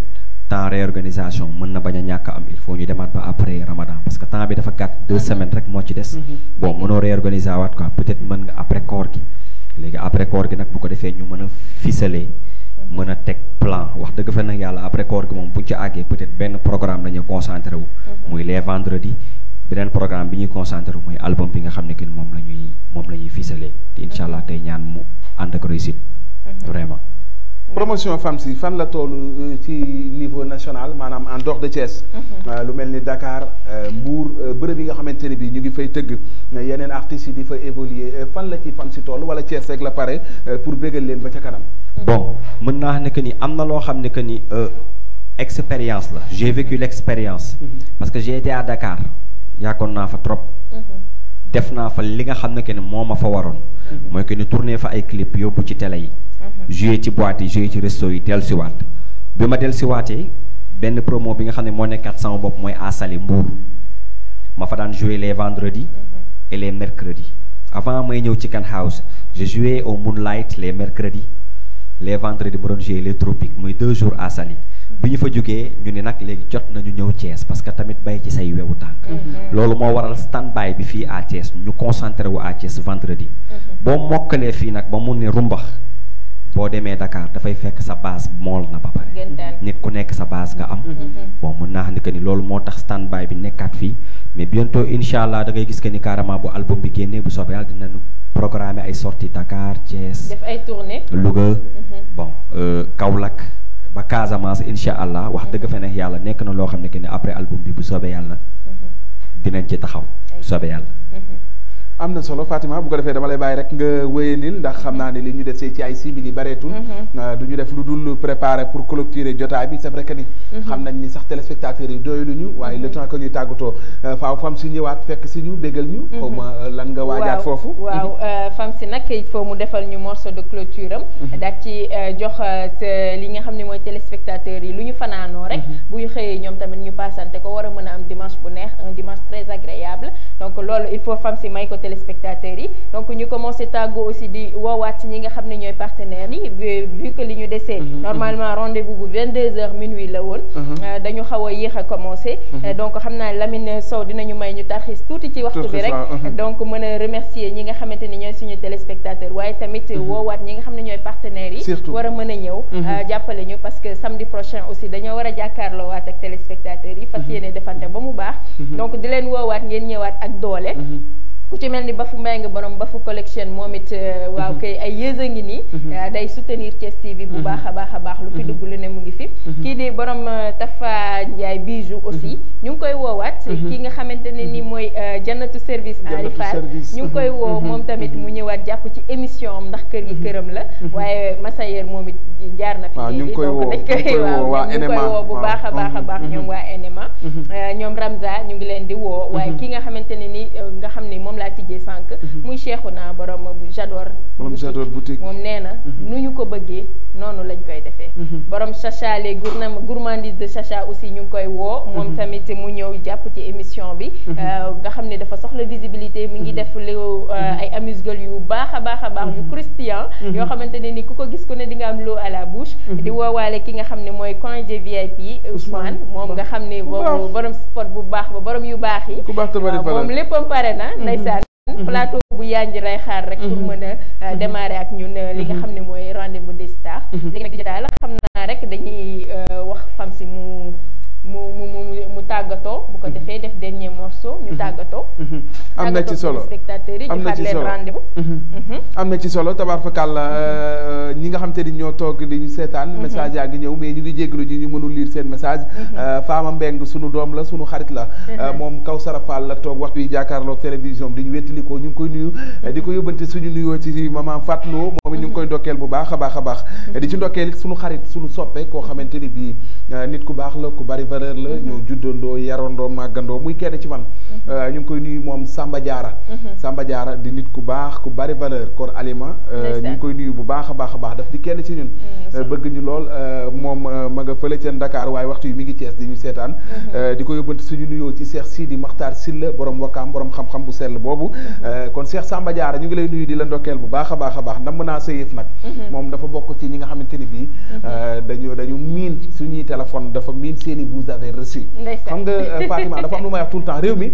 temps réorganisation mën na bañ a ñàkk am il faut ñu demaat ba après Ramadan parce que temps bi dafa gàtt 2 semaines rek moo ci des. bon mënoo réorganiser waat quoi peut-être mën nga après koor gi léegi après koor gi nag bu ko defee ñu mën a ficeler. mën a teg plan wax dëgg fa nag yàlla après koor gi moom buñ ci àggee peut-être benn programme la ñuy concentré wu. muy les vendredis. beneen programme bi ñuy concentré mooy album bi nga xam ne que moom la ñuy ficelé te incha allah tey ñaan mu ànd ak réussite. vraiment. promotion femme si fan la toll ci niveau national maanaam en dehors de Thiès. lu mel ni Dakar Mbour bërëb yi nga xamante ne bii ñu ngi fay tëgg yeneen artistes yi di fa évoluer fan la ci femme si toll wala Thiès rek la pare pour bégal leen ba ca kanam. bon mën naa ne que ni am na loo xam ne que ni expérience la j'ai vécu l'expérience. parce que j'ai été à Dakar. yàggoon naa fa trop. def naa fa li nga xam ne que ni moo ma fa waroon. mooy que ni tourné fa ay clip yóbbu ci télé yi. joué ci boîte yi joué ci resto yi dellusiwaat bi ma dellusiwaatee benn promo bi nga xam ne moo nekkaat sama bopp mooy à Saly Mbour ma fa daan joué les vendredis et les mercredis avant may ñëw Chicken House je jouais au Moonlight les mercredis les vendredis ma doon joué les tropiques muy 2 jours à Saly. bi ñu fa jógee ñu ni nag léegi jot nañu ñëw Thiès parce que tamit bay ci say wewu tànk. loolu moo waral stand-by bi fii à Thiès ñu concentré wu à Thiès vendredi. boo mokkalee fii nag ba mu ne rumbax boo demee Dakar dafay fekk sa base mool na ba pare. nit ku nekk sa base nga am. bon mën naa xam ne que ni loolu moo tax stand-by bi nekkaat fii mais bientôt incha allah da ngay gis que ni carrément bu album bi génnee bu soobee yàlla dinañu programmer ay sorties Dakar Thiès. def ay tournées. Louga bon Kaolack. ba Casamance incha allah wax dëgg fa neex yàlla nekk na loo xam ne que ni après album bi bu soobee yàlla dinañ ci taxaw bu soobee yàlla. am na solo Fatima bu ko defee dama lay bàyyi rek nga wéyandil ndax xam naa ne li ñu desee ci ay simili bareetul. du ñu def lu dul préparer pour clôturer jotaay bi c'est vrai que ni. xam nañ ni sax téléspectateurs yi doyluñu waaye le temps que ñuy tàggatoo faaw fam si ñëwaat fekk si ñu bégal ñu. xaw ma lan nga waajaat foofu. waaw fam si nag il faut mu defal ñu morceau de clôture am. daal ci jox li nga xam ne mooy téléspectateurs yi lu ñu fanaanoo rek. bu ñu xëyee ñoom tamit ñu passante ko war a mën a am dimanche bu neex un dimanche très agréable donc loolu il faut fam si may ko téléspectateurs yi donc ñu commencé tàggoo aussi di woowaat ñi nga xam ne ñooy partenaires yi vu que li ñu desee normalement rendez-vous bu 22h minuit la woon dañu xaw a yéex a commencé donc xam naa Lamine Sow dinañu may ñu tarxis tuuti ci waxtu bi rek donc mën a remercier ñi nga xamante ni ñooy suñu téléspectateurs waaye tamit woowaat ñi nga xam ne ñooy partenaires yi war a mën a ñëw jàppale ñu parce que samedi prochain aussi dañoo war a jàkkaarloo waat ak téléspectateurs yi fas yéene defante ba mu baax donc di leen woowaat ngeen ñëwaat ak doole ku ci mel ni Bafu Mbengue borom Bafu collection moom it waaw kay ay yées a ngi nii day soutenir Thiès TV bu baax a baax lu fi dugg lu ne mu ngi fi kii di borom Tafa Ndiaye bijou aussi ñu ngi koy woowaat kii nga xamante ne ni mooy jannatu service Ali Fall ñu ngi koy woo moom tamit mu ñëwaat jàpp ci émission am ndax kër gi këram la waaye Massayer moom it jaar na fi ñu ngi koy woo dañ koy waaw ñu ngi koy woo bu baax a baax ñoom waa NMA ñoom Ramza ñu ngi leen di woo waaye ki nga xamante ne ni nga xam ni moom laa tijjee sànq muy Cheikhouna borom Jador boutique moom nee na nu ñu ko bëggee noonu lañ koy defee borom Chacha les gourmandise de Chacha aussi ñu ngi koy woo moom tamit mu ñëw jàpp ci émission bi nga xam ne dafa soxla visibilité mi ngi def lu ay amuse-gueule yu baax a baax yu croustillant yoo xamante ne ni ku ko gis ku ne di nga am l'eau à la bouche di woowaale ki nga xam ne mooy coin de VIP Ousmane moom nga xam ne boobu borom spot bu baax ba borom yu baax yi moom léppam pare na ndeysaan plateau bu yanj lay xaar rek pour mën a démarrer ak ñun li nga xam ne mooy rendez-vous des stars léegi nag digital xam naa rek dañuy wax fam si mu tàggatoo bu ko defee def dernier morceau ñu tàggatoo am na ci solo spectateurs yi ñu xaar leen rendez-vous am na ci solo tabaarkalla ñi nga xam te ni ñoo toog di ñu seetaan message yaa ngi ñëw mais ñu ngi jéggalu ji ñu mënul lire seen message Fama Mbeng sunu doom la sunu xarit la moom Kawsara Fall la toog waxtu yi jàkkaarloog télévision bi di ñu wettalikoo ñu ngi koy nuyu di ko yóbbante suñu nuyoo ci maman Fatloo moom it ñu ngi koy ndokkeel bu baax a baax di ci ndokkeel sunu xarit sunu soppe koo xamante ni bii nit ku baax la ku bari valeur la ñoo juddandoo yarandoo màggandoo muy kenn ci man ñu ngi koy nuyu moom Samba Diarra Samba Diarra di nit ku baax ku bari valeur Kor Alima ñu ngi koy nuyu bu baax a baax daf di kenn ci ñun bëgg ñu lool moom ma nga fële ca Dakar waaye waxtu yi mi ngi Thiès di ñu seetaan di ko yóbbante suñu nuyoo ci Cheikh Sidi Makhtar Silla borom Wakaam borom xam-xam bu sell boobu kon Cheikh Samba Diarra ñu ngi lay nuyu di la ndokkeel bu baax a baax ndam naa sa yëf nag moom dafa bokk ci ñi nga xamante ni bii dañu miin suñuy téléphone dafa miin seeni vous avez reçu xam nga Fatima dafa am lu may wax tout le temps réew mi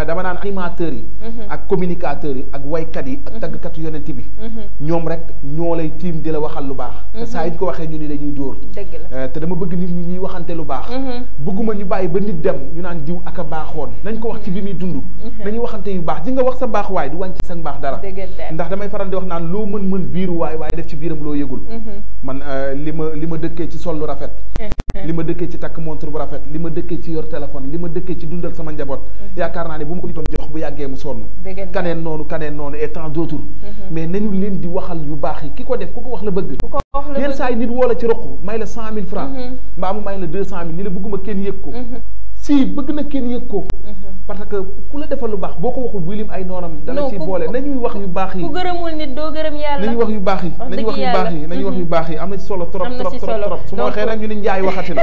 dama naan animateurs yi ak communicateurs yi ak waykat yi ak tàggkatu yonent bi ñoom rek ñoo lay tiim di la waxal lu baax te saa yi ñu ko waxee ñu ni dañuy dóor te dama bëgg nit ñi ñuy waxante lu baax bëgguma ñu bàyyi ba nit dem ñu naan diw ak a baaxoon nañ ko wax ci bi muy dund nañuy waxante yu baax di nga wax sa baax waay du wàññi sa baax dara ndax damay faral di wax naan loo mën biiru waay waaye def ci biiram loo yëgul man li ma dëkkee ci sol lu rafet li ma dëkkee ci takk montre bu rafet li ma dëkkee ci yor téléphone li ma dëkkee ci dundal sama njaboot yaakaar naa ne bu ma ko doon jox bu yàggee mu sonn kaneen noonu et tant d'autres mais nañu leen di waxal yu baax yi ki ko def ku ko wax la bëgg yenn saa yi nit woo la ci roq may la 100 000 francs mbaa mu may la 200 000 ni la bëgguma kenn yëg ko si bëgg na kenn yëg ko parce que ku la defal lu baax boo ko waxul buy lim ay noonam dala ci boole nañuy wax yu baax yi ku gërëmul nit doo gërëm yàlla nañuy wax yu baax yi nañuy wax yu baax yi am na ci solo trop su ma waxee nag ñu ne njaay waxati na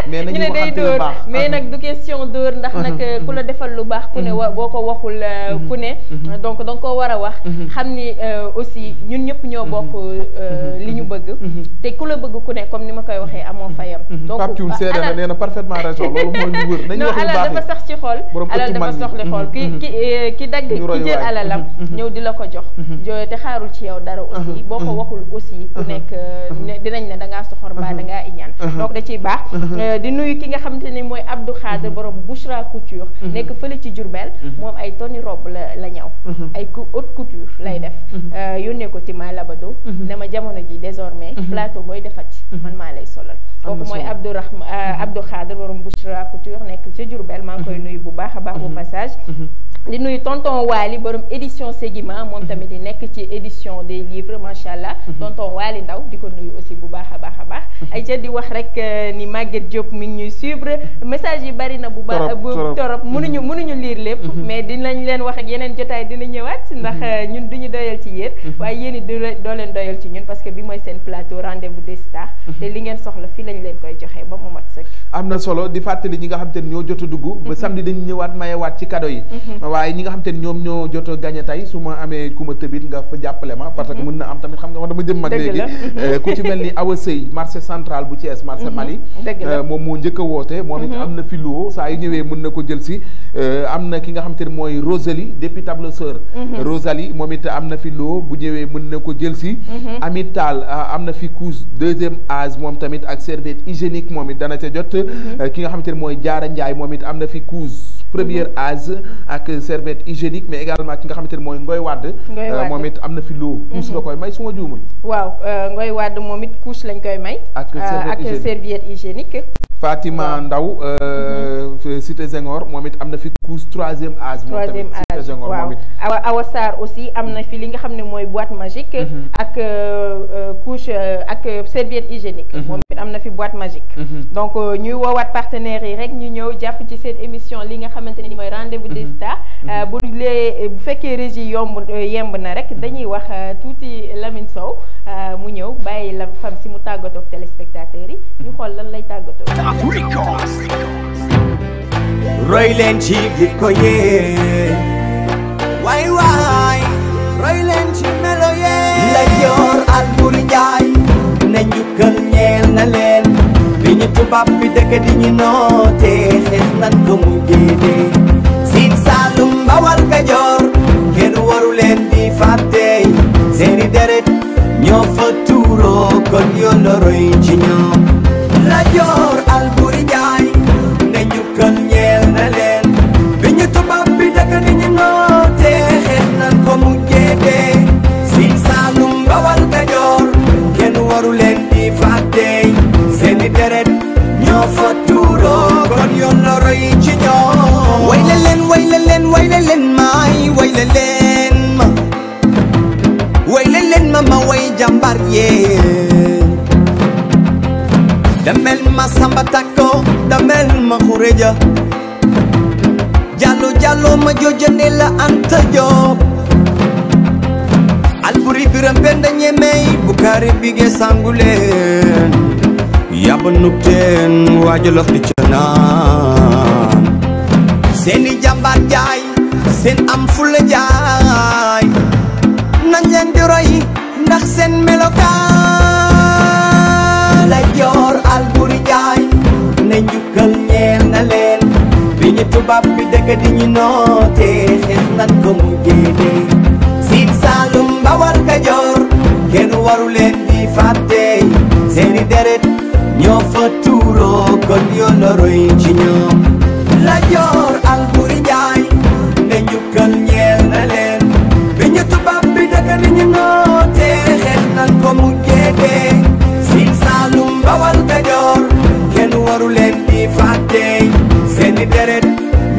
mais nañuy waxante lu baax mais nag du question dóor ndax nag ku la defal lu baax ku ne boo ko waxul ku ne donc danga ko war a wax xam ni aussi ñun ñëpp ñoo bokk li ñu bëgg te ku la bëgg ku ne comme ni ma koy waxee amoo fayam donc Pape Thioune seede na nee na parfaitement raison loolu mooy lu wër nañu wax yu baax alal dafa sax ci xol alal dafa soxli xol ki dagg ki jël alalam ñëw di la ko jox te xaarul ci yow dara aussi boo ko waxul aussi ku nekk dinañ ne da ngaa soxor mbaa da ngaa iñaan donc da ciy baax di nuyu ki nga xamante ni mooy Abdou Khader borom Bouchra Couture nekk fële ci Diourbel moom ay toni robe la ñaw ay haute couture lay def yónnee ko ci ma labado ne ma jamono ji désormais plateau booy defati man maa lay solal kooku mooy Abdou Khader borom Bouchra Couture nekk ci Diourbel maa ngi koy nuyu bu baax a baax au passage di nuyu tonton Waly borom édition Ségima moom tamit di nekk ci édition des livres macha allah tonton Waly Ndaw di ko nuyu aussi bu baax a baax ay ca di wax rek ni Maguette Diop mi ngi ñuy suivre message yi bari na bu baax bu torop mënuñu lire lépp mais dinañ leen wax ak yeneen jotaay dina ñëwaat ndax ñun duñu doyal ci yéen waaye yéen it doo leen doyal ci ñun parce que bi mooy seen plateau rendez-vous des stars te li ngeen soxla fii lañ lañ leen koy joxe ba mu mat sëkk. am na solo di fàttali ñi nga xam te ne ñoo jot a dugg. ba samedi dañu ñëwaat mayewaat ci cadeau yi. waaye ñi nga xam te ne ñoom ñoo jot a gagné tey su ma amee ku ma tëbit nga fa jàppale ma parce que mën na am tamit xam nga dama jëm mag léegi. ku ci mel ni Awa Sey marché central bu Thiès marché Mali. moom moo njëkk a woote. moom it am na fi luwo saa yu ñëwee mën na ko jël si. am na ki nga xam te ne mooy Rosalie depuis table sœur. Rosalie moom it am na fi luwo bu ñëwee mën na ko jël si. Amit Tall am na fi couche deuxième âge moom tamit ak serviette hygiénique moom it dana ca jot. ki nga xamante ne mooy Jaara Njaay moom it am na fi couche première âge ak serviette hygiénique mais également ki nga xamante ne mooy Ngoy Wàdd moom it am na fi loo couche nga koy may su ma juumul. waaw Ngoy Wàdd moom it couche lañ koy may. ak serviette hygiénique. Fatima Ndaw Cité Senghor moom it am na fi couche troisième âge. moom tamit Cité Senghor moom it. Awa Sarr aussi am na fi li nga xam ne mooy boîte magique. ak couche ak serviette hygiénique. moom it am na fi boîte magique. donc ñuy woowaat partenaires yi rek ñu ñëw jàpp ci seen émission li nga xamante ne ni mooy rendez-vous des stars. bu fekkee régie yemb na rek dañuy wax tuuti Lamine Sow mu ñëw bàyyi la fam si mu tàggatoo ak téléspectateurs yi ñu xool lan lay tàggatoo. roy leen ci bi ko yee waay waay roy leen ci melo yee la joor Alburi Njaay ne njukkal ñeel na leen bi ñu tubaab bi dëkk di ñu noote xeex nan ko mu jéede Siin Saalum Bawal Kajoor kenn waru leen di fàtte seeni deret ñoo fa tuuroo kon yoon la roy ci ñoom la joor Alburi Njaay ne njukkal ñeel na leen bi ñu tubaab bi dëkk di ñu noote xeex nan ko mu jéede Siin Saalum Bawal Kajoor kenn waru leen di fàtte seeni deret ñoo fa tuuroo kon yoon la roy ci ñoom way la leen way la leen way la leen maay way la leen ma way la leen ma way jàmbar yee damel ma Samba Takko damel ma Xureja Jallo Jallo ma joojane la Anta Joob Alburi Biram Penda ñemey Bukari Bige Sanguleen yaba nukteen waajalof di ca naan seeni jàmbaar jaay seen am fulla jaay nañ leen di roy ndax seen melokaan la joor Alburi Njaay ne njukkal ñeel na leen bi ñu tubaab bi dëkk di ñu noote xeex nan ko mu jéede Siin Saalum Bawal Kajoor kenn waru leen di fàtte seeni deret ñoo fa tuuroo kon yoon la roy ci ñoom la joor Alburi Njaay ne njukkal ñeel na leen bi ñu tubaab bi dëkk di ñu noote xeex nan ko mu jéede Siin Saalum Bawal Kajoor kenn waru leen di fàtte seeni deret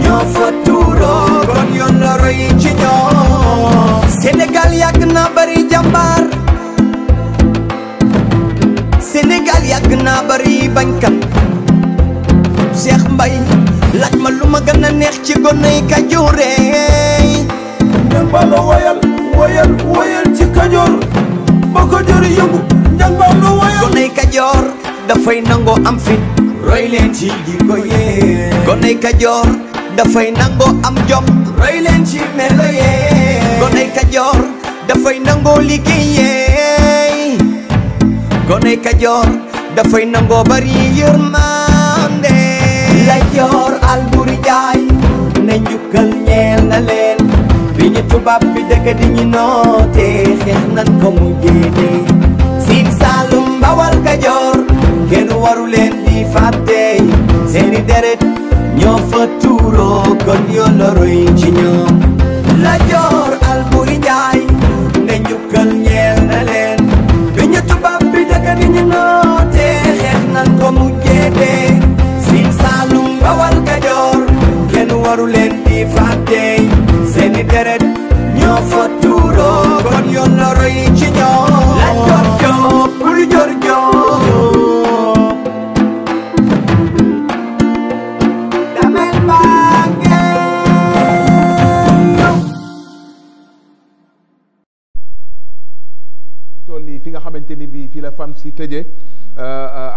ñoo fa tuuroo kon yoon la roy ci ñoom Sénégal yàgg na bari jàmbaar Sénégal yàgg naa bari bañkat Cheikh Mbaye laaj ma lu ma gën a neex ci goney Kajoor njàmbaar la woyal ci Kajoor ba Kajoor yëngu njàmbaar la woyal goney Kajoor dafay nangoo am fit roy leen ci jikko yee goney Kajoor dafay nangoo am jom roy leen ci melo yee goney Kajoor dafay nangoo liggéey goney Kajoor dafay nangoo bari yërmande la joor Alburi Njaay ne njukkal ñeel na leen bi ñu tubaab bi dëkk di ñu noote xeex nan ko mu jéede Siin Saalum Bawal Kajoor kenn waru leen di fàtte seeni deret ñoo fa tuuroo kon yoon la roy ci ñoom la joor Alburi Njaay ne njukkal ñeel na leen bi ñu tubaab bi dëkk di ñu noote xeex nan ko mu jéede Siin Saalum Bawal Kajoor kenn waru leen di fàtte seeni deret ñoo fa tuuroo kon yoon la roy ci ñoom la joor joob bul joor joob damel mbaage toll nii fi nga xamante ni bii fii la fam si tëjee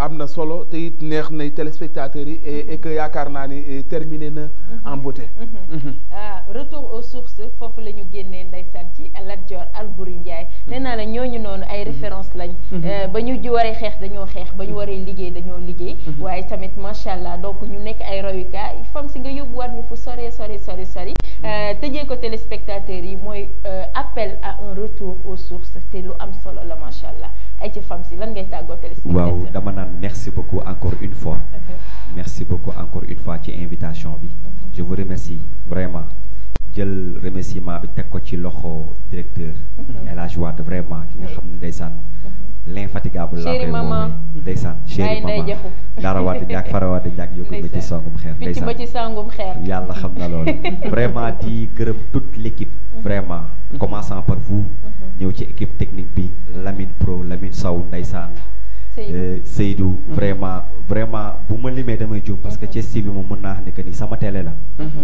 am na solo te it neex na téléspectateurs yi et que yaakaar naa ni terminé na en beauté. Retour aux sources foofu la ñu génnee ndeysaan ci Lat Dior Alboury Ndiaye nee naa la ñooñu noonu ay référence lañ. ba ñu waree xeex dañoo xeex ba ñu waree liggéey dañoo liggéey. waaye tamit macha allah donc ñu nekk ay royukaay fam si nga yóbbuwaat ñu fu sori. tëjee ko téléspectateurs yi mooy appel à un retour aux sources te lu am solo la macha allah ay ci fam si lan ngay tàggoo téléspectateurs. waaw dama naan merci beaucoup encore une fois. merci beaucoup encore une fois ci invitation bi. je vous remercie vraiment. jël remerciement bi teg ko ci loxo directeur. El Hadj Wade vraiment ki nga xam ne ndeysaan. l'infatigable laa koy woowee ndeysaan chéri maman dara Wade ñaak fara Wade ñaak yóbbu ma ci sangum xeer ndeysaan ba ci sangum xeer yàlla xam na loolu vraiment di gërëm toute l'équipe vraiment commençant par vous ñëw ci équipe technique bi Lamine Pro Lamine Sow ndeysaan Seydou vraiment bu ma limee damay juum parce que Thiès TV moom mën naa xam ne que ni sama télé la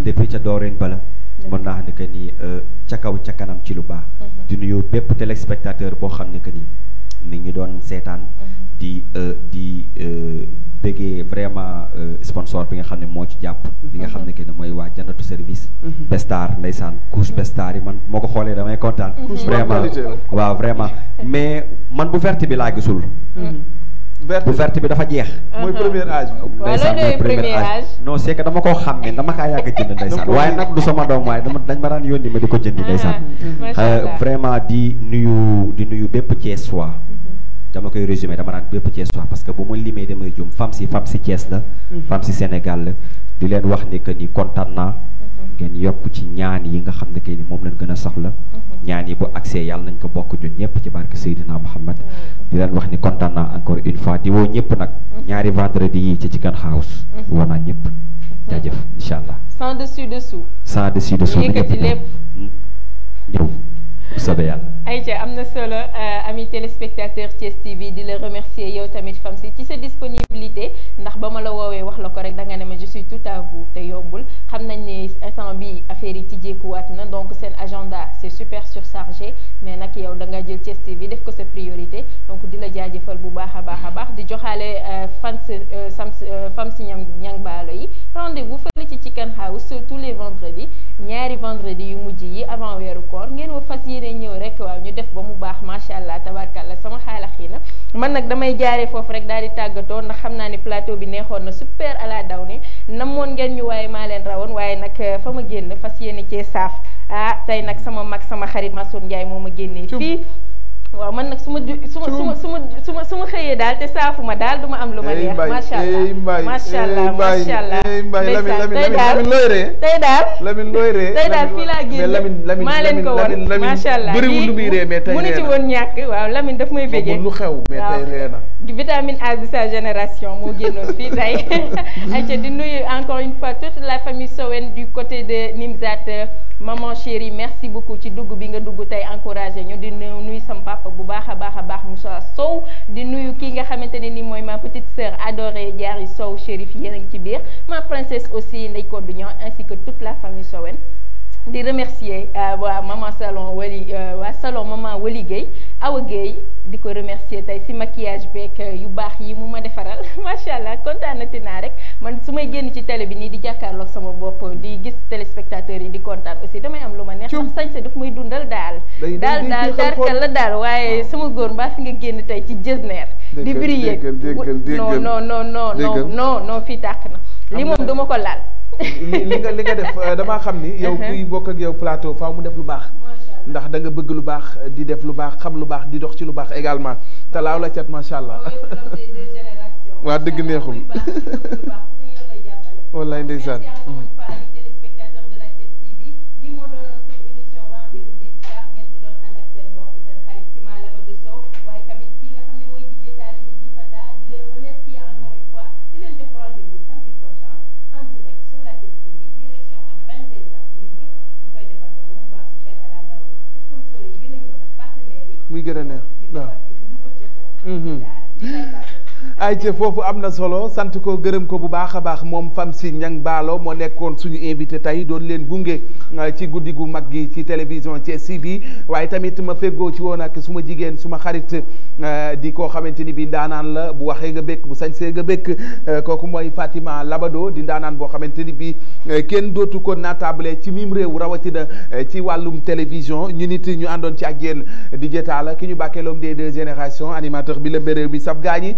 depuis ca dooreen bala mën naa xam ne que ni ca kaw ca kanam ci lu baax di nuyu bépp téléspectateur boo xam ne que ni mi ngi doon seetaan di bëggee vraiment sponsor bi nga xam ne moo ci jàpp bi nga xam ne que ne mooy waa Jannatu service Bestar ndeysaan couche Bestar yi man moo ko xoolee damay kontaan vraiment waaw vraiment mais man bu verte bi laa gisul bu verte bi dafa jeex mooy premier âge ndeysaan mooy premier âge non c'est que dama koo xam ne dama kaa yàgg jënd ndeysaan waaye nag du sama doom waaye dañ ma daan yónni ma di ko jëndi ndeysaan vraiment di nuyu bépp Thiès waa dama koy résumé dama naan bépp Thiès waa parce que bu ma limee damay jum femme si Thiès la femme si Sénégal la di leen wax ni que ni kontaan naa ngeen yokk ci ñaan yi nga xam ne que ni moom lañ gën a soxla ñaan yi bu accès yàlla nañ ko bokk ñun ñëpp ci barke Seydina Muhammad di leen wax ni kontaan naa encore une fois di woo ñëpp nag ñaari vendredi yi ci Chicken House woo naa ñëpp jaajëf incha allah sans dessus dessous yëkkati lépp ñëw bu soobee yàlla Aïcha am na solo ami téléspectateur Thiès TV di la remercier yow tamit fam si ci sa disponibilité ndax ba ma la woowee wax la ko rek da nga ne ma je suis tout à vous te yombul xam nañ ne instant bi affaire yi tijjeekuwaat na donc seen agenda c'est super surchargé mais nag yow da nga jël Thiès TV def ko sa priorité donc di la jaajëfal bu baax a baax di joxaale fam si ñang baalo yi rendez-vous fële ci Chicken House tous les vendredis ñaari vendredi yu mujj yi avant weeru koor ngeen wa fas yéene ñëw rek waaw ñu def ba mu baax macha allah tabarkalla sama xaalax yi na man nag damay jaaree foofu rek daal di tàggatoo ndax xam naa ni plateau bi neexoon na super ala daw ni namoon ngeen ñu waaye maa leen rawoon waaye nag fa ma génn fas yéene cee saaf tey nag sama mag sama xarit Massour Ndiaye moo ma génnee fii waaw man nag su ma xëyee daal te saafuma daal duma am lu ma neex macha allah tey daal fii laa génn maa leen ko woon macha allah bëriwul lu muy ree mais tey mënu ci woon ñàkk waaw Lamine daf may bëggee lu xew mais tey ree na vitamine A de sa génération moo génnoon fii tey ayca di nuyu encore une fois toute la famille Sowen du côté de Nimzat maman chérie merci beaucoup ci dugg bi nga dugg tey encouragé ñu di nuyu sam papa bu baax a baax Moussa Sow di nuyu kii nga xamante ne ni mooy ma petite sœur adorée Diary Sow chérif yéen a ngi ci biir ma princesse aussi Ndeye Codou Niang ainsi que toute la famille Sowen di remercier waa maman salon waa salon maman Wali Gueye Awa Gueye di ko remercier tey si maquillage beeg yu baax yi mu ma defaral macha allah kontaanati naa rek man su may génn ci télé bi nii di jàkkaarloog sama bopp di gis téléspectateurs yi di kontaan aussi damay am lu ma neex ndax sañse daf may dundal daal darkal la daal waaye sama góor mbaa fi nga génn tey ci Jesner di briller non fii tàkk na li moom duma ko laal li nga def damaa xam ni yow kuy bokk ak yow plateau faaw mu def lu baax ndax da nga bëgg lu baax di def lu baax xam lu baax di dox ci lu baax également te laaw la cat macha allah waa dëgg neexul wallaay ndeysaan muy gën a neex waaw ay ca foofu am na solo sant ko gërëm ko bu baax a baax moom Famsi Niang Ballo moo nekkoon suñu invité tey doon leen gunge ci guddi gu mag gi ci télévision Thiès TV waaye tamit ma feggoo ci woon ak suma jigéen suma xarit di koo xamante ni bi ndaanaan la bu waxee nga békk bu sañsee nga békk kooku mooy Fatima Labado di ndaanaan boo xamante ni bi kenn dootu ko naatable ci mim réew rawatina ci wàllum télévision ñu nit ñu àndoon ci ak yéen di jetaala ki ñu bàkkee l'homme des deux générations animateur bi la réew mi saf gaañi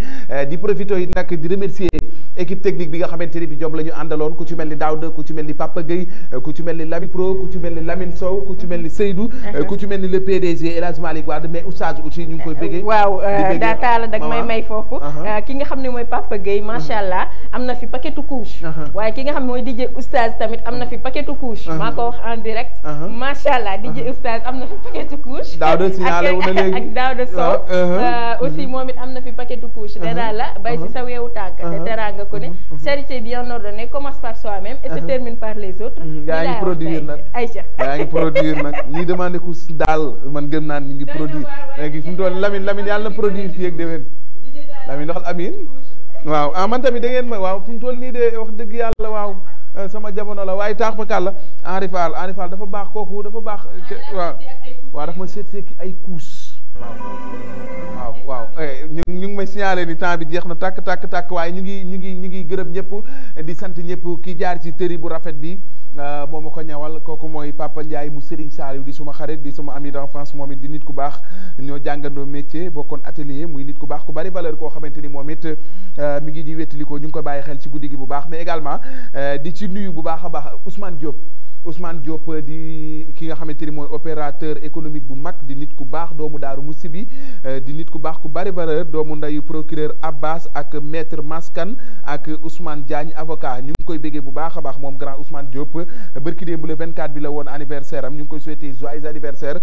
di profité yi nag di remercier équipe technique bi nga xamante ni bi ñoom la ñu àndaloon ku ci mel ni Daouda ku ci mel ni Papa Gueye ku ci mel ni Lamine Pro ku ci mel ni Lamine Sow ku ci mel ni Seydou ku ci mel ni le PDG El Hadj Malick Wade mais Oustaz aussi ñu ngi koy béggee waaw daataala dag may foofu ki nga xam ne mooy Papa Gueye macha allah am na fi paquetu couche waaye ki nga xam ne mooy DJ Oustaz tamit am na fi paquetu couche maa ko wax en direct macha allah DJ Oustaz am na fi paquetu couche Daouda signalé wu na léegi ak Daouda Sow aussi moom it am na fi paquetu couche dara la bay si sa weewu tànk te teraanga ko ne charité bien ordonnée commence par soi-même et se termine par les autres yaa ngi produire nag Aïcha yaa ngi produire nag ñii demandé ku daal man gëm naa ñu ngi produire léegi fi mu toll Lamine yàlla na produire fii ak déwén Lamine waxal amin waaw man tamit da ngeen ma waaw fi mu toll nii de wax dëgg yàlla waaw sama jamono la waaye taax fa kàlla Henri Fall dafa baax kooku dafa baax waaw dafa ma seet ay couches waaw ñu ngi may signalé ni temps bi jeex na tàkk waaye ñu ngi gërëm ñëpp di sant ñëpp ki jaar ci tëri bu rafet bi moo ma ko ñawal kooku mooy Papa Ndiaye mu Serigne Saliou di suma xarit di suma ami d'enfance moom it di nit ku baax ñoo jàngandoo métier bokkoon atelier muy nit ku baax ku bari valeur koo xamante ni moom it mi ngi ñuy wettalikoo ñu ngi ko bàyyi xel ci guddi gi bu baax mais également di ci nuyu bu baax a baax Ousmane Diop di ki nga xamante ni mooy opérateur économique bu mag di nit ku baax doomu Daaru Musi bi di nit ku baax ku bari valeur doomu ndeyu procureur Abbas ak maître Maskan ak Ousmane Diagne avocat ñu ngi koy béggee bu baax a baax moom grand Ousmane Diop bërki démb le 24 bi la woon anniversaire am ñu ngi koy souhaiter joyeux anniversaire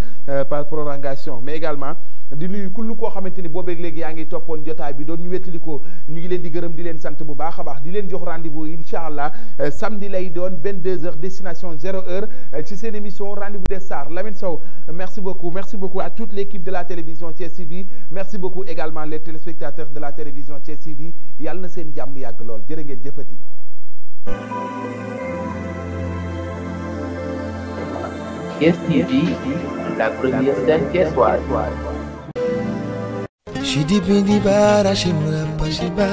par prolongation mais également di nuyu kullu koo xamante ni boobeeg léegi yaa ngi toppoon jotaay bi doon ñu wettalikoo ñu ngi leen di gërëm di leen sant bu baax a baax di leen jox rendez-vous incha allah samedi lay doon 22h destination 0h ci seen émission rendez-vous des stars Lamine Sow merci beaucoup à toute l'équipe de la télévision Thiès TV merci beaucoup également les téléspectateurs de la télévision Thiès TV yàlla na seen jàmm yàgg lool jërë ngeen jëfati. Thiès TV, la première scène thiessoise. Shidi bindi bara shimra pashiba